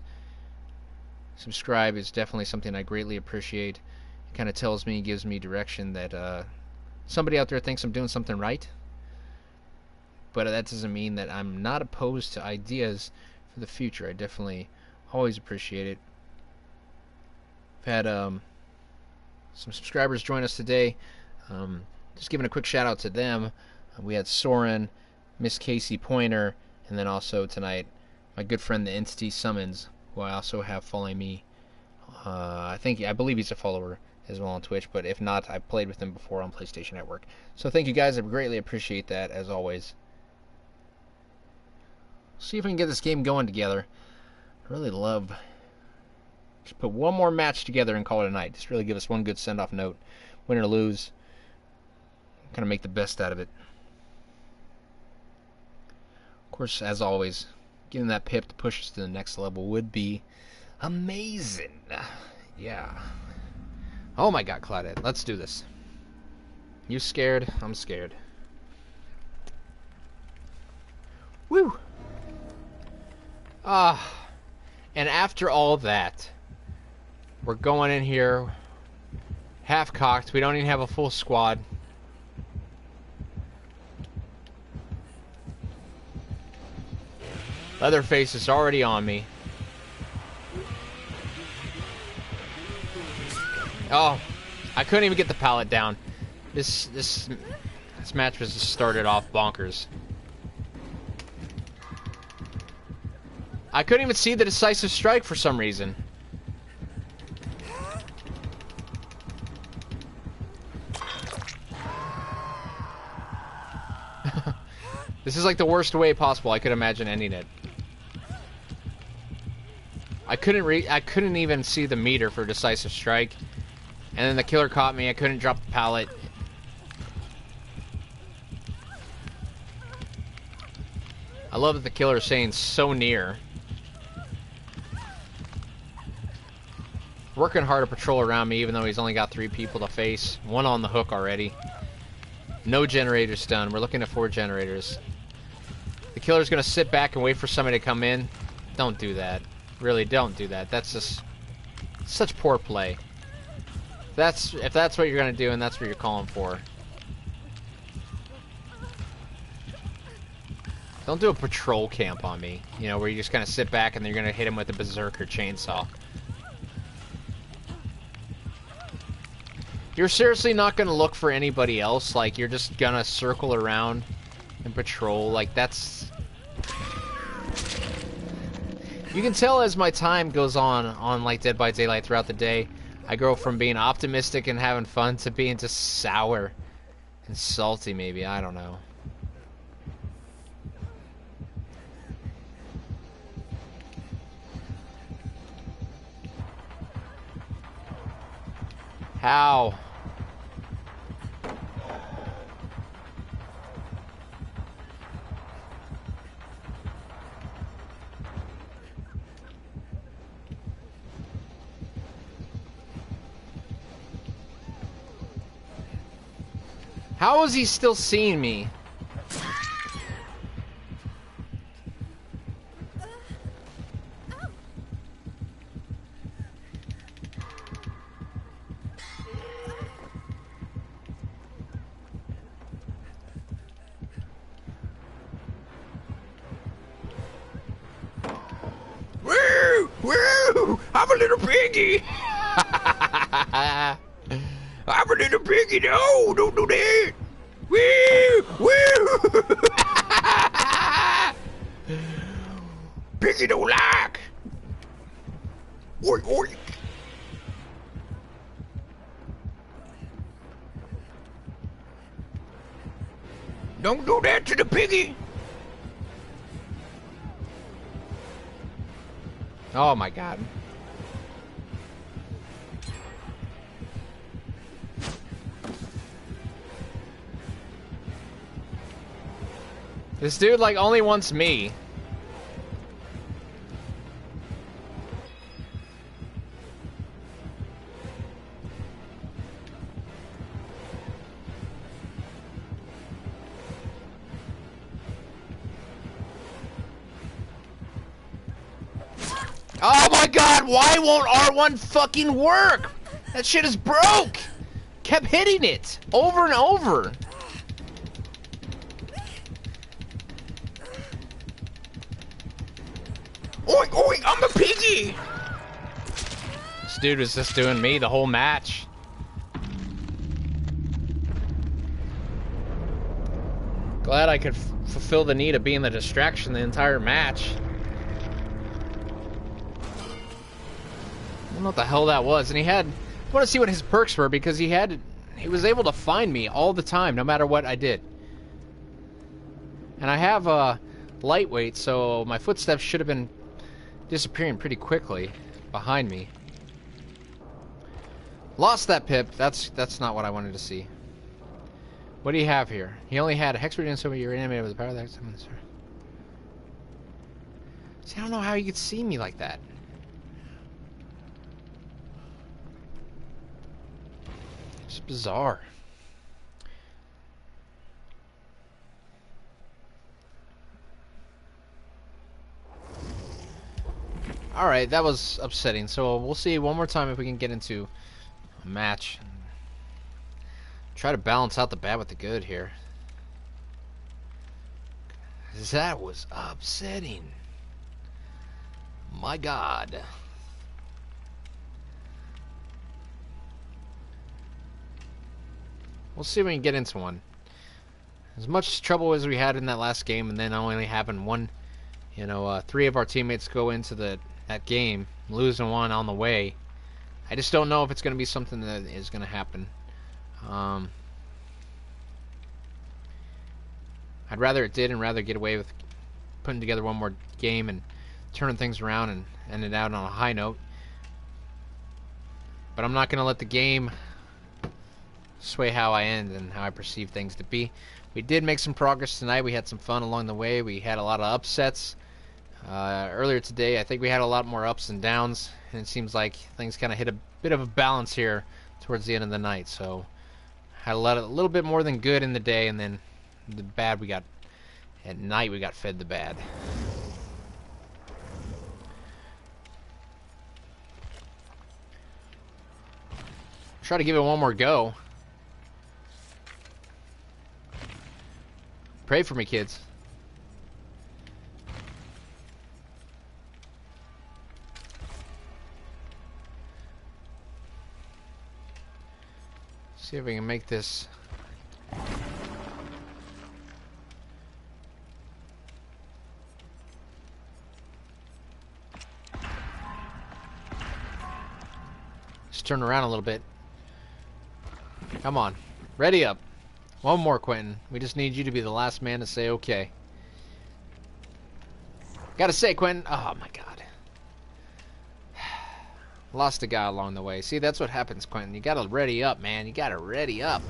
Speaker 1: subscribe is definitely something I greatly appreciate. It kind of tells me, gives me direction that somebody out there thinks I'm doing something right. But that doesn't mean that I'm not opposed to ideas for the future. I definitely always appreciate it. I've had some subscribers join us today. Just giving a quick shout out to them. We had Soren, Miss Casey Pointer, and then also tonight my good friend the Entity Summons, who I also have following me. I believe he's a follower as well on Twitch, but if not, I've played with him before on PlayStation Network. So thank you guys. I greatly appreciate that as always. See if we can get this game going together. I really love. Just put one more match together and call it a night. Just really give us one good send-off note. Win or lose. Kind of make the best out of it. Of course, as always, getting that pip to push us to the next level would be amazing. Yeah. Oh my god, Claudette. Let's do this. You scared? I'm scared. Woo! And after all that, we're going in here half-cocked. We don't even have a full squad. Leatherface is already on me. Oh, I couldn't even get the pallet down. This match was just started off bonkers. I couldn't even see the decisive strike for some reason. This is like the worst way possible I could imagine ending it. I couldn't even see the meter for decisive strike. And then the killer caught me. I couldn't drop the pallet. I love that the killer is saying so near. Working hard to patrol around me even though he's only got 3 people to face. 1 on the hook already. No generators done. We're looking at 4 generators. The killer's gonna sit back and wait for somebody to come in. Don't do that. Really, don't do that. That's just such poor play. If that's what you're gonna do and that's what you're calling for. Don't do a patrol camp on me. You know, where you just kind of sit back and you're gonna hit him with a berserker chainsaw. You're seriously not gonna look for anybody else? Like, you're just gonna circle around and patrol? Like, that's... You can tell as my time goes on like Dead by Daylight throughout the day, I go from being optimistic and having fun to being just sour and salty, maybe. I don't know. How? How is he still seeing me? Woo! Woo! I'm a little piggy! I'm a little piggy, no! Don't do that! Woo! Woo! Piggy don't like! Oi, oi! Don't do that to the piggy! Oh my god. This dude, like, only wants me. Oh my god, why won't R1 fucking work? That shit is broke! Kept hitting it over and over. Oink, oink, I'm a piggy! This dude was just doing me the whole match. Glad I could fulfill the need of being the distraction the entire match. I don't know what the hell that was, and he had... I want to see what his perks were, because he was able to find me all the time, no matter what I did. And I have lightweight, so my footsteps should have been disappearing pretty quickly behind me. Lost that pip. That's not what I wanted to see. What do you have here? He only had a hex radiant, so you're animated with the power of the hex. See, I don't know how you could see me like that. It's bizarre. Alright, that was upsetting. So we'll see one more time if we can get into a match. Try to balance out the bad with the good here. That was upsetting. My God. We'll see if we can get into one. As much trouble as we had in that last game, and then only having one, three of our teammates go into that game, losing one on the way. I just don't know if it's going to be something that is going to happen. I'd rather it did, and rather get away with putting together one more game and turning things around and ending out on a high note. But I'm not going to let the game sway how I end and how I perceive things to be. We did make some progress tonight. We had some fun along the way. We had a lot of upsets. Earlier today, I think we had a lot more ups and downs, and it seems like things kind of hit a bit of a balance here towards the end of the night. So, had a little bit more than good in the day, and then the bad we got at night. We got fed the bad. Try to give it one more go. Pray for me, kids. See if we can make this. Just turn around a little bit. Come on. Ready up. One more, Quentin. We just need you to be the last man to say okay. Gotta say, Quentin. Oh, my God. Lost a guy along the way. See, that's what happens, Quentin. You gotta ready up, man. You gotta ready up.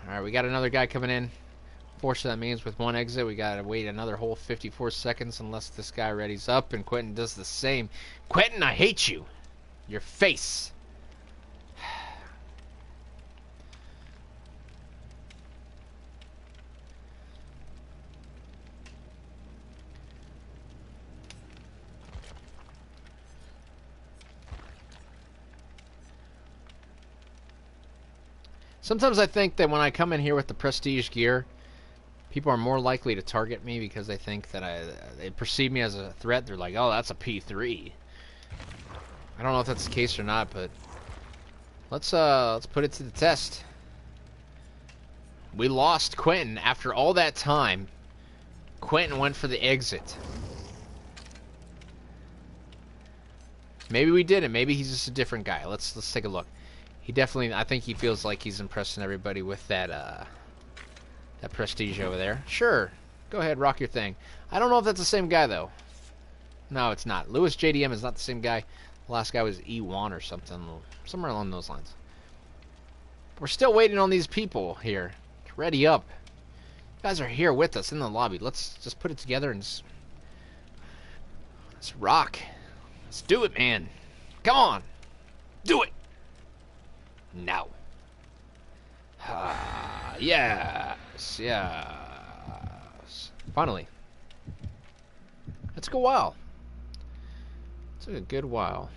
Speaker 1: Alright, we got another guy coming in. Fortunately, that means with one exit, we gotta wait another whole 54 seconds unless this guy readies up, and Quentin does the same. Quentin, I hate you. Your face. Sometimes I think that when I come in here with the prestige gear, people are more likely to target me because they think that they perceive me as a threat. They're like, oh, that's a P3. I don't know if that's the case or not, but let's put it to the test. We lost Quentin after all that time. Quentin went for the exit. Maybe we didn't. Maybe he's just a different guy. Let's take a look. He definitely, I think he feels like he's impressing everybody with that that prestige over there. Sure, go ahead, rock your thing. I don't know if that's the same guy though. No, it's not. Lewis JDM is not the same guy. The last guy was E1 or something, somewhere along those lines. We're still waiting on these people here. Ready up. You guys are here with us in the lobby. Let's just put it together and let's rock. Let's do it, man. Come on, do it. Now. Yes, yes. Finally. That took a while. Took a good while.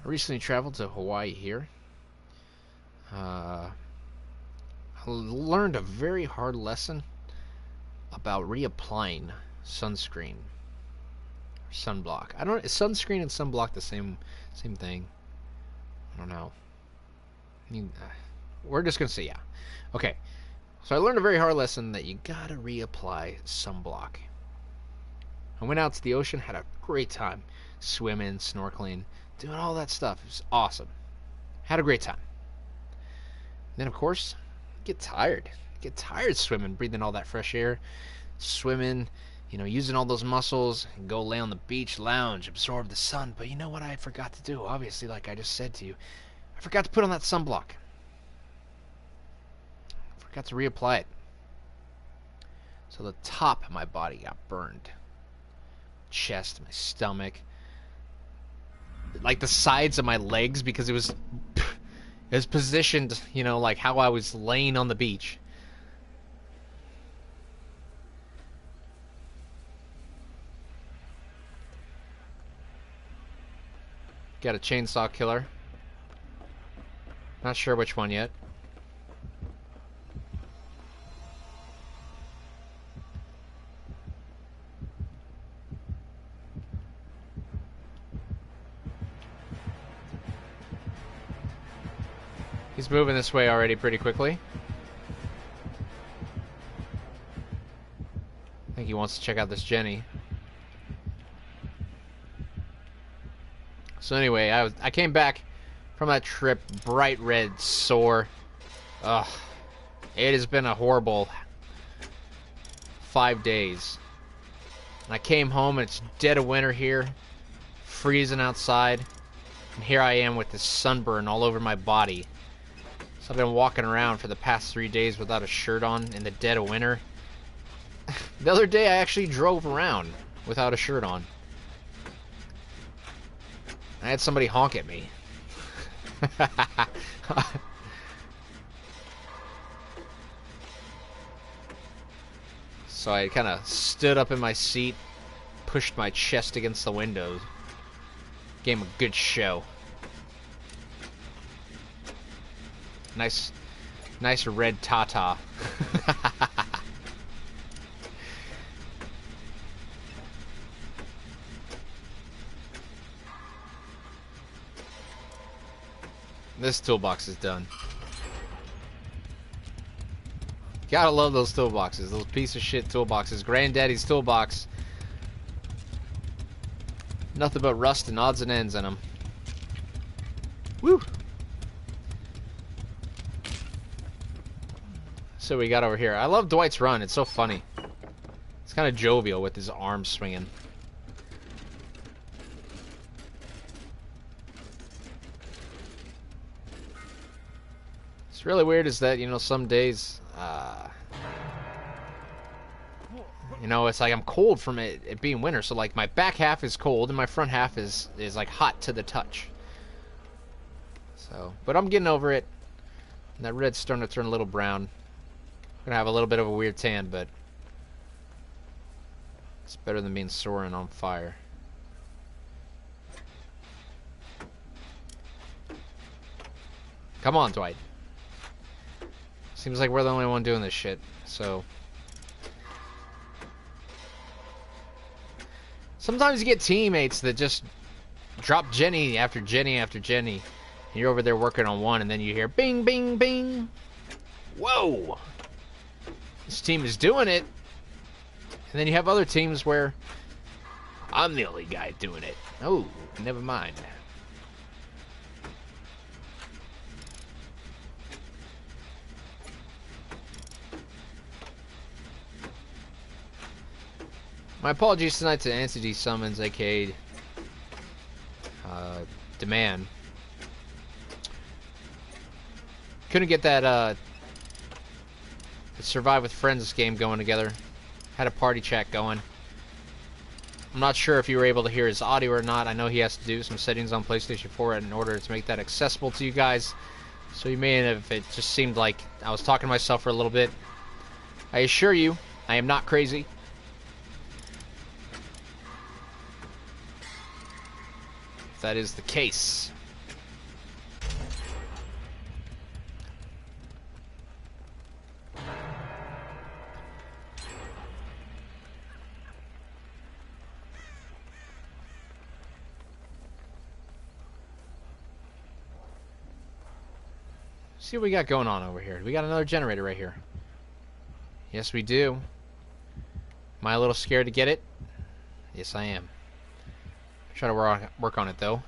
Speaker 1: I recently traveled to Hawaii here. I learned a very hard lesson about reapplying sunscreen. Sunblock. I don't. Is sunscreen and sunblock the same thing? I don't know. We're just gonna say yeah. Okay. So I learned a very hard lesson that you gotta reapply sunblock. I went out to the ocean, had a great time, swimming, snorkeling, doing all that stuff. It was awesome. Had a great time. Then of course, get tired. Get tired swimming, breathing all that fresh air, swimming. You know, using all those muscles, and go lay on the beach, lounge, absorb the sun. But you know what I forgot to do? Obviously, like I just said to you, I forgot to put on that sunblock. I forgot to reapply it. So the top of my body got burned. Chest, my stomach, like the sides of my legs, because it was positioned, you know, like how I was laying on the beach. Got a chainsaw killer. Not sure which one yet. He's moving this way already pretty quickly. I think he wants to check out this Jenny. So anyway, I came back from that trip bright red, sore. Ugh. It has been a horrible 5 days. And I came home and it's dead of winter here, freezing outside, and here I am with this sunburn all over my body. So I've been walking around for the past 3 days without a shirt on in the dead of winter. The other day I actually drove around without a shirt on. I had somebody honk at me. So I kind of stood up in my seat, pushed my chest against the window. Gave him a good show. Nice red Tata. This toolbox is done. Gotta love those toolboxes. Those piece of shit toolboxes. Granddaddy's toolbox. Nothing but rust and odds and ends in them. Woo! So we got over here. I love Dwight's run. It's so funny. It's kind of jovial with his arms swinging. What's really weird is that, you know, some days, you know, it's like I'm cold from it being winter. So like my back half is cold and my front half is like hot to the touch. So, but I'm getting over it. And that red's starting to turn a little brown. I'm gonna have a little bit of a weird tan, but it's better than being sore and on fire. Come on, Dwight. Seems like we're the only one doing this shit, so. Sometimes you get teammates that just drop Jenny after Jenny after Jenny. And you're over there working on one, and then you hear bing, bing, bing. Whoa! This team is doing it. And then you have other teams where I'm the only guy doing it. Oh, never mind. My apologies tonight to Entity Summons, aka Demand. Couldn't get that Survive with Friends game going together. Had a party chat going. I'm not sure if you were able to hear his audio or not. I know he has to do some settings on PlayStation 4 in order to make that accessible to you guys. So you may have, it just seemed like I was talking to myself for a little bit. I assure you, I am not crazy. If that is the case. See what we got going on over here. We got another generator right here. Yes, we do. Am I a little scared to get it? Yes, I am. Try to work on it, though.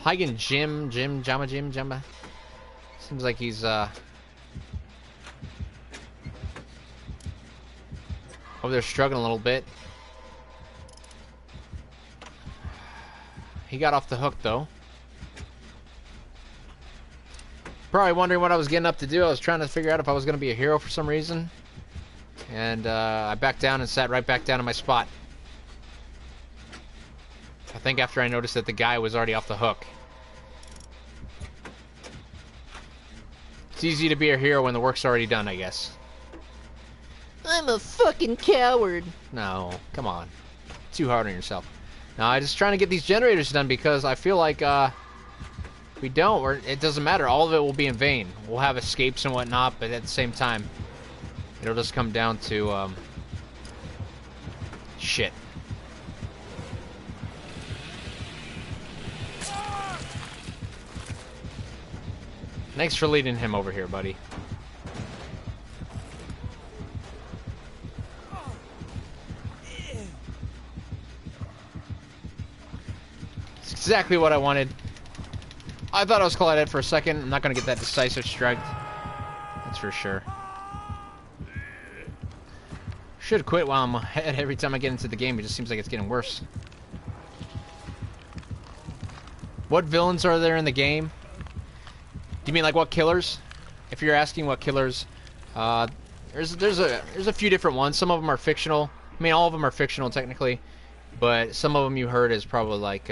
Speaker 1: Hagen Jamba. Seems like he's, over there struggling a little bit. He got off the hook, though. Probably wondering what I was getting up to do. I was trying to figure out if I was going to be a hero for some reason. And I backed down and sat right back down in my spot. I think after I noticed that the guy was already off the hook. It's easy to be a hero when the work's already done, I guess.
Speaker 2: I'm a fucking coward.
Speaker 1: No, come on. Too hard on yourself. No, I'm just trying to get these generators done because I feel like if we don't, it doesn't matter. All of it will be in vain. We'll have escapes and whatnot, but at the same time, it'll just come down to shit. Thanks for leading him over here, buddy. It's exactly what I wanted. I thought I was collided for a second. I'm not going to get that decisive strike. That's for sure. Should quit while I'm ahead every time I get into the game. It just seems like it's getting worse. What villains are there in the game? Do you mean like what killers? If you're asking what killers, there's a few different ones. Some of them are fictional. I mean, all of them are fictional technically, but some of them you heard is probably like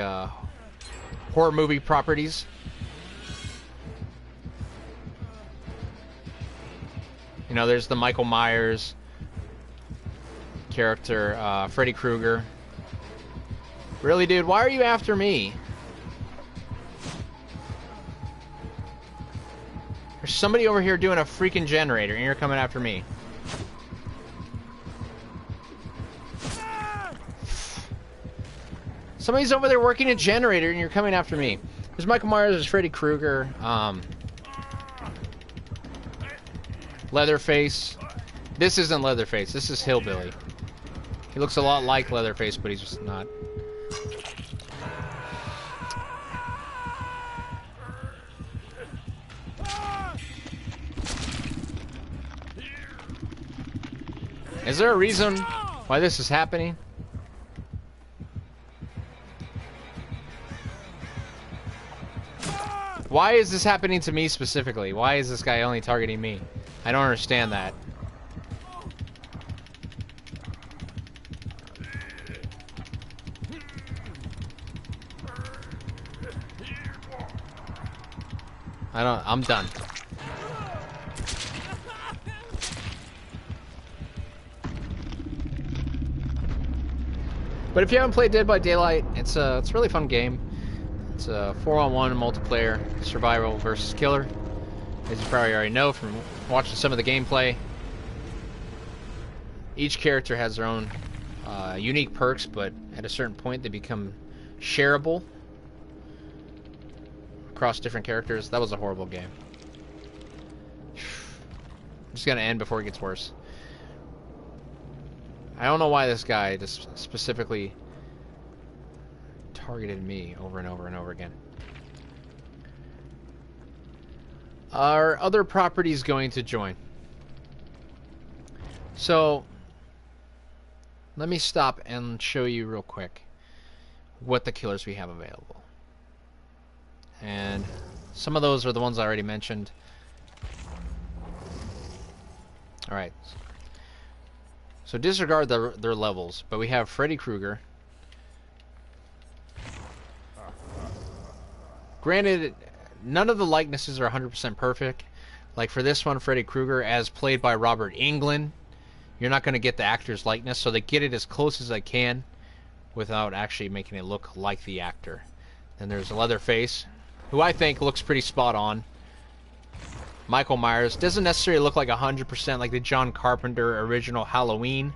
Speaker 1: horror movie properties. You know, there's the Michael Myers character, Freddy Krueger. Really, dude? Why are you after me? There's somebody over here doing a freaking generator, and you're coming after me. Somebody's over there working a generator, and you're coming after me. There's Michael Myers, there's Freddy Krueger, Leatherface. This isn't Leatherface, this is Hillbilly. He looks a lot like Leatherface, but he's just not. Is there a reason why this is happening? Why is this happening to me specifically? Why is this guy only targeting me? I don't understand that. I'm done. But if you haven't played Dead by Daylight, it's a really fun game. It's a 4-on-1 multiplayer survival versus killer, as you probably already know from watching some of the gameplay. Each character has their own unique perks, but at a certain point they become shareable across different characters. That was a horrible game. I'm just gonna end before it gets worse. I don't know why this guy just specifically targeted me over and over and over again. Are other properties going to join? So, let me stop and show you real quick what the killers we have available. And some of those are the ones I already mentioned. Alright. So So disregard their levels. But we have Freddy Krueger. Granted, none of the likenesses are 100% perfect. Like for this one, Freddy Krueger, as played by Robert Englund, you're not going to get the actor's likeness, so they get it as close as they can without actually making it look like the actor. Then there's Leatherface, who I think looks pretty spot on. Michael Myers doesn't necessarily look like 100% like the John Carpenter original Halloween.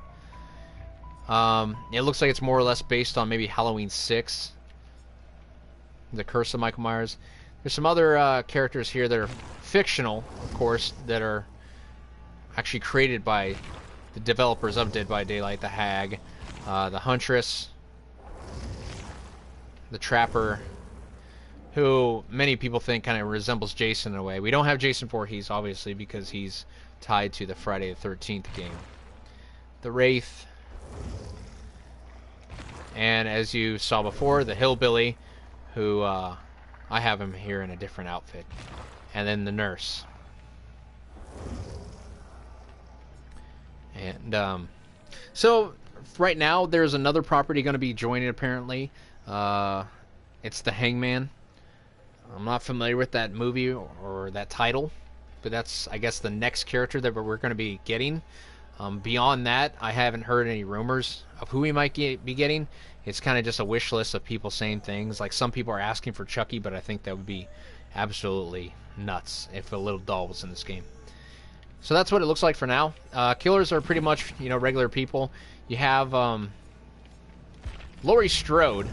Speaker 1: It looks like it's more or less based on maybe Halloween 6. The Curse of Michael Myers. There's some other characters here that are fictional, of course, that are actually created by the developers of Dead by Daylight. The Hag, the Huntress, the Trapper, who many people think kind of resembles Jason in a way. We don't have Jason Voorhees, obviously, because he's tied to the Friday the 13th game. The Wraith, and as you saw before, the Hillbilly, who I have him here in a different outfit. And then the Nurse. And so right now there's another property going to be joining apparently. It's the Hangman. I'm not familiar with that movie or that title, but that's, I guess, the next character that we're going to be getting. Beyond that, I haven't heard any rumors of who we might be getting. It's kind of just a wish list of people saying things. Like some people are asking for Chucky, but I think that would be absolutely nuts if a little doll was in this game. So that's what it looks like for now. Killers are pretty much, you know, regular people. You have Laurie Strode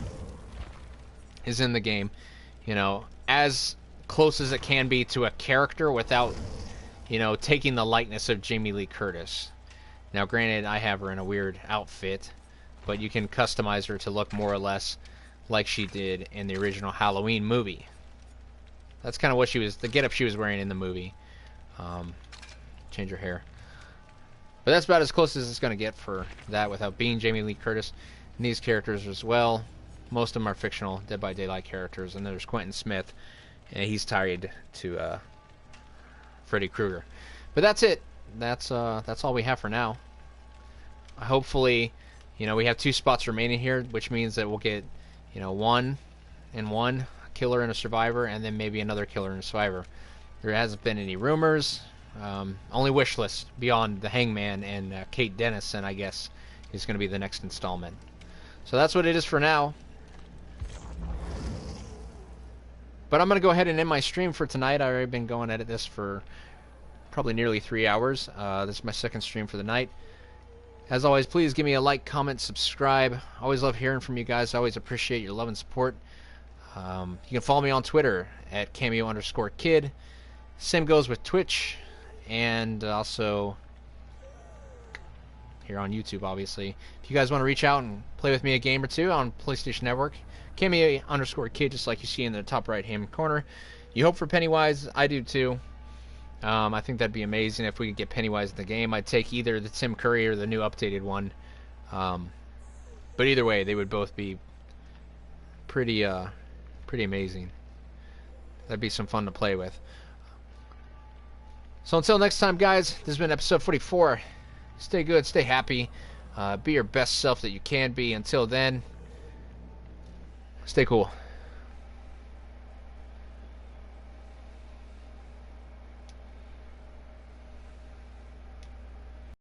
Speaker 1: is in the game, you know, as close as it can be to a character without, you know, taking the likeness of Jamie Lee Curtis. Now, granted, I have her in a weird outfit, but you can customize her to look more or less like she did in the original Halloween movie. That's kind of what she was, the getup she was wearing in the movie. Change her hair. But that's about as close as it's going to get for that without being Jamie Lee Curtis. And these characters as well, most of them are fictional Dead by Daylight characters. And there's Quentin Smith, and he's tied to Freddy Krueger. But that's it. That's all we have for now. Hopefully, you know, we have 2 spots remaining here, which means that we'll get, you know, 1 and 1, a killer and a survivor, and then maybe another killer and a survivor. There hasn't been any rumors. Only wish list beyond the Hangman and Kate Dennison, I guess, is going to be the next installment. So that's what it is for now. But I'm going to go ahead and end my stream for tonight. I've already been going at this for probably nearly 3 hours. This is my second stream for the night. As always, please give me a like, comment, subscribe. Always love hearing from you guys. I always appreciate your love and support. You can follow me on Twitter at Kameo_Kid. Same goes with Twitch. And also here on YouTube, obviously. If you guys want to reach out and play with me a game or two on PlayStation Network, Kameo_Kid, just like you see in the top right-hand corner. You hope for Pennywise. I do too. I think that'd be amazing if we could get Pennywise in the game. I'd take either the Tim Curry or the new updated one. But either way, they would both be pretty amazing. That'd be some fun to play with. So until next time, guys, this has been episode 44. Stay good, stay happy, be your best self that you can be. Until then, stay cool.